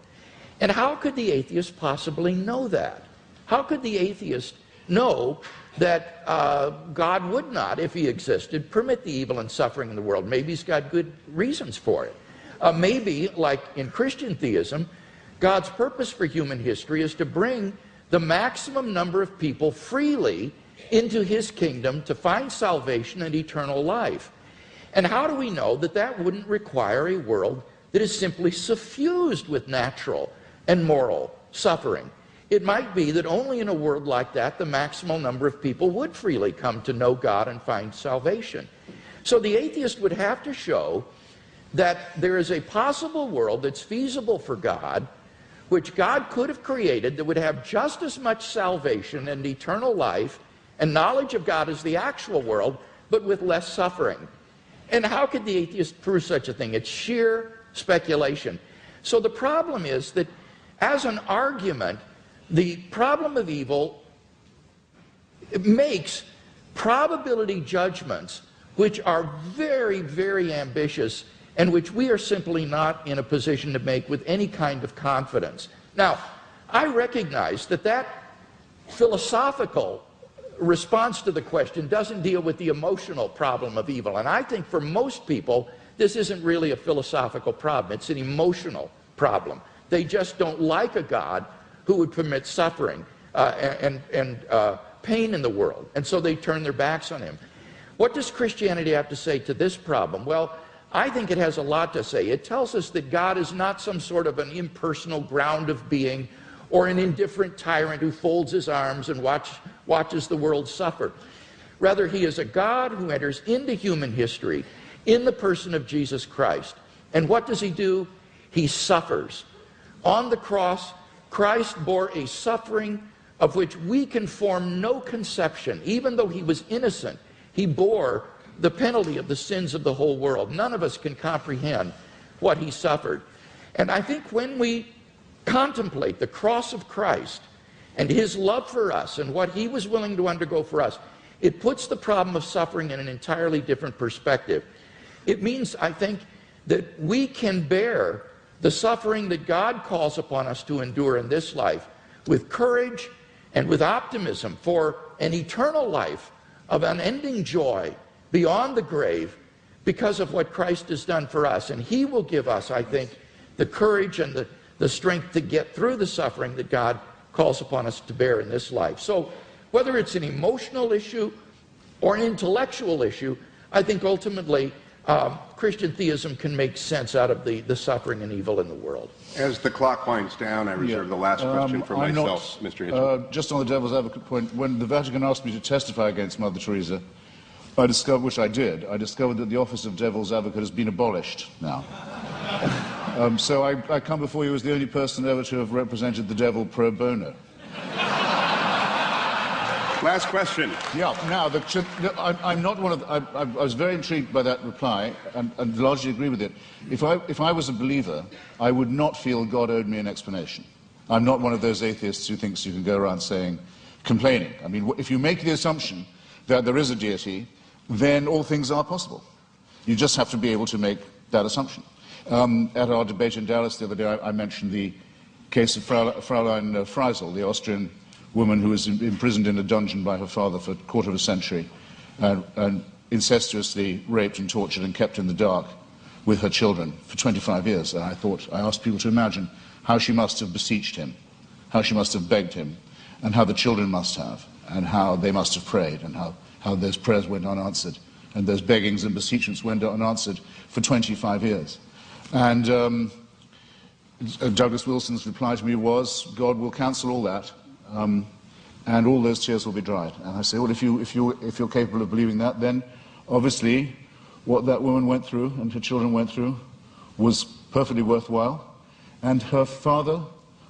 And how could the atheist possibly know that? How could the atheist know that God would not, if he existed, permit the evil and suffering in the world? Maybe he's got good reasons for it. Maybe, like in Christian theism, God's purpose for human history is to bring the maximum number of people freely into his kingdom to find salvation and eternal life. And how do we know that that wouldn't require a world that is simply suffused with natural and moral suffering. It might be that only in a world like that the maximal number of people would freely come to know God and find salvation. So the atheist would have to show that there is a possible world that's feasible for God, which God could have created, that would have just as much salvation and eternal life and knowledge of God as the actual world, but with less suffering. And how could the atheist prove such a thing? It's sheer speculation. So the problem is that as an argument, the problem of evil makes probability judgments which are very, very ambitious and which we are simply not in a position to make with any kind of confidence. Now, I recognize that that philosophical response to the question doesn't deal with the emotional problem of evil. And I think for most people, this isn't really a philosophical problem. It's an emotional problem. They just don't like a God who would permit suffering and pain in the world. And so they turn their backs on him. What does Christianity have to say to this problem? Well, I think it has a lot to say. It tells us that God is not some sort of an impersonal ground of being or an indifferent tyrant who folds his arms and watches the world suffer. Rather, he is a God who enters into human history in the person of Jesus Christ. And what does he do? He suffers. On the cross, Christ bore a suffering of which we can form no conception. Even though he was innocent, he bore the penalty of the sins of the whole world. None of us can comprehend what he suffered. And I think when we contemplate the cross of Christ and his love for us and what he was willing to undergo for us, it puts the problem of suffering in an entirely different perspective. It means, I think, that we can bear the suffering that God calls upon us to endure in this life with courage and with optimism for an eternal life of unending joy beyond the grave because of what Christ has done for us. And he will give us, I think, the courage and the strength to get through the suffering that God calls upon us to bear in this life. So whether it's an emotional issue or an intellectual issue, I think ultimately Christian theism can make sense out of the suffering and evil in the world. As the clock winds down, I reserve the last question for myself, Mr. Hitchens. Just on the devil's advocate point, when the Vatican asked me to testify against Mother Teresa, I discovered, which I did, I discovered that the office of devil's advocate has been abolished now. So I come before you as the only person ever to have represented the devil pro bono. Last question. Yeah, now, I'm not one of the, I was very intrigued by that reply and largely agree with it. If I was a believer, I would not feel God owed me an explanation. I'm not one of those atheists who thinks you can go around complaining. I mean, if you make the assumption that there is a deity, then all things are possible. You just have to be able to make that assumption. At our debate in Dallas the other day, I mentioned the case of Fräulein Freisel, the Austrian woman who was imprisoned in a dungeon by her father for a quarter of a century and incestuously raped and tortured and kept in the dark with her children for 25 years. And I asked people to imagine how she must have beseeched him, how she must have begged him, and how the children must have, and how they must have prayed, and how those prayers went unanswered, and those beggings and beseechings went unanswered for 25 years. And Douglas Wilson's reply to me was, God will cancel all that, and all those tears will be dried. And I say, well, if you're capable of believing that, then obviously what that woman went through and her children went through was perfectly worthwhile. And her father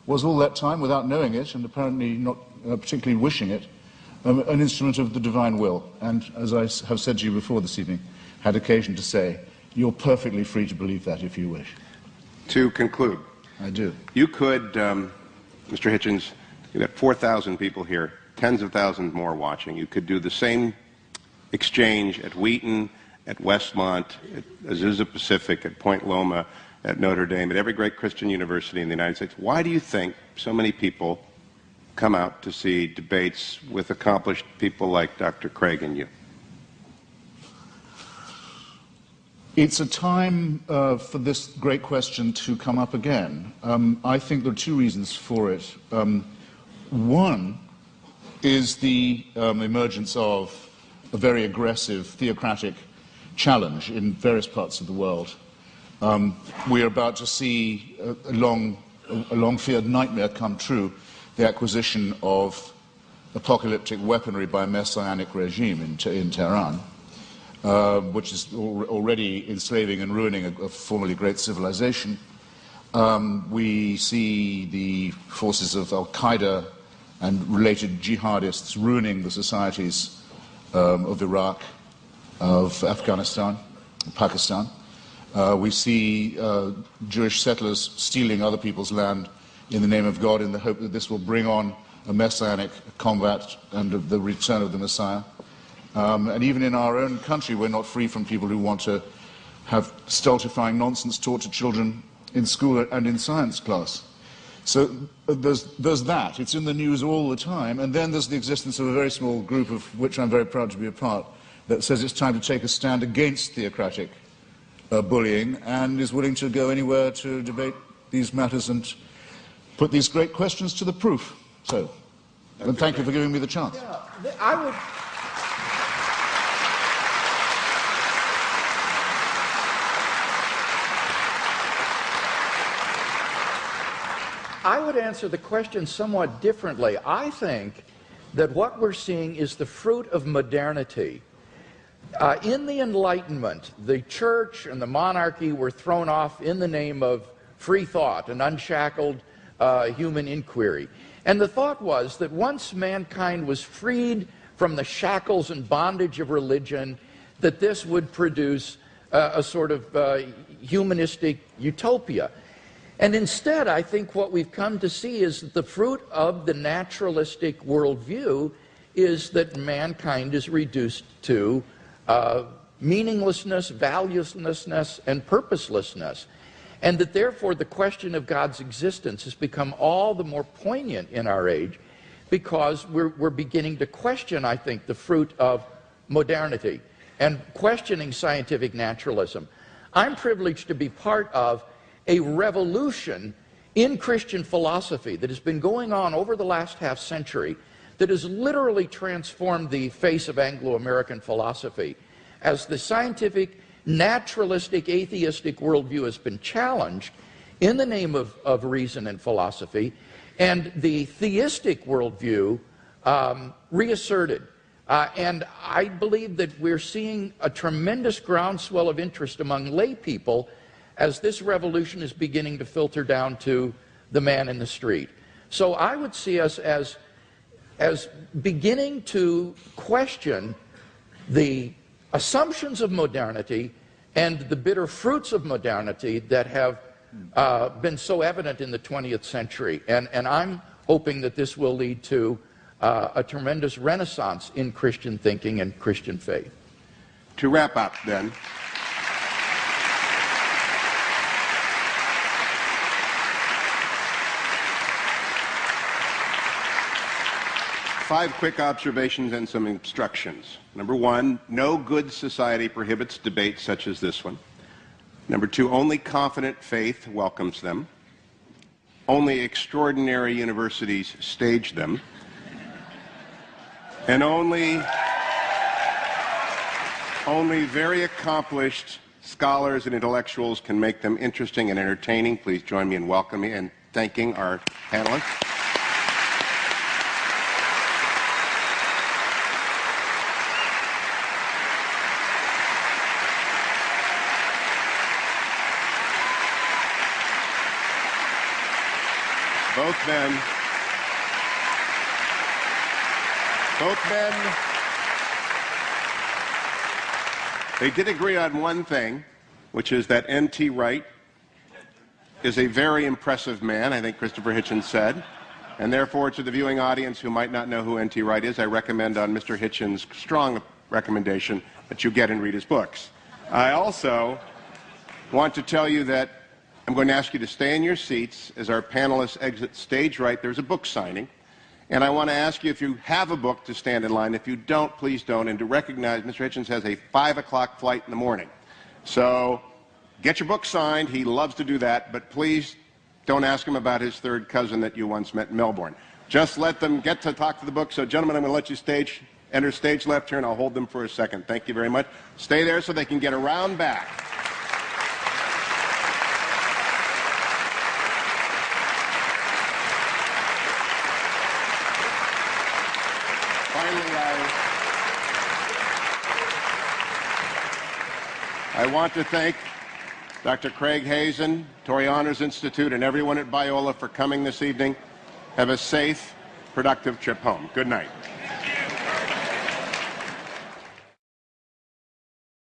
was all that time, without knowing it, and apparently not particularly wishing it, an instrument of the divine will. And as I have said to you before this evening, had occasion to say, you're perfectly free to believe that if you wish. To conclude. I do. You could, Mr. Hitchens, you've got 4,000 people here, tens of thousands more watching. You could do the same exchange at Wheaton, at Westmont, at Azusa Pacific, at Point Loma, at Notre Dame, at every great Christian university in the United States. Why do you think so many people come out to see debates with accomplished people like Dr. Craig and you? It's a time for this great question to come up again. I think there are two reasons for it. One is the emergence of a very aggressive theocratic challenge in various parts of the world We are about to see a long-feared nightmare come true, the acquisition of apocalyptic weaponry by a messianic regime in Tehran, which is already enslaving and ruining a formerly great civilization. We see the forces of Al-Qaeda and related jihadists ruining the societies of Iraq, of Afghanistan, Pakistan. We see Jewish settlers stealing other people's land in the name of God in the hope that this will bring on a messianic combat and the return of the Messiah. And even in our own country, we're not free from people who want to have stultifying nonsense taught to children in school and in science class. So there's that. It's in the news all the time. And then there's the existence of a very small group, of which I'm very proud to be a part, that says it's time to take a stand against theocratic bullying and is willing to go anywhere to debate these matters and put these great questions to the proof. So, and thank you for giving me the chance. Yeah, I would answer the question somewhat differently. I think that what we're seeing is the fruit of modernity. In the Enlightenment, the church and the monarchy were thrown off in the name of free thought and unshackled human inquiry. And the thought was that once mankind was freed from the shackles and bondage of religion, that this would produce a sort of humanistic utopia. And instead, I think what we've come to see is that the fruit of the naturalistic worldview is that mankind is reduced to meaninglessness, valuelessness, and purposelessness. And that therefore the question of God's existence has become all the more poignant in our age because we're beginning to question, I think, the fruit of modernity and questioning scientific naturalism. I'm privileged to be part of a revolution in Christian philosophy that has been going on over the last half century that has literally transformed the face of Anglo-American philosophy. As the scientific, naturalistic, atheistic worldview has been challenged in the name of reason and philosophy, and the theistic worldview reasserted. And I believe that we're seeing a tremendous groundswell of interest among lay people as this revolution is beginning to filter down to the man in the street. So I would see us as beginning to question the assumptions of modernity and the bitter fruits of modernity that have been so evident in the 20th century. And I'm hoping that this will lead to a tremendous renaissance in Christian thinking and Christian faith. To wrap up, then, five quick observations and some instructions. Number one, no good society prohibits debates such as this one. Number two, only confident faith welcomes them. Only extraordinary universities stage them. And only very accomplished scholars and intellectuals can make them interesting and entertaining. Please join me in welcoming and thanking our panelists. Both men, they did agree on one thing, which is that N.T. Wright is a very impressive man, I think Christopher Hitchens said. And therefore, to the viewing audience who might not know who N.T. Wright is, I recommend on Mr. Hitchens' strong recommendation that you get and read his books. I also want to tell you that I'm going to ask you to stay in your seats as our panelists exit stage right. There's a book signing. And I want to ask you if you have a book to stand in line. If you don't, please don't. And to recognize Mr. Hitchens has a 5 o'clock flight in the morning. So get your book signed. He loves to do that. But please don't ask him about his third cousin that you once met in Melbourne. Just let them get to talk to the book. So, gentlemen, I'm going to let you enter stage left here, and I'll hold them for a second. Thank you very much. Stay there so they can get around back. I want to thank Dr. Craig Hazen, Torrey Honors Institute, and everyone at Biola for coming this evening. Have a safe, productive trip home. Good night.